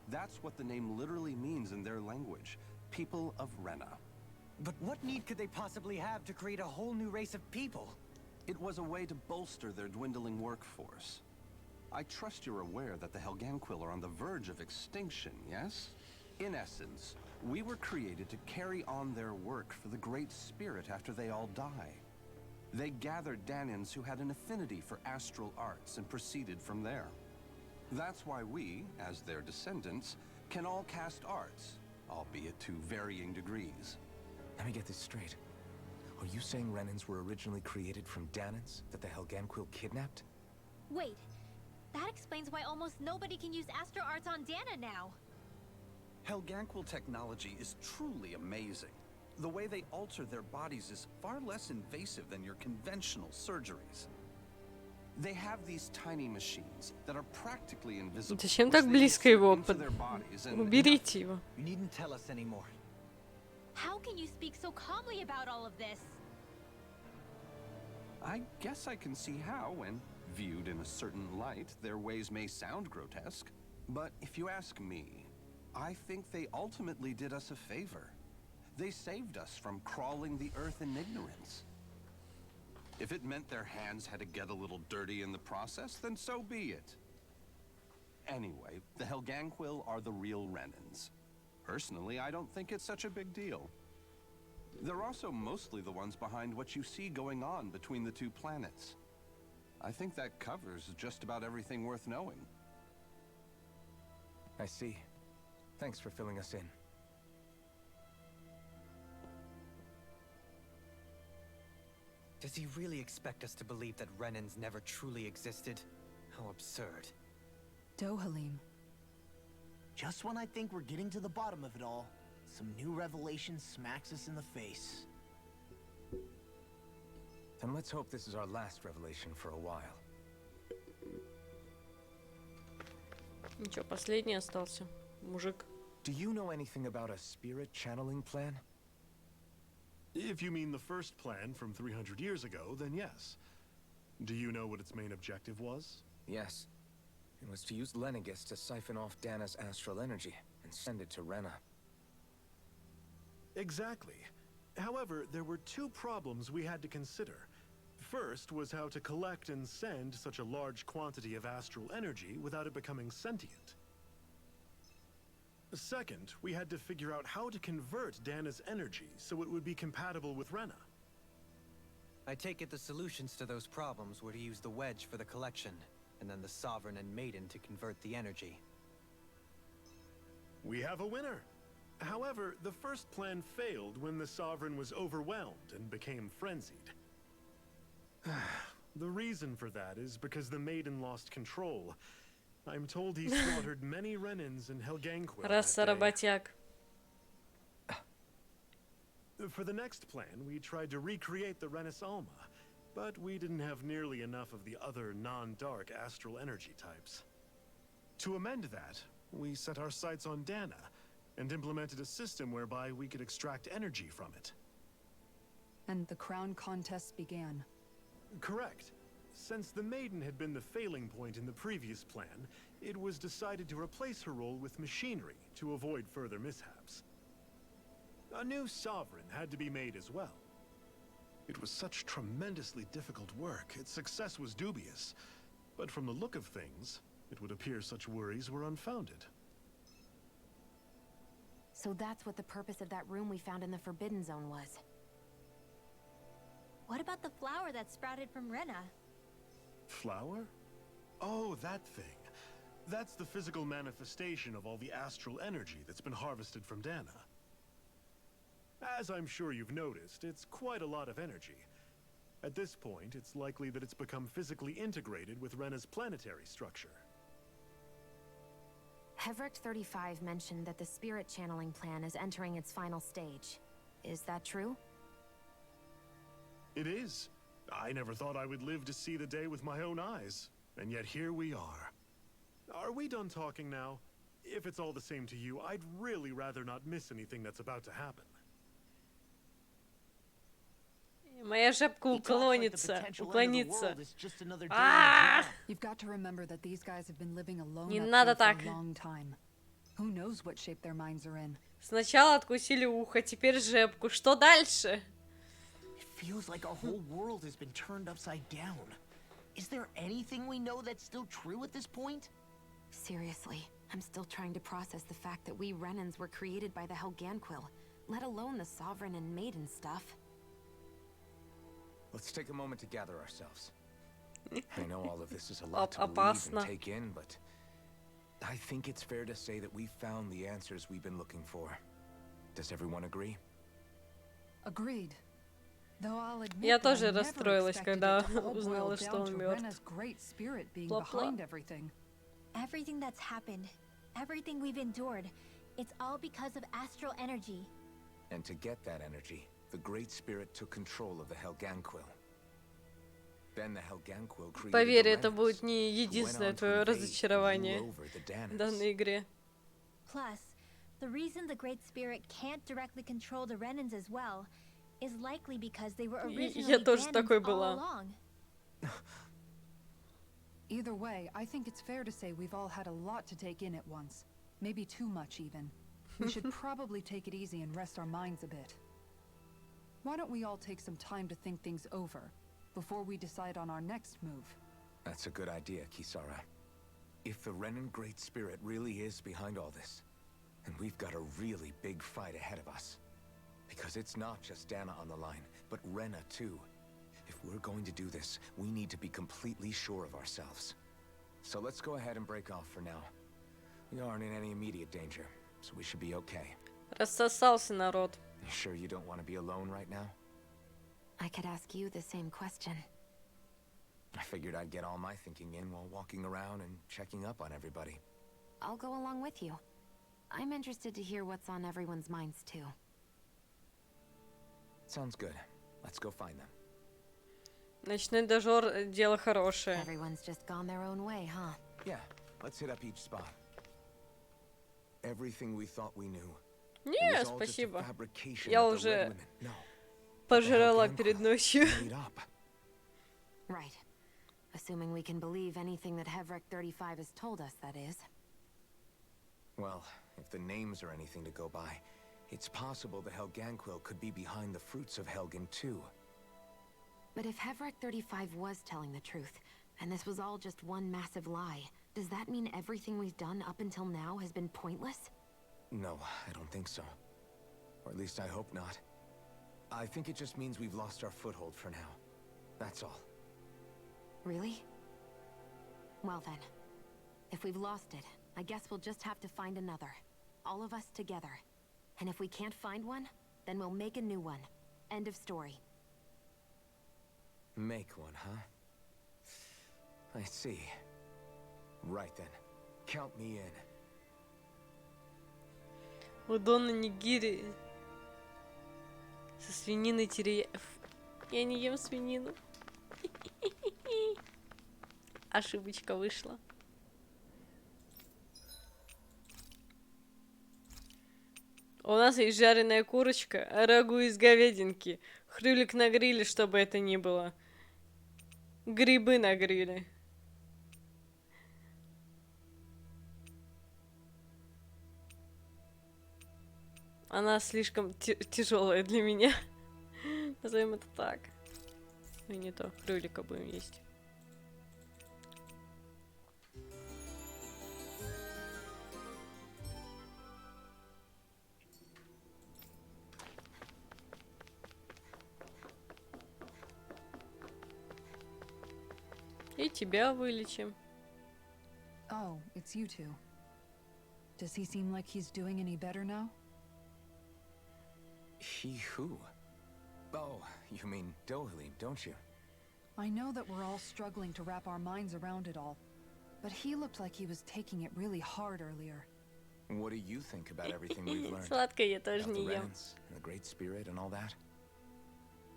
That's what the name literally means in their language. People of Rena. But what need could they possibly have to create a whole new race of people? It was a way to bolster their dwindling workforce. I trust you're aware that the Helganquil are on the verge of extinction, yes? In essence, we were created to carry on their work for the Great Spirit after they all die. They gathered Danans who had an affinity for astral arts and proceeded from there. That's why we, as their descendants, can all cast arts, albeit to varying degrees. Let me get this straight. Are you saying Renans were originally created from Danans that the Helganquil kidnapped? Wait, that explains why almost nobody can use astro arts on Dana now. Helganquil technology is truly amazing. The way they alter their bodies is far less invasive than your conventional surgeries. They have these tiny machines that are practically invisible. Зачем так близко его? Уберите его. You needn't tell us anymore. How can you speak so calmly about all of this? I guess I can see how, when viewed in a certain light, their ways may sound grotesque. But if you ask me, I think they ultimately did us a favor. They saved us from crawling the earth in ignorance. If it meant their hands had to get a little dirty in the process, then so be it. Anyway, the Helganquil are the real Renans. Personally, I don't think it's such a big deal. They're also mostly the ones behind what you see going on between the two planets. I think that covers just about everything worth knowing. I see. Thanks for filling us in. Does he really expect us to believe that Renans never truly existed? How absurd. Dohalim. Just when I think we're getting to the bottom of it all, some new revelation smacks us in the face. Then let's hope this is our last revelation for a while. Ничего, последний остался. Мужик. Do you know anything about a spirit channeling plan? If you mean the first plan from 300 years ago, then yes. Do you know what its main objective was? Yes. It was to use Lenegis to siphon off Dana's astral energy and send it to Rena. Exactly. However, there were two problems we had to consider. First was how to collect and send such a large quantity of astral energy without it becoming sentient. Second, we had to figure out how to convert Dana's energy so it would be compatible with Rena. I take it the solutions to those problems were to use the wedge for the collection, and then the Sovereign and Maiden to convert the energy. We have a winner! However, the first plan failed when the Sovereign was overwhelmed and became frenzied. The reason for that is because the Maiden lost control. I'm told he slaughtered many Renans and Helganquil Раса работяг. For the next plan, we tried to recreate the Renis Alma, but we didn't have nearly enough of the other non-dark astral energy types. To amend that, we set our sights on Dana, and implemented a system whereby we could extract energy from it. And the crown contests began. Correct. Since the maiden had been the failing point in the previous plan, it was decided to replace her role with machinery to avoid further mishaps. A new sovereign had to be made as well. It was such tremendously difficult work, its success was dubious. But from the look of things, it would appear such worries were unfounded. So that's what the purpose of that room we found in the Forbidden Zone was. What about the flower that sprouted from Rena? Flower? Oh, that thing. That's the physical manifestation of all the astral energy that's been harvested from Dana. As I'm sure you've noticed, it's quite a lot of energy. At this point, it's likely that it's become physically integrated with Rena's planetary structure. Hevric 35 mentioned that the spirit channeling plan is entering its final stage. Is that true? It is. I never thought I would live to see the day with my own eyes, and yet here we are. Are we done talking now? If it's all the same to you, I'd really rather not miss anything that's about to happen. Моя жабка уклонится. You've got to remember that these guys have been living alone Не up надо here так. for a long time. Who knows what shape their minds are in? Сначала откусили ухо, теперь жабку. Что дальше? Feels like our whole world has been turned upside down. Is there anything we know that's still true at this point? Seriously, I'm still trying to process the fact that we Renans were created by the Helganquil, let alone the Sovereign and Maiden stuff. Let's take a moment to gather ourselves. I know all of this is a lot to believe and take in, but I think it's fair to say that we've found the answers we've been looking for. Does everyone agree? Agreed. Though I'll admit Я that I тоже never расстроилась, expected когда it to all узнала, boil что down он to мертв. Rena's great spirit being Pla-pla. behind everything. Everything that's happened, everything we've endured, it's all because of astral energy. And to get that energy, the Great Spirit took control of the Helganquil. Then the Helganquil created Поверь, the это Renas, будет не who went единственное on to твое invade and разочарование rule over the в Danas. данной игре. Plus, the reason the Great Spirit can't directly control the Renans as well is likely because they were originally Я тоже Danans такой all была. along. Either way, I think it's fair to say we've all had a lot to take in at once. Maybe too much, even. We should probably take it easy and rest our minds a bit. Why don't we all take some time to think things over before we decide on our next move? That's a good idea, Kisara. If the Renan Great Spirit really is behind all this, then we've got a really big fight ahead of us. Because it's not just Dana on the line, but Rena too. If we're going to do this, we need to be completely sure of ourselves. So let's go ahead and break off for now. We aren't in any immediate danger, so we should be okay. Рассосался народ. You sure you don't want to be alone right now? I could ask you the same question. I figured I'd get all my thinking in while walking around and checking up on everybody. I'll go along with you. I'm interested to hear what's on everyone's minds too. Sounds good. Let's go find them. Ночной дозор — дело хорошее. Everyone's just gone their own way, huh? Yeah, let's hit up each spot. Everything we thought we knew. Не, спасибо. Я уже пожрала перед ночью. Right. Assuming we can believe anything that Hevric 35 has told us, that is. Well, if the names are anything to go by, it's possible the Helganquil could be behind the fruits of Helgen too. But if Hevric 35 was telling the truth, and this was all just one massive lie, does that mean everything we've done up until now has been pointless? No, I don't think so. Or at least I hope not. I think it just means we've lost our foothold for now. That's all. Really? Well then, if we've lost it, I guess we'll just have to find another. All of us together. And if we can't find one, then we'll make a new one. End of story. Make one, huh? I see. Right then. Count me in. Удон на нигири со свининой терияев. Я не ем свинину. Ошибочка вышла. У нас есть жареная курочка, рагу из говядинки, Хрюлик на гриле, что бы это ни было. Грибы на гриле. Она слишком тяжелая для меня. Назовем это так. И не то. Хрюлика будем есть. И тебя вылечим. Oh, it's you two. Does he seem like he's doing any better now? He who? Oh, you mean Dohli, don't you? I know that we're all struggling to wrap our minds around it all, but he looked like he was taking it really hard earlier. What do you think about everything we've learned? Сладкое я тоже About the не ем. Renans and the Great Spirit and all that?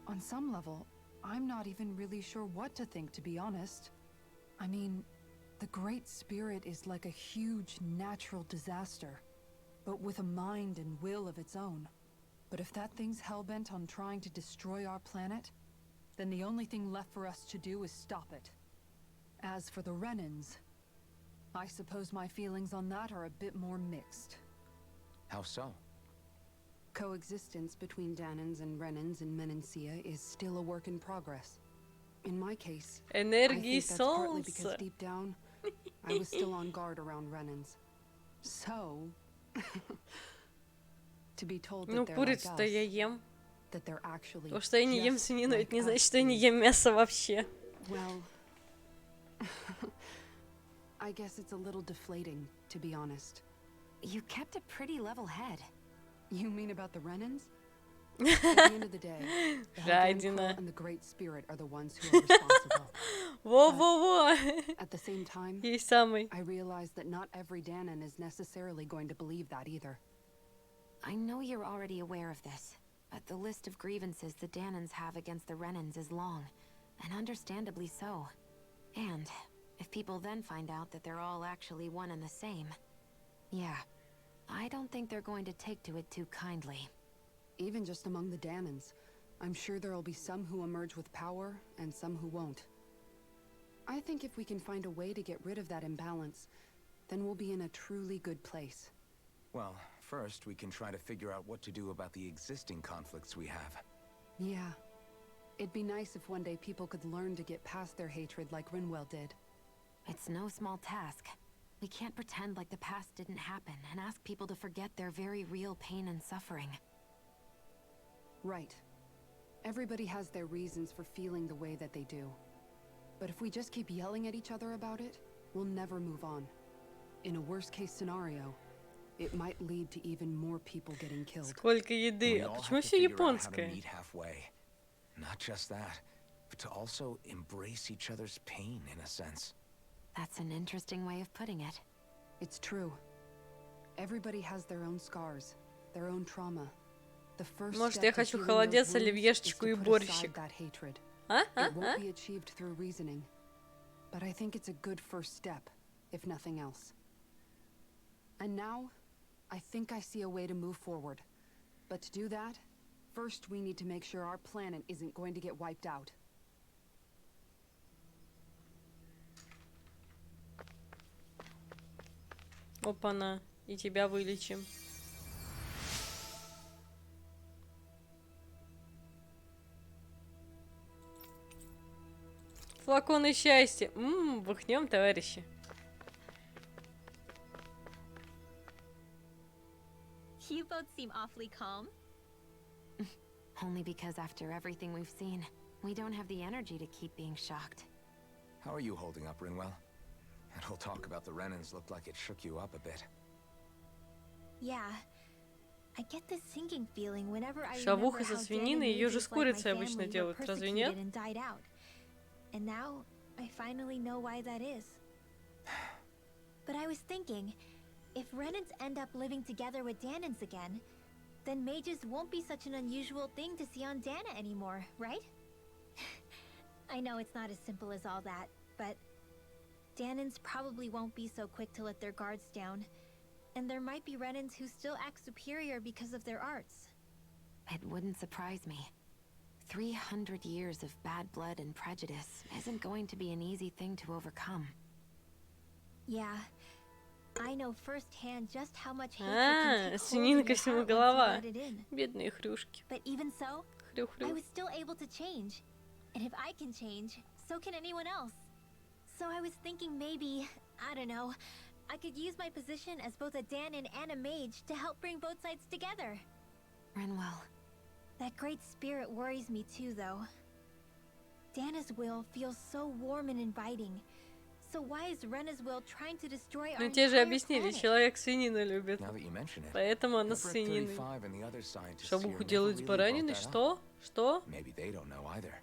On some level, I'm not even really sure what to think, to be honest. I mean, the Great Spirit is like a huge natural disaster, but with a mind and will of its own. But if that thing's hellbent on trying to destroy our planet, then the only thing left for us to do is stop it. As for the Renans, I suppose my feelings on that are a bit more mixed. How so? Coexistence between Danans and Renans in Menancia is still a work in progress. In my case, I Энергии think that's partly because солнца. deep down, I was still on guard around Renans. So, to be told Ну, that they're like курицу-то я us, ем. that they're actually То, что я не ем just свинину, like это не us значит, что я не is, ем мясо вообще. well, I guess it's a little deflating, to be honest. You kept a pretty level head. You mean about the Renans? At the end of the day, the Жадина. Hellgame and the Great Spirit are the ones who are responsible. Во-во-во. At the same time, Есть самый. I realize that not every Danan is necessarily going to believe that either. I know you're already aware of this, but the list of grievances the Danans have against the Renans is long, and understandably so. And if people then find out that they're all actually one and the same, yeah, I don't think they're going to take to it too kindly. Even just among the Danans, I'm sure there'll be some who emerge with power and some who won't. I think if we can find a way to get rid of that imbalance, then we'll be in a truly good place. Well, first we can try to figure out what to do about the existing conflicts we have. Yeah. It'd be nice if one day people could learn to get past their hatred like Rinwell did. It's no small task. We can't pretend like the past didn't happen and ask people to forget their very real pain and suffering. Right. Everybody has their reasons for feeling the way that they do. But if we just keep yelling at each other about it, we'll never move on. In a worst-case scenario, it might lead to even more people getting killed. Сколько еды. We А all почему have to все figure out how to японское? meet halfway. Not just that, but to also embrace each other's pain in a sense. That's an interesting way of putting it. It's true. Everybody has their own scars, their own trauma. The first Может, step я to хочу healing холодец, those wounds оливьешечку is и to put борщик. aside that hatred. А? It won't be achieved through reasoning, but I think it's a good first step, if nothing else. And now, I think I see a way to move forward. But to do that, first we need to make sure our planet isn't going to get wiped out. Опа-на. И тебя вылечим. Флаконы счастья. Бухнем, товарищи. You both seem awfully calm. Only because after everything we've seen, we don't have the energy to keep being shocked. How are you holding up, Rinwell? That whole talk about the Renans looked like it shook you up a bit. Yeah. I get this sinking feeling whenever I remember Шавуха со how свининой, Danon ее же mages с like my курицей обычно family were делают, разве нет? persecuted and died out. And now, I finally know why that is. But I was thinking, if Renans end up living together with Danans again, then mages won't be such an unusual thing to see on Dana anymore, right? I know it's not as simple as all that, but Danans probably won't be so quick to let their guards down, and there might be Renans who still act superior because of their arts. It wouldn't surprise me. 300 years of bad blood and prejudice isn't going to be an easy thing to overcome. Yeah. I know firsthand just how much hatred А, can take hold свинина of ко your всему heart once you голова. let it in. Бедные хрюшки. But even so, I Хрю-хрю. was still able to change. And if I can change, so can anyone else. So I was thinking maybe, I don't know, I could use my position as both a Danon and a mage to help bring both sides together. Renwell. That great spirit worries me too, though. Dana's will feels so warm and inviting. So why is Rena's will trying to destroy our Ну те же entire объяснили, planet? человек свинину любит. Now that you mention it, Поэтому она с Everett свининой. 35 and the other scientists Что, here Буху never делают really с brought бараниной? that up. Что? Что? Maybe they don't know either.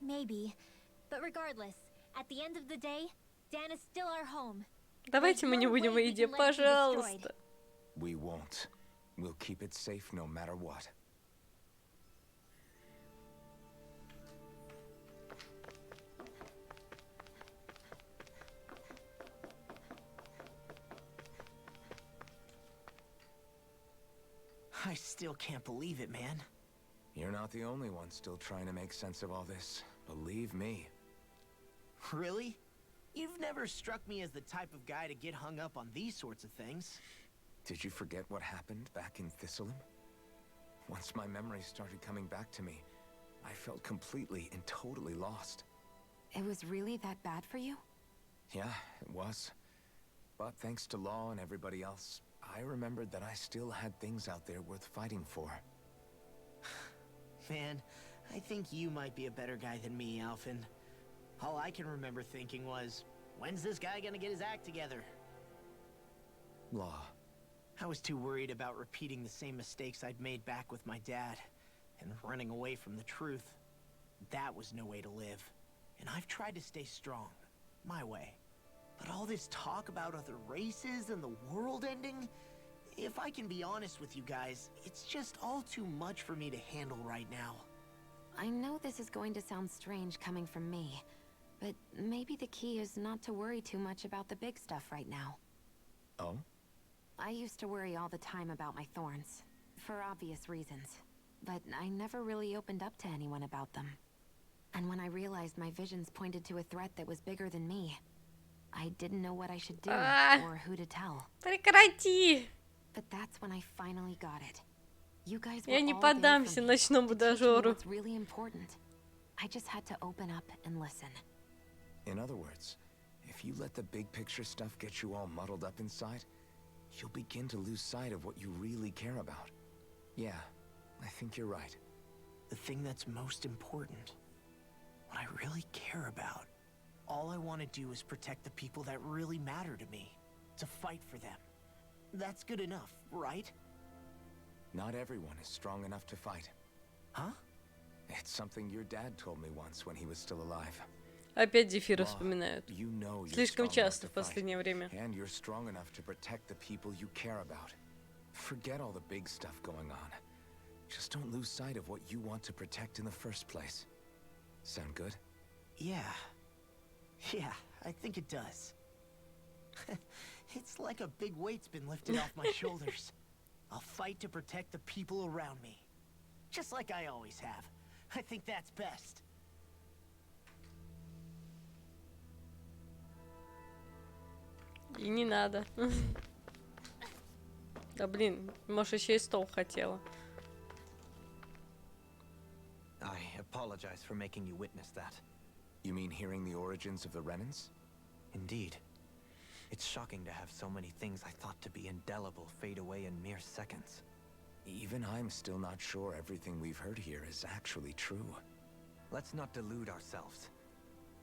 Maybe. But regardless, at the end of the day, Dana's still our home. Давайте мы не будем о еде, пожалуйста. We won't. We'll keep it safe no matter what. I still can't believe it, man. You're not the only one still trying to make sense of all this. Believe me. Really? You've never struck me as the type of guy to get hung up on these sorts of things. Did you forget what happened back in Thistleum? Once my memories started coming back to me, I felt completely and totally lost. It was really that bad for you? Yeah, it was. But thanks to Law and everybody else, I remembered that I still had things out there worth fighting for. Man, I think you might be a better guy than me, Alphen. All I can remember thinking was, when's this guy gonna get his act together? Law. I was too worried about repeating the same mistakes I'd made back with my dad, and running away from the truth. That was no way to live. And I've tried to stay strong, my way. But all this talk about other races and the world ending, if I can be honest with you guys, it's just all too much for me to handle right now. I know this is going to sound strange coming from me, but maybe the key is not to worry too much about the big stuff right now. Oh? I used to worry all the time about my thorns, for obvious reasons, but I never really opened up to anyone about them. And when I realized my visions pointed to a threat that was bigger than me, I didn't know what I should do or who to tell. Прекрати! But that's when I finally got it. You guys were Я не all there поддамся for me ночному to teach me дожору. what's really important. I just had to open up and listen. In other words, if you let the big picture stuff get you all muddled up inside, you'll begin to lose sight of what you really care about. Yeah, I think you're right. The thing that's most important, what I really care about. All I want to do is protect the people that really matter to me, to fight for them. That's good enough, right? Not everyone is strong enough to fight. Huh? It's something your dad told me once when he was still alive. Опять Зефира вспоминают. You know you're Слишком strong enough часто to в последнее fight, время. and you're strong enough to protect the people you care about. Forget all the big stuff going on. Just don't lose sight of what you want to protect in the first place. Sound good? Yeah. Yeah, I think it does. It's like a big weight's been lifted off my shoulders. I'll fight to protect the people around me. Just like I always have. I think that's best. И не надо. Да блин, может еще и стол хотела. I apologize for making you witness that. You mean hearing the origins of the Renans? Indeed. It's shocking to have so many things I thought to be indelible fade away in mere seconds. Even I'm still not sure everything we've heard here is actually true. Let's not delude ourselves.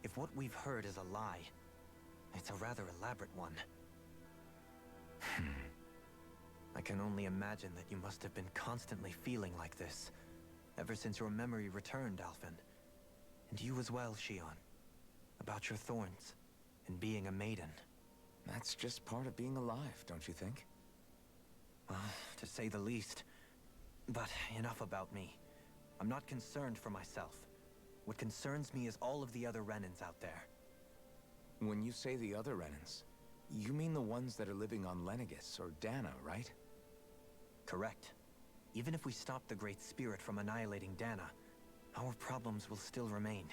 If what we've heard is a lie, it's a rather elaborate one. I can only imagine that you must have been constantly feeling like this, ever since your memory returned, Alphen. And you as well, Shion. About your thorns, and being a maiden. That's just part of being alive, don't you think? Well, to say the least. But enough about me. I'm not concerned for myself. What concerns me is all of the other Renans out there. When you say the other Renans, you mean the ones that are living on Lenegis or Dana, right? Correct. Even if we stop the Great Spirit from annihilating Dana, our problems will still remain.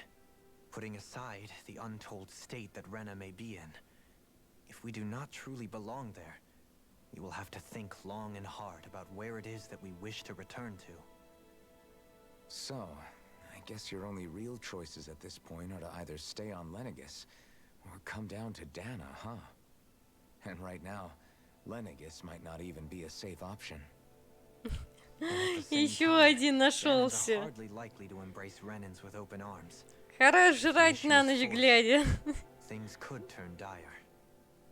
Putting aside the untold state that Rena may be in, if we do not truly belong there, we will have to think long and hard about where it is that we wish to return to. So, I guess your only real choices at this point are to either stay on Lenegis, or come down to Dana, huh? And right now, Lenegis might not even be a safe option. Еще один нашелся. Hardly likely to embrace Renans with open arms. Хорош жрать на ночь глядя. Things could turn dire.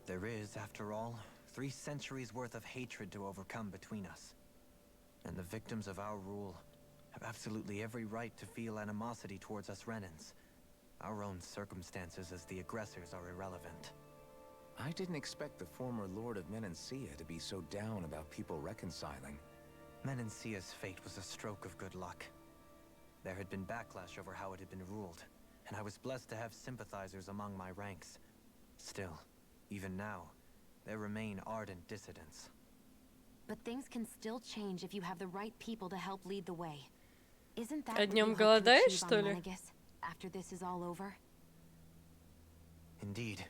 There is, after all, 3 centuries worth of hatred to overcome between us. And the victims of our rule have absolutely every right to feel animosity towards us Renans. Our own circumstances as the aggressors are irrelevant. I didn't expect the former Lord of Menancia to be so down about people reconciling. Menancia's fate was a stroke of good luck. There had been backlash over how it had been ruled, and I was blessed to have sympathizers among my ranks. Still, even now, there remain ardent dissidents. But things can still change if you have the right people to help lead the way. Isn't that А what днём you hope to голодаешь, achieve что on ли? Lenegis after this is all over? Indeed,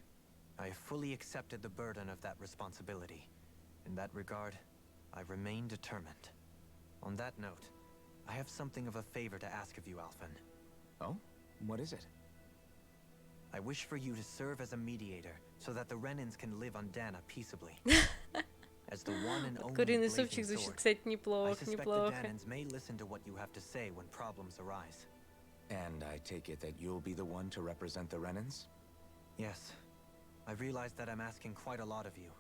I have fully accepted the burden of that responsibility. In that regard, I remain determined. On that note, I have something of a favor to ask of you, Alphen. Oh? What is it? I wish for you to serve as a mediator, so that the Renans can live on Dana peaceably. As the one and only Куриный blazing супчик звучит, sword, кстати, I неплохо, suspect the неплохо. Danans may listen to what you have to say when problems arise. And I take it that you'll be the one to represent the Renans? Yes. I realize that I'm asking quite a lot of you.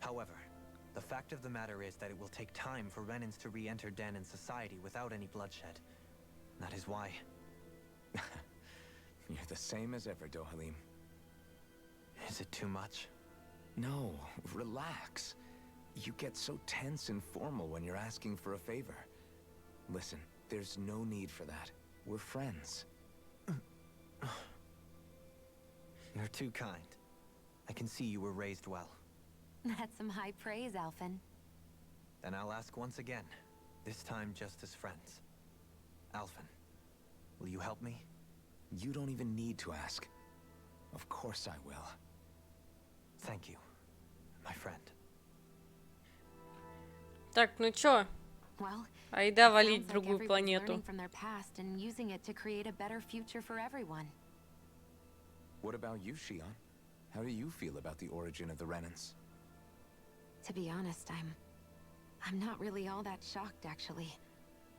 However, the fact of the matter is that it will take time for Renans to re-enter Danan society without any bloodshed. That is why... You're the same as ever, Dohalim. Is it too much? No, relax. You get so tense and formal when you're asking for a favor. Listen, there's no need for that. We're friends. You're too kind. I can see you were raised well. That's some high praise, Alphen. Then I'll ask once again, this time just as friends. Alphen, will you help me? You don't even need to ask. Of course I will. Thank you, my friend. Так, ну чё? Well, Айда валить sounds like другую everyone's планету. learning from their past and using it to create a better future for everyone. What about you, Shion? How do you feel about the origin of the Renans? To be honest, I'm not really all that shocked, actually.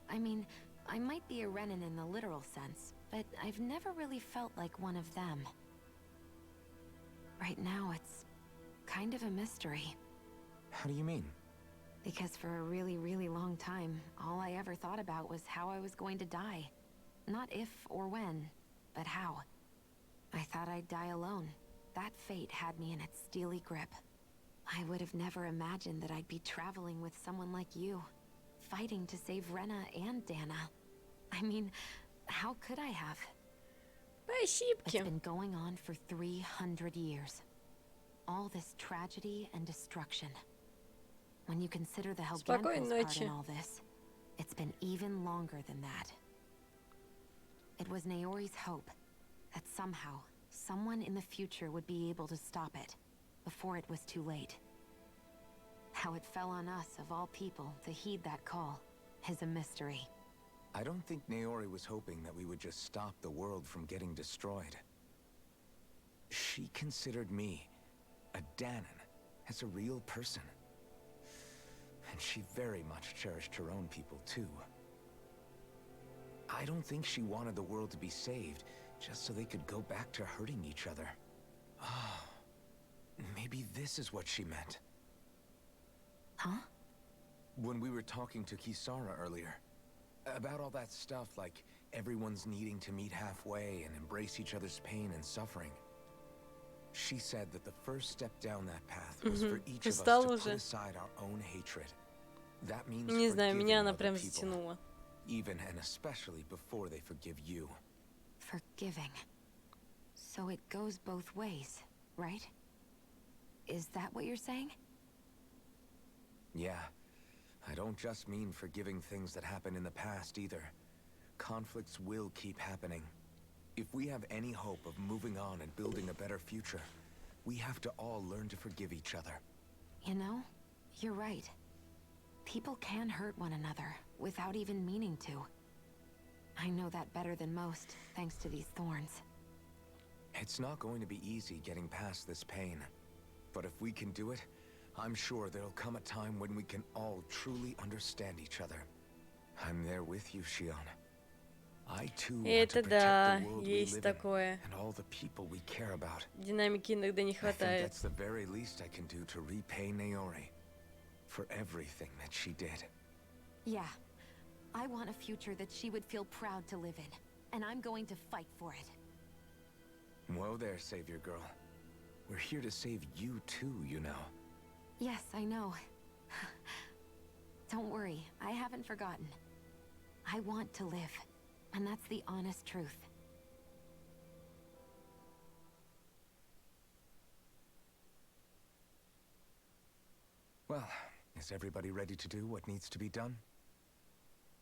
I mean, I might be a Renan in the literal sense, but I've never really felt like one of them. Right now, it's kind of a mystery. How do you mean? Because for a really, really long time, all I ever thought about was how I was going to die. Not if or when, but how. I thought I'd die alone. That fate had me in its steely grip. I would have never imagined that I'd be traveling with someone like you, fighting to save Rena and Dana. I mean, how could I have? It's been going on for 300 years. All this tragedy and destruction. When you consider the Helgenko's part in all this, it's been even longer than that. It was Naori's hope that somehow, someone in the future would be able to stop it, before it was too late. How it fell on us, of all people, to heed that call, is a mystery. I don't think Naori was hoping that we would just stop the world from getting destroyed. She considered me, a Danan, as a real person. And she very much cherished her own people, too. I don't think she wanted the world to be saved, just so they could go back to hurting each other. Oh, maybe this is what she meant. Huh? When we were talking to Kisara earlier, about all that stuff like everyone's needing to meet halfway and embrace each other's pain and suffering. She said that the first step down that path was for each of us to put aside our own hatred. That means Не знаю, меня она other прям people, затянула. even and especially before they forgive you. Forgiving. So it goes both ways, right? Is that what you're saying? Yeah. I don't just mean forgiving things that happened in the past either. conflicts will keep happening. If we have any hope of moving on and building a better future, we have to all learn to forgive each other. You know, you're right. People can hurt one another without even meaning to. I know that better than most, thanks to these thorns. It's not going to be easy getting past this pain. But if we can do it, I'm sure there'll come a time when we can all truly understand each other. I'm there with you, Shion. I too want to Это protect да, the world we есть live in такое. and all the people we care about. Динамики иногда не I think хватает. that's the very least I can do to repay Naori for everything that she did. Yeah. I want a future that she would feel proud to live in, and I'm going to fight for it. Whoa there, Savior Girl. We're here to save you too, you know. Yes, I know. Don't worry, I haven't forgotten. I want to live, and that's the honest truth. Well, is everybody ready to do what needs to be done?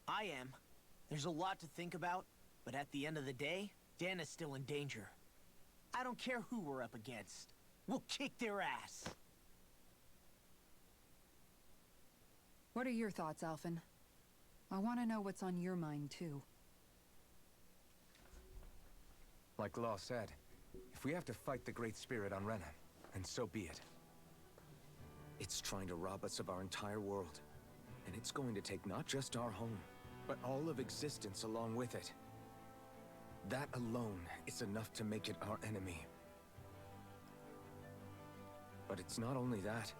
I am. There's a lot to think about, but at the end of the day, Dan is still in danger. I don't care who we're up against. We'll kick their ass. What are your thoughts, Alphen? I want to know what's on your mind, too. Like Law said, if we have to fight the Great Spirit on Rena, then so be it. It's trying to rob us of our entire world. And it's going to take not just our home, but all of existence along with it. That alone is enough to make it our enemy. But it's not only that.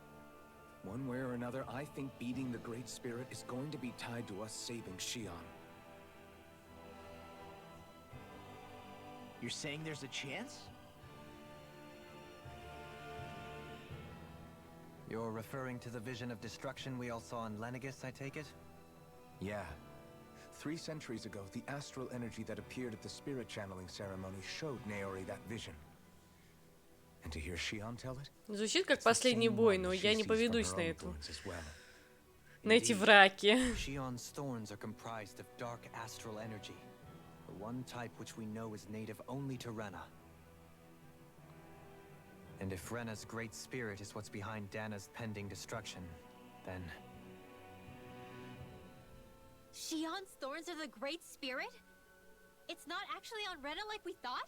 One way or another, I think beating the Great Spirit is going to be tied to us saving Shion. You're saying there's a chance? You're referring to the vision of destruction we all saw in Lenegis, I take it? Yeah. 3 centuries ago, the astral energy that appeared at the spirit channeling ceremony showed Naori that vision. And to hear Shion tell it? Звучит как последний бой, но я не поведусь на эту. На эти Indeed, враки. Shion's thorns are comprised of dark astral energy, the one type which we know is native only to Rena. And if Rena's great spirit is what's behind Dana's pending destruction, then... Shion's thorns are the Great Spirit? It's not actually on Rena like we thought?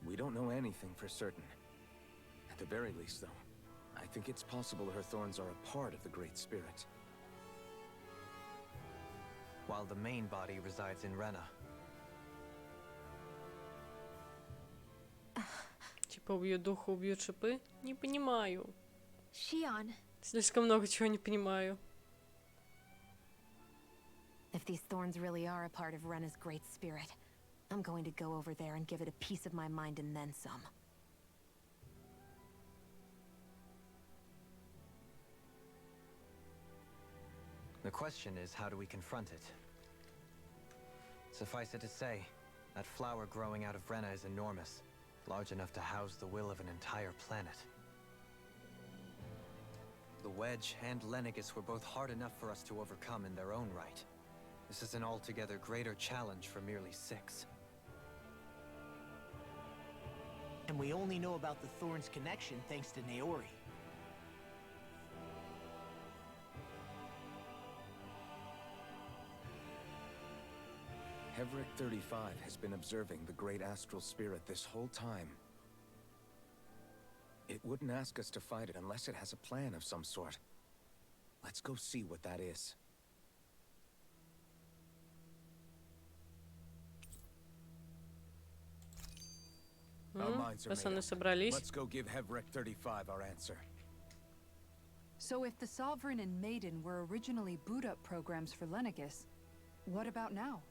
We don't know anything for certain. At the very least, though, I think it's possible her thorns are a part of the Great Spirit. While the main body resides in Rena. Типа убьют духа, убьют шипы? Не понимаю. Shion. Слишком много чего не понимаю. If these thorns really are a part of Rena's great spirit, I'm going to go over there and give it a piece of my mind and then some. The question is, how do we confront it? Suffice it to say, that flower growing out of Rena is enormous, large enough to house the will of an entire planet. The Wedge and Lenegis were both hard enough for us to overcome in their own right. This is an altogether greater challenge for merely 6. And we only know about the Thorns' connection thanks to Naori. Hevric 35 has been observing the great astral spirit this whole time. It wouldn't ask us to fight it unless it has a plan of some sort. Let's go see what that is. Our minds are Пацаны made up. собрались. Let's go give Hevric 35 our answer. So if the Sovereign and Maiden were originally boot-up programs for Lenegis, what about now?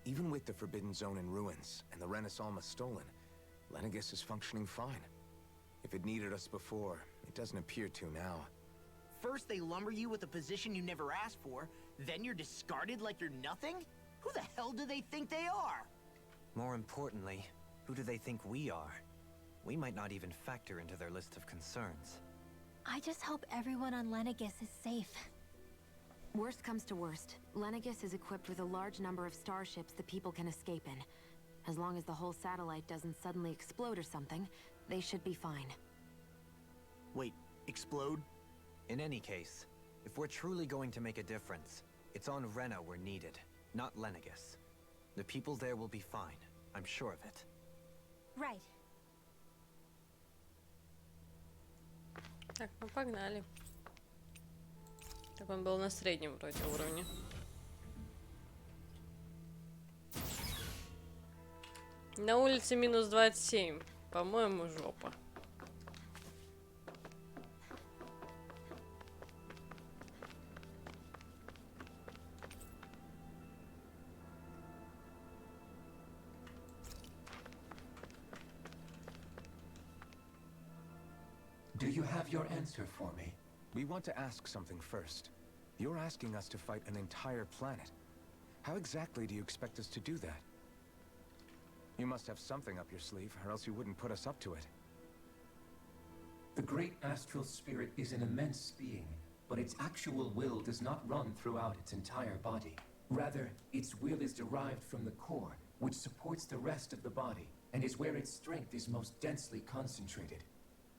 Even with the Forbidden Zone in ruins and the Renaissance stolen, Lenegis is functioning fine. If it needed us before, it doesn't appear to now. First they lumber you with a position you never asked for, then you're discarded like you're nothing? Who the hell do they think they are? More importantly, who do they think we are? We might not even factor into their list of concerns. I just hope everyone on Lenegis is safe. Worst comes to worst, Lenegis is equipped with a large number of starships the people can escape in. As long as the whole satellite doesn't suddenly explode or something, they should be fine. Wait, explode? In any case, if we're truly going to make a difference, it's on Rena we're needed, not Lenegis. The people there will be fine, I'm sure of it. Right. Так, ну погнали. Так он был на среднем вроде уровне. На улице минус 27. По-моему, жопа. Do you have your answer for me? We want to ask something first. You're asking us to fight an entire planet. How exactly do you expect us to do that? You must have something up your sleeve, or else you wouldn't put us up to it. The great astral spirit is an immense being, but its actual will does not run throughout its entire body. Rather, its will is derived from the core, which supports the rest of the body, and is where its strength is most densely concentrated.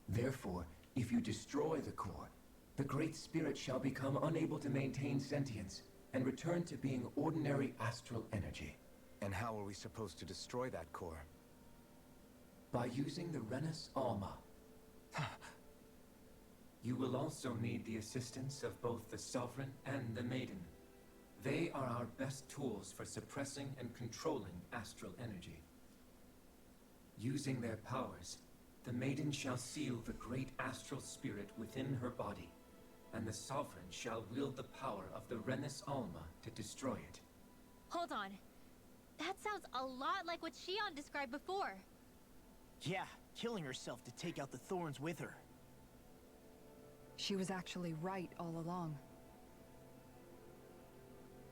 Therefore, if you destroy the core, the Great Spirit shall become unable to maintain sentience and return to being ordinary astral energy. And how are we supposed to destroy that core? By using the Renus Alma. You will also need the assistance of both the Sovereign and the Maiden. They are our best tools for suppressing and controlling astral energy. Using their powers, the Maiden shall seal the great astral spirit within her body, and the Sovereign shall wield the power of the Renus Alma to destroy it. Hold on. That sounds a lot like what Shion described before. Yeah, killing herself to take out the thorns with her. She was actually right all along.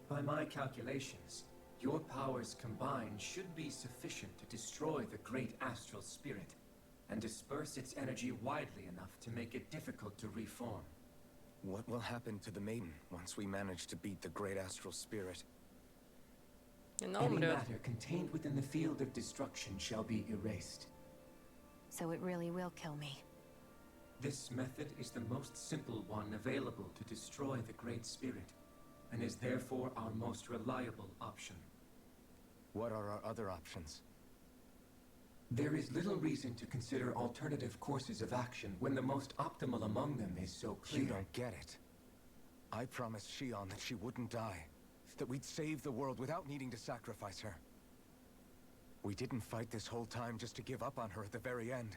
By my calculations, your powers combined should be sufficient to destroy the great astral spirit and disperse its energy widely enough to make it difficult to reform. What will happen to the Maiden once we manage to beat the great astral spirit? Any matter contained within the field of destruction shall be erased. So it really will kill me. This method is the most simple one available to destroy the Great Spirit, and is therefore our most reliable option. What are our other options? There is little reason to consider alternative courses of action when the most optimal among them is so clear. You don't get it. I promised Shion that she wouldn't die, that we'd save the world without needing to sacrifice her. We didn't fight this whole time just to give up on her at the very end.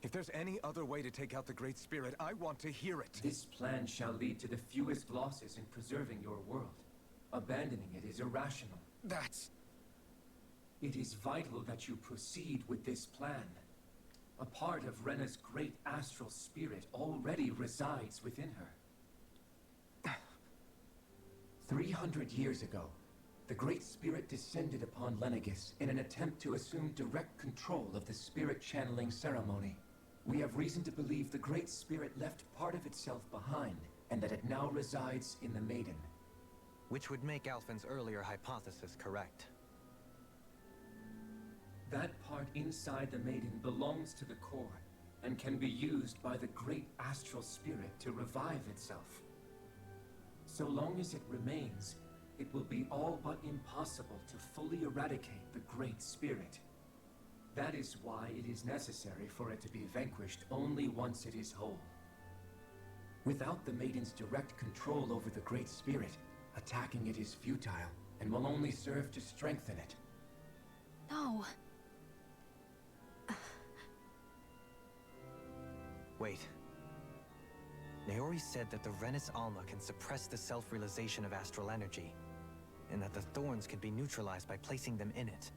If there's any other way to take out the Great Spirit, I want to hear it. This plan shall lead to the fewest losses in preserving your world. Abandoning it is irrational. It is vital that you proceed with this plan. A part of Rena's great astral spirit already resides within her. 300 years ago, the Great Spirit descended upon Lenegis in an attempt to assume direct control of the spirit channeling ceremony. We have reason to believe the Great Spirit left part of itself behind, and that it now resides in the Maiden. Which would make Alphen's earlier hypothesis correct. That part inside the Maiden belongs to the core, and can be used by the great astral spirit to revive itself. So long as it remains, it will be all but impossible to fully eradicate the Great Spirit. That is why it is necessary for it to be vanquished only once it is whole. Without the Maiden's direct control over the Great Spirit, attacking it is futile, and will only serve to strengthen it. No. Wait. Naori said that the Renus Alma can suppress the self-realization of astral energy, and that the thorns can be neutralized by placing them in it.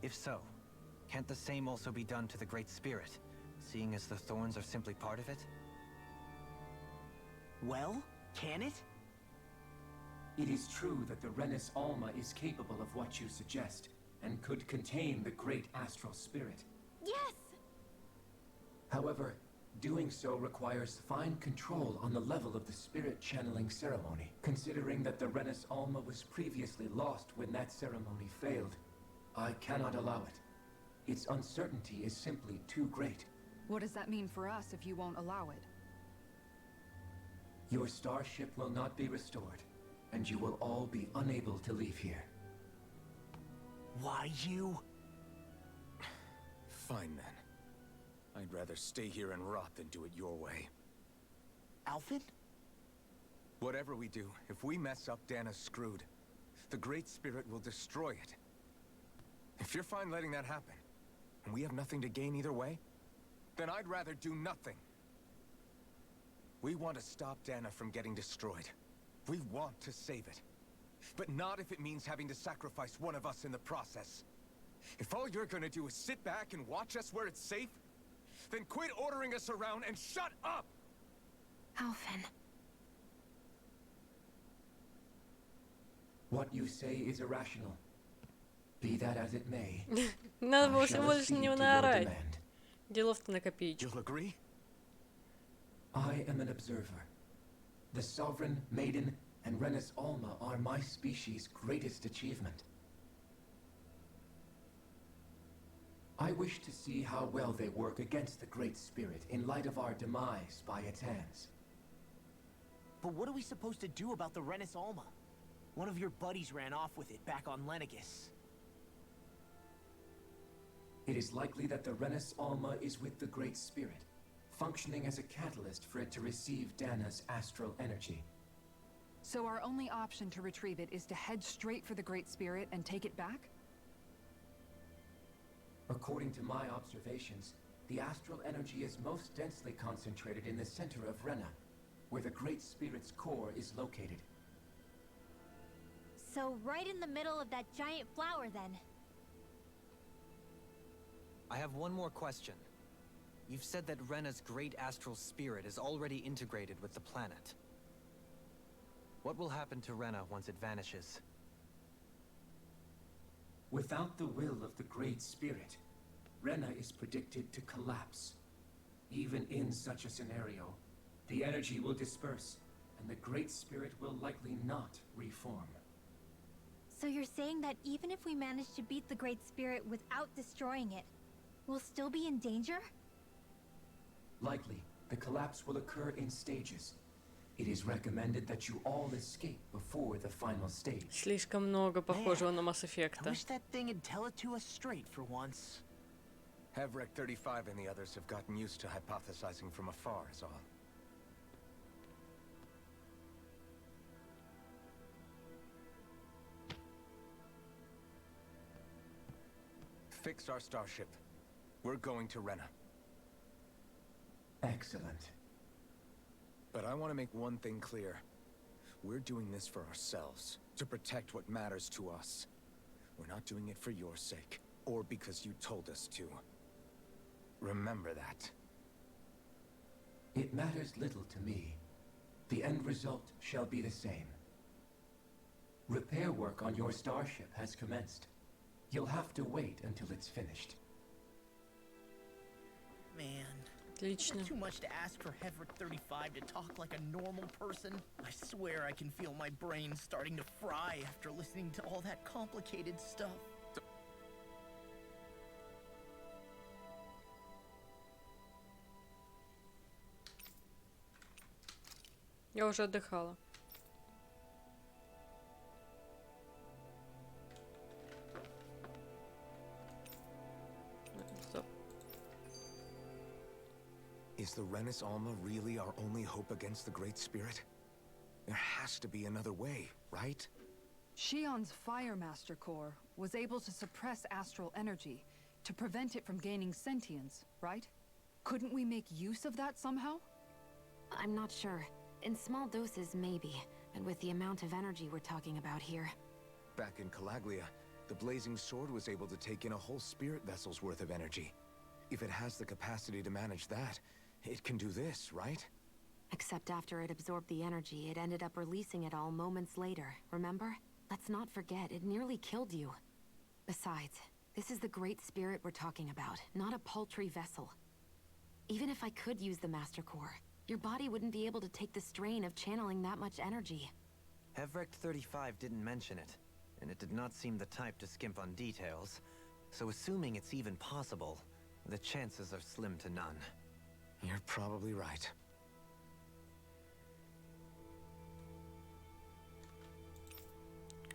If so, can't the same also be done to the Great Spirit, seeing as the thorns are simply part of it? Well, can it? It is true that the Renus Alma is capable of what you suggest, and could contain the great astral spirit. Yes! However, Doing so requires fine control on the level of the spirit channeling ceremony, considering that the Renis Alma was previously lost when that ceremony failed. I cannot allow it. Its uncertainty is simply too great. What does that mean for us if you won't allow it? Your starship will not be restored, and you will all be unable to leave here. Why you? Fine then. I'd rather stay here and rot than do it your way. Alphen? Whatever we do, if we mess up, Dana's screwed. The Great Spirit will destroy it. If you're fine letting that happen, and we have nothing to gain either way, then I'd rather do nothing. We want to stop Dana from getting destroyed. We want to save it. But not if it means having to sacrifice one of us in the process. If all you're gonna do is sit back and watch us where it's safe, then quit ordering us around and shut up! Alphen. What you say is irrational. Be that as it may. Надо было всего лишь на него наорать. Делов-то на копеечку. You'll agree? I am an observer. The Sovereign, Maiden, and Renis Alma are my species' greatest achievement. I wish to see how well they work against the Great Spirit in light of our demise by its hands. But what are we supposed to do about the Renis Alma? One of your buddies ran off with it back on Lenegus. It is likely that the Renis Alma is with the Great Spirit, functioning as a catalyst for it to receive Dana's astral energy. So our only option to retrieve it is to head straight for the Great Spirit and take it back? According to my observations, the astral energy is most densely concentrated in the center of Rena, where the Great Spirit's core is located. So right in the middle of that giant flower, then. I have one more question. You've said that Rena's great astral spirit is already integrated with the planet. What will happen to Rena once it vanishes? Without the will of the Great Spirit, Rena is predicted to collapse. Even in such a scenario, the energy will disperse, and the Great Spirit will likely not reform. So you're saying that even if we manage to beat the Great Spirit without destroying it, we'll still be in danger? Likely, the collapse will occur in stages. It is recommended that you all escape before the final stage. Слишком много похожего на Mass Effect. I wish that thing would tell it to us straight for once. Havrek 35 and the others have gotten used to hypothesizing from afar, is all. Fix our starship. We're going to Rena. Excellent. But I want to make one thing clear. We're doing this for ourselves, to protect what matters to us. We're not doing it for your sake, or because you told us to. Remember that. It matters little to me. The end result shall be the same. Repair work on your starship has commenced. You'll have to wait until it's finished. Man. Отлично. Is it too much to ask for Havrek 35 to talk like a normal person? I swear I can feel my brain starting to fry after listening to all that complicated stuff. Я уже отдыхала. Стоп. Is the Renis Alma really our only hope against the Great Spirit? There has to be another way, right? Shion's Fire Master Core was able to suppress astral energy to prevent it from gaining sentience, right? Couldn't we make use of that somehow? I'm not sure. In small doses, maybe. And with the amount of energy we're talking about here. Back in Calaglia, the Blazing Sword was able to take in a whole spirit vessel's worth of energy. If it has the capacity to manage that, it can do this, right? Except after it absorbed the energy, it ended up releasing it all moments later, remember? Let's not forget, it nearly killed you. Besides, this is the Great Spirit we're talking about, not a paltry vessel. Even if I could use the Master Core, your body wouldn't be able to take the strain of channeling that much energy. Hevrect 35 didn't mention it, and it did not seem the type to skimp on details. So assuming it's even possible, the chances are slim to none. You're probably right.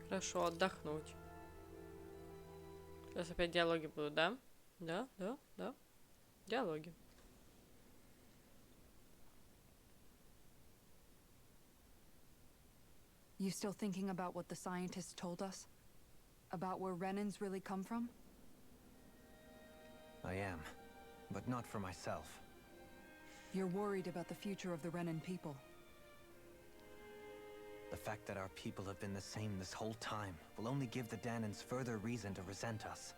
Хорошо, отдохнуть. Сейчас опять диалоги будут, да? Да. Диалоги. You still thinking about what the scientists told us? About where Renans really come from? I am, but not for myself. You're worried about the future of the Renan people. The fact that our people have been the same this whole time will only give the Danans further reason to resent us.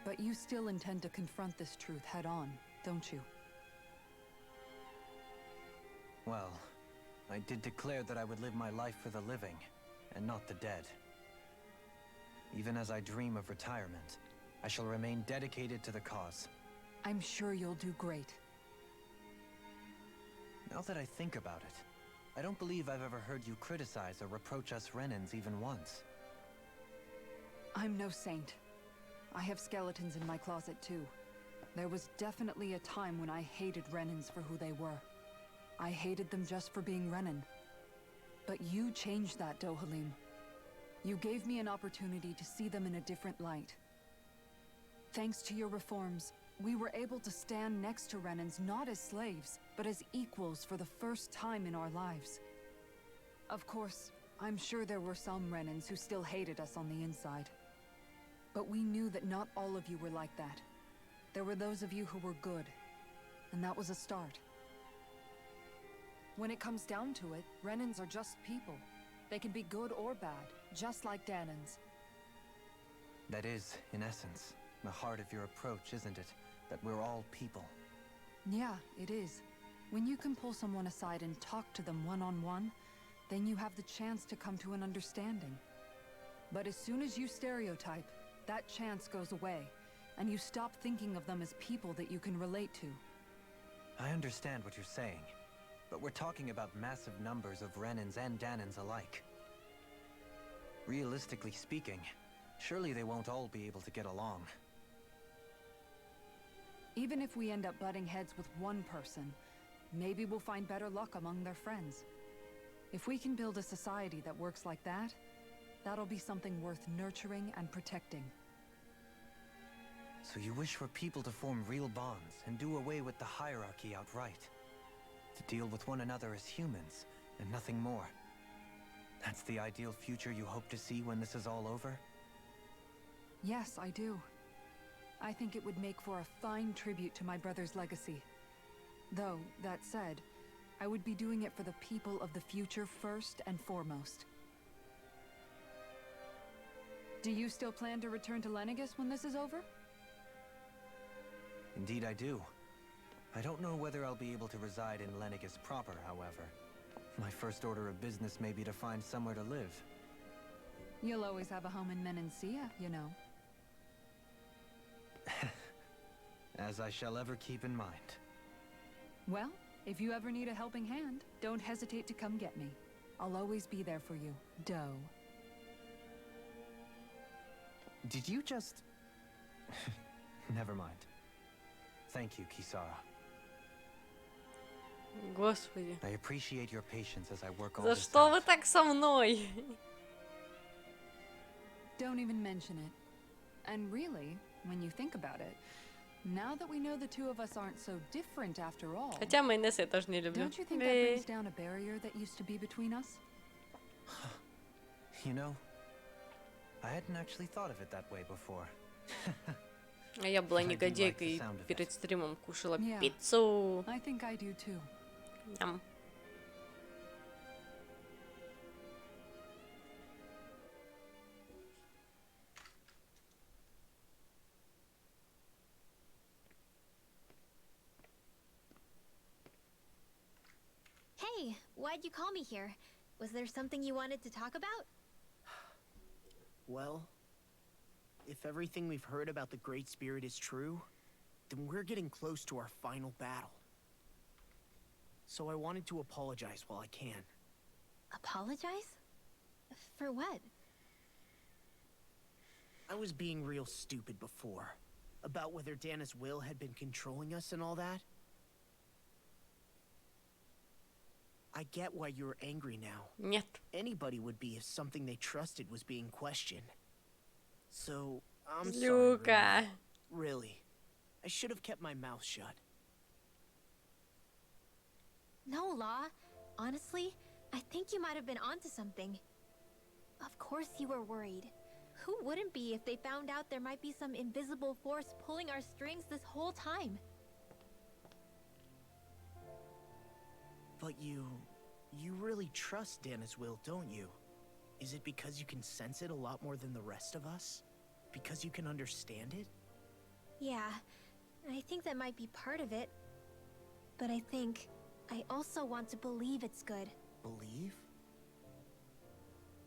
But you still intend to confront this truth head-on, don't you? Well, I did declare that I would live my life for the living, and not the dead. Even as I dream of retirement, I shall remain dedicated to the cause. I'm sure you'll do great. Now that I think about it, I don't believe I've ever heard you criticize or reproach us Renans even once. I'm no saint. I have skeletons in my closet too. There was definitely a time when I hated Renans for who they were. I hated them just for being Renan. But you changed that, Dohalim. You gave me an opportunity to see them in a different light. Thanks to your reforms, we were able to stand next to Renans not as slaves, but as equals for the first time in our lives. Of course, I'm sure there were some Renans who still hated us on the inside. But we knew that not all of you were like that. There were those of you who were good, and that was a start. When it comes down to it, Renans are just people. They can be good or bad, just like Danans. That is, in essence, the heart of your approach, isn't it? That we're all people. Yeah, it is. When you can pull someone aside and talk to them one-on-one, then you have the chance to come to an understanding. But as soon as you stereotype, that chance goes away, and you stop thinking of them as people that you can relate to. I understand what you're saying, but we're talking about massive numbers of Renans and Danans alike. Realistically speaking, surely they won't all be able to get along. Even if we end up butting heads with one person, maybe we'll find better luck among their friends. If we can build a society that works like that, that'll be something worth nurturing and protecting. So you wish for people to form real bonds and do away with the hierarchy outright? To deal with one another as humans, and nothing more? That's the ideal future you hope to see when this is all over? Yes, I do. I think it would make for a fine tribute to my brother's legacy. Though, that said, I would be doing it for the people of the future first and foremost. Do you still plan to return to Lenegis when this is over? Indeed I do. I don't know whether I'll be able to reside in Lenegis proper, however. My first order of business may be to find somewhere to live. You'll always have a home in Menancia, you know. As I shall ever keep in mind. Well, if you ever need a helping hand, don't hesitate to come get me. I'll always be there for you, Doe. Did you just... Never mind. Thank you, Kisara. Господи. I appreciate your patience as I work all За this что out. вы так со мной? Don't even mention it. And really, when you think about it, now that we know the two of us aren't so different after all, Хотя майонез я тоже не люблю. don't you think that brings down a barrier that used to be between us? You know, I hadn't actually thought of it that way before. А я была I do like the негодяйкой и sound of it. перед стримом кушала Yeah. пиццу. I think I do too. Ням. Hey, why'd you call me here? Was there something you wanted to talk about? Well, if everything we've heard about the Great Spirit is true, then we're getting close to our final battle. So I wanted to apologize while I can. Apologize? For what? I was being real stupid before. About whether Dana's will had been controlling us and all that. I get why you're angry now. Нет. Anybody would be if something they trusted was being questioned. So, I'm sorry. Люка. Really. I should have kept my mouth shut. No, Law. Honestly, I think you might have been onto something. Of course you were worried. Who wouldn't be if they found out there might be some invisible force pulling our strings this whole time? But you really trust Dana's will, don't you? Is it because you can sense it a lot more than the rest of us? Because you can understand it? Yeah, I think that might be part of it. But I think I also want to believe it's good. Believe?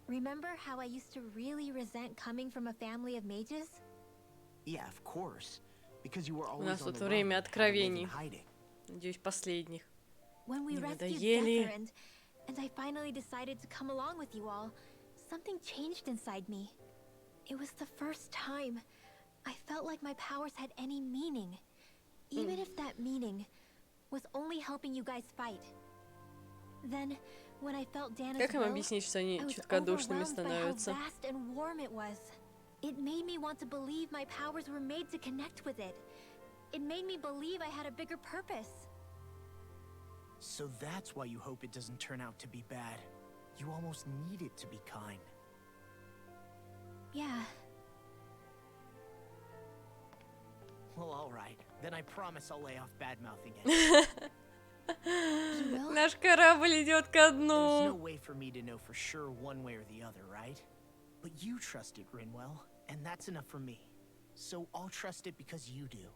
Remember how I used to really resent coming from a family of mages? Yeah, of course. Because you were У нас always on тут the время run, had to live in откровений. hiding. Надеюсь, последних. When we Не rescued надоели? Zephyr and I finally decided to come along with you all, something changed inside me. It was the first time I felt like my powers had any meaning. Even if that meaning was only helping you guys fight. Then, when I felt Dana's Как им will, объяснить, что они I was чуткодушными overwhelmed by how становятся? vast and warm it was. It made me want to believe my powers were made to connect with it. It made me believe I had a bigger purpose. So that's why you hope it doesn't turn out to be bad. You almost need it to be kind. Yeah. Well, alright. Then I promise I'll lay off bad-mouthing it. Наш корабль идет ко There's no дну. way for me to know for sure one way or the other, right? But you trust it, Rinwell, and that's enough for me. So I'll trust it because you do.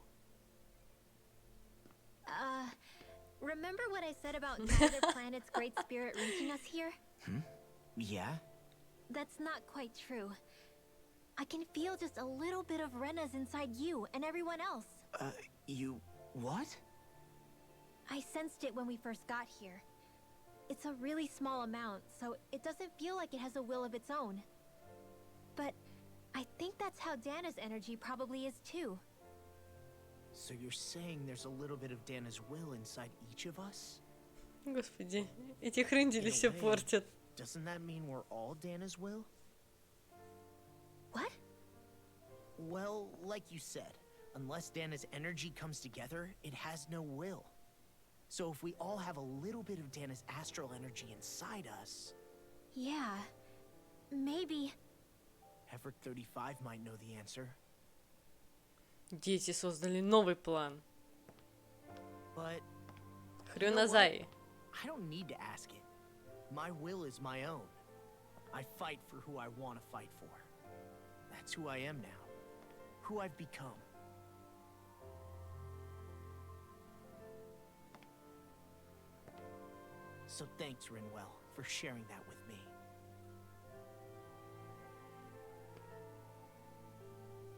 Remember what I said about neither planet's great spirit reaching us here? Yeah? That's not quite true. I can feel just a little bit of Rena's inside you and everyone else. You... what? I sensed it when we first got here. It's a really small amount, so it doesn't feel like it has a will of its own. But I think that's how Dana's energy probably is too. So you're saying there's a little bit of Dana's will inside each of us? Господи, эти хрендели In a все way, портят. Doesn't that mean we're all Dana's will? What? Well, like you said, unless Dana's energy comes together, it has no will. So if we all have a little bit of Dana's astral energy inside us... Yeah. Maybe... Everett 35 might know the answer. Дети создали новый план. But... Хренозаи. I don't need to ask it. My will is my own. I fight for who I want to fight for. That's who I am now. Who I've become. So thanks, Rinwell, for sharing that with me.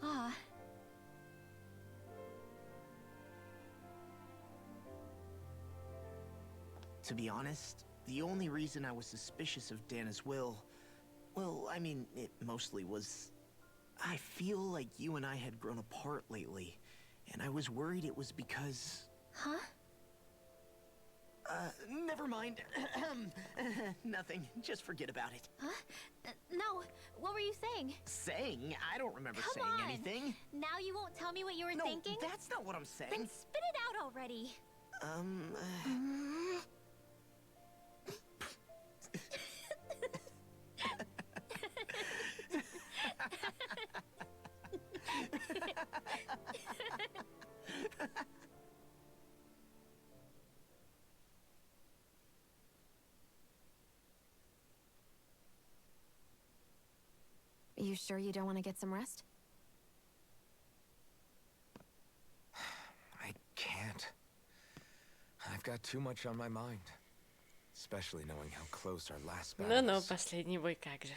Ah. To be honest, the only reason I was suspicious of Dana's will... Well, I mean, it mostly was... I feel like you and I had grown apart lately, and I was worried it was because... Huh? Never mind. Nothing. Just forget about it. Huh? No. What were you saying? Saying? I don't remember saying Come on. anything. Now you won't tell me what you were No, thinking? that's not what I'm saying. Then spit it out already. You sure you don't want to get some rest? I can't. I've got too much on my mind. Especially knowing how close our last battle Ну-ну, is. последний бой, как же.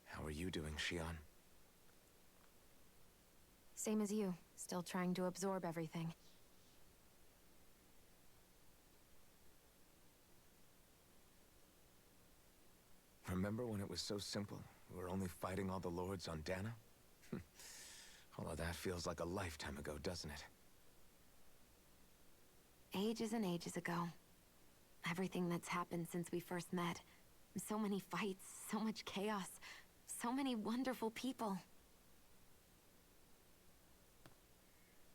How are you doing, Shion? Same as you, still trying to absorb everything. Remember when it was so simple? We were only fighting all the lords on Dana? All of that feels like a lifetime ago, doesn't it? Ages and ages ago. Everything that's happened since we first met. So many fights, so much chaos, so many wonderful people.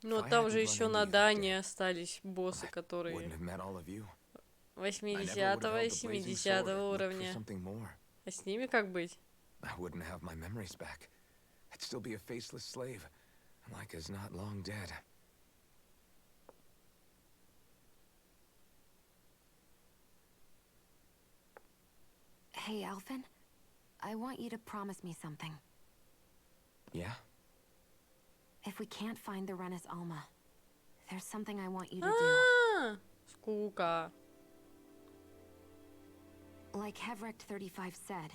Но там же еще на Дане остались боссы, которые 80-го и 70-го уровня. А с ними как быть? I wouldn't have my memories back. I'd still be a faceless slave, like as not long dead. Hey, Alphen. I want you to promise me something. Yeah? If we can't find the Renis Alma, there's something I want you to do. Скука. Like Hevrect 35 said,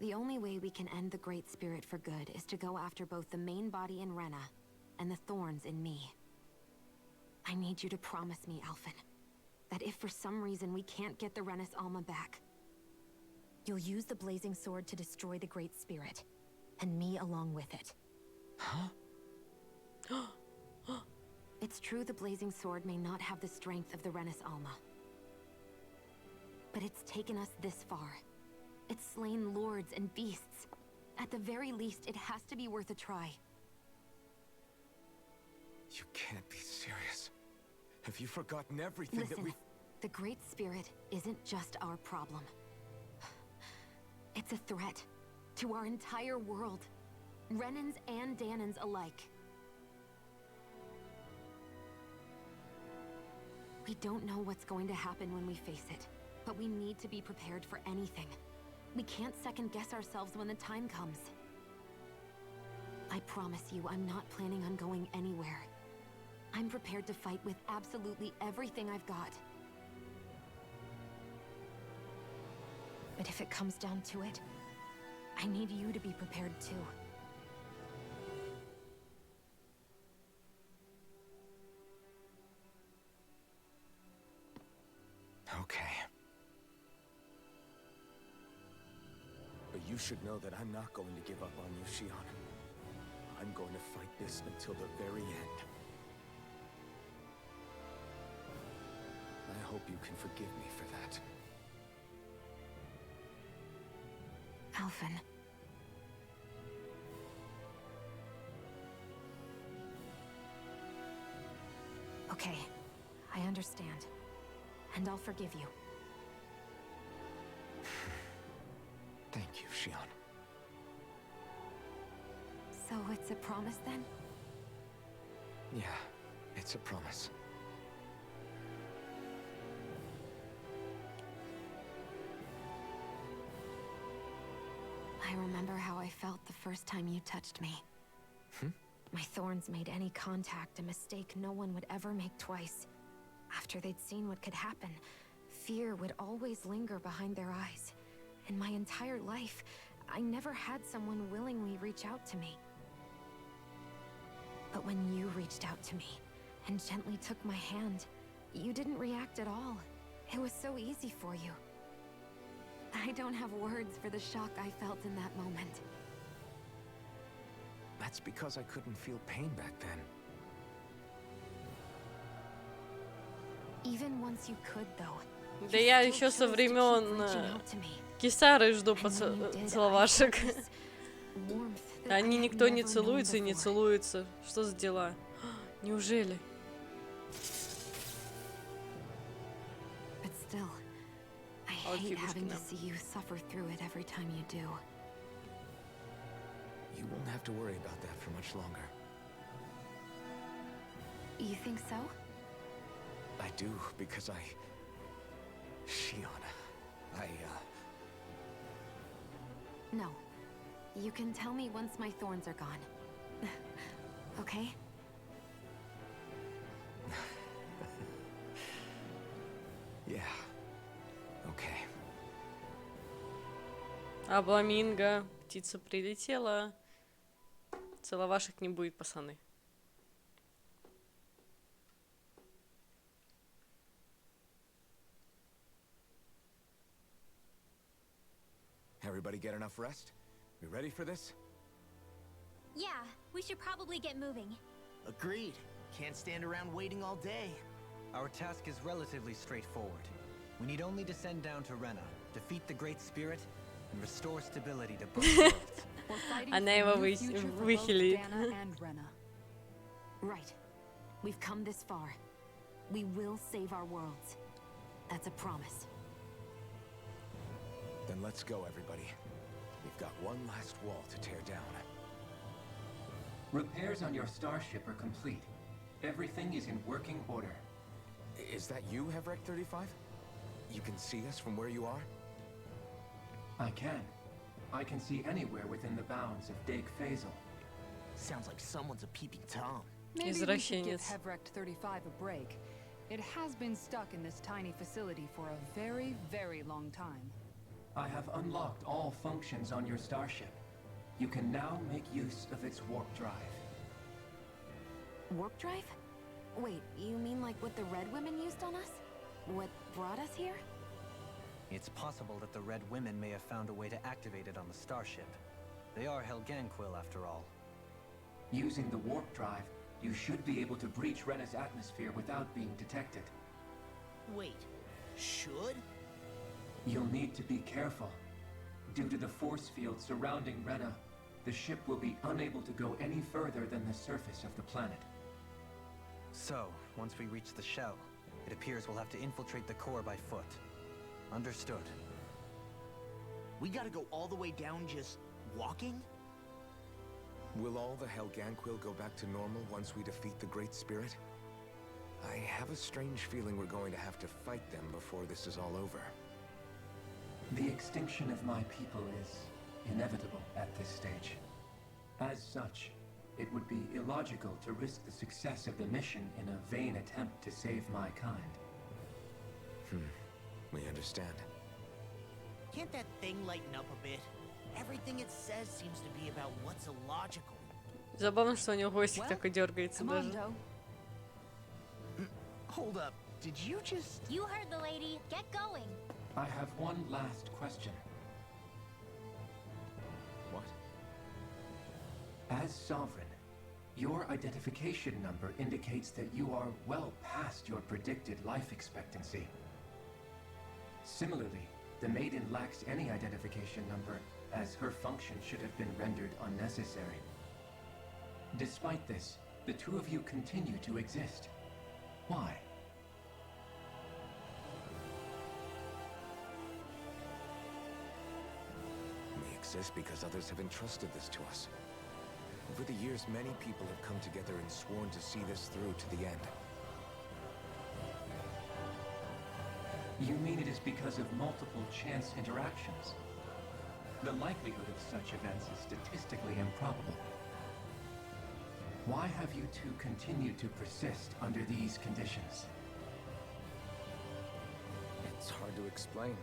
the only way we can end the Great Spirit for good is to go after both the main body in Rena and the thorns in me. I need you to promise me, Alphen, that if for some reason we can't get the Renis Alma back, you'll use the blazing sword to destroy the Great Spirit, and me along with it. Huh? It's true the blazing sword may not have the strength of the Renis Alma. But it's taken us this far. It's slain lords and beasts. At the very least, it has to be worth a try. You can't be serious. Have you forgotten everything Listen, that we... The Great Spirit isn't just our problem. It's a threat to our entire world. Renans and Danans alike. We don't know what's going to happen when we face it, but we need to be prepared for anything. We can't second-guess ourselves when the time comes. I promise you, I'm not planning on going anywhere. I'm prepared to fight with absolutely everything I've got. But if it comes down to it, I need you to be prepared too. Okay. But you should know that I'm not going to give up on you, Shion. I'm going to fight this until the very end. I hope you can forgive me for that. Alphen. Okay, I understand. And I'll forgive you. Thank you, Shion. So it's a promise then? Yeah, it's a promise. I remember how I felt the first time you touched me. My thorns made any contact a mistake no one would ever make twice. After they'd seen what could happen, fear would always linger behind their eyes. In my entire life, I never had someone willingly reach out to me. But when you reached out to me and gently took my hand, you didn't react at all. It was so easy for you. I don't have words for the shock I felt in that moment. That's because I couldn't feel pain back then. Even once you could, though. Да я еще со времен Кисары жду поцеловашек. Они никто не целуется и не целуется. Что за дела? Неужели? But still, I hate having to see you suffer through it every time you do. You won't have to worry about that for much longer. You think so? I do, because Shion, No. You can tell me once my thorns are gone. Okay? Yeah. Okay. Обламинго. Птица прилетела. целовашек не будет, пацаны. Everybody get enough rest? We ready for this? Yeah, we should probably get moving. Agreed. Can't stand around waiting all day. Our task is relatively straightforward. We need only descend down to Rena, defeat the Great Spirit, and restore stability to both worlds. Она его выхилит. Right. We've come this far. We will save our worlds. That's a promise. Then let's go, everybody. We've got one last wall to tear down. Repairs on your starship are complete. Everything is in working order. Is that you, Hevrek 35? You can see us from where you are? I can. I can see anywhere within the bounds of Dake Faisal. Sounds like someone's a peeping Tom. Maybe we should give Hevrek 35 a break. It has been stuck in this tiny facility for a very, very long time. I have unlocked all functions on your starship. You can now make use of its warp drive. Warp drive? Wait, you mean like what the Red Women used on us? What brought us here? It's possible that the Red Women may have found a way to activate it on the starship. They are Helganquil, after all. Using the warp drive, you should be able to breach Rena's atmosphere without being detected. Wait, should? You'll need to be careful. Due to the force field surrounding Rena, the ship will be unable to go any further than the surface of the planet. So, once we reach the shell, it appears we'll have to infiltrate the core by foot. Understood. We gotta go all the way down just walking? Will all the Helganquil go back to normal once we defeat the Great Spirit? I have a strange feeling we're going to have to fight them before this is all over. The extinction of my people is inevitable at this stage. As such, it would be illogical to risk the success of the mission in a vain attempt to save my kind. We understand. Can't that thing lighten up a bit? Everything it says seems to be about what's illogical. Забавно, что у него хвостик такой дергается даже. Hold up. Did you just... You heard the lady. Get going. I have one last question. What? As Sovereign, your identification number indicates that you are well past your predicted life expectancy. Similarly, the Maiden lacks any identification number, as her function should have been rendered unnecessary. Despite this, the two of you continue to exist. Why? We exist because others have entrusted this to us. Over the years, many people have come together and sworn to see this through to the end. You mean it is because of multiple chance interactions? The likelihood of such events is statistically improbable. Why have you two continued to persist under these conditions? It's hard to explain.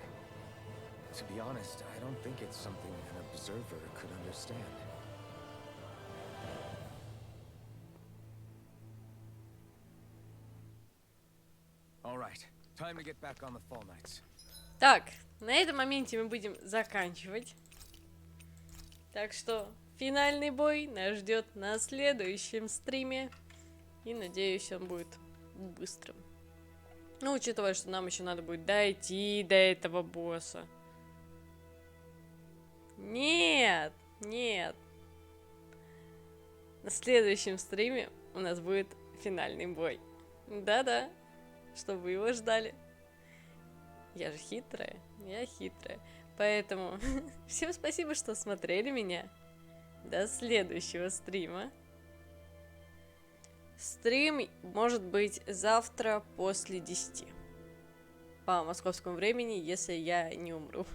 To be honest, I don't think it's something an observer could understand. All right, time to get back on the Fall Knights. Так, на этом моменте мы будем заканчивать. Так что финальный бой нас ждет на следующем стриме. И надеюсь, он будет быстрым. Ну, учитывая, что нам еще надо будет дойти до этого босса. Нет, нет. На следующем стриме у нас будет финальный бой. Да-да, чтобы вы его ждали. Я же хитрая, я хитрая. Поэтому всем спасибо, что смотрели меня. До следующего стрима. Стрим может быть завтра после 10. По московскому времени, если я не умру.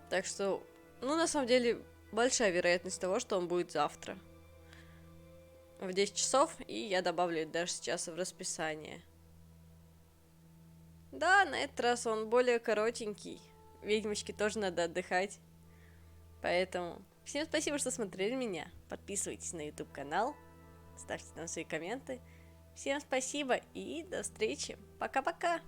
Так что, ну, на самом деле, большая вероятность того, что он будет завтра. В 10 часов, и я добавлю это даже сейчас в расписание. Да, на этот раз он более коротенький. Ведьмочке тоже надо отдыхать. Поэтому всем спасибо, что смотрели меня. Подписывайтесь на YouTube канал, ставьте там свои комменты. Всем спасибо и до встречи. Пока-пока.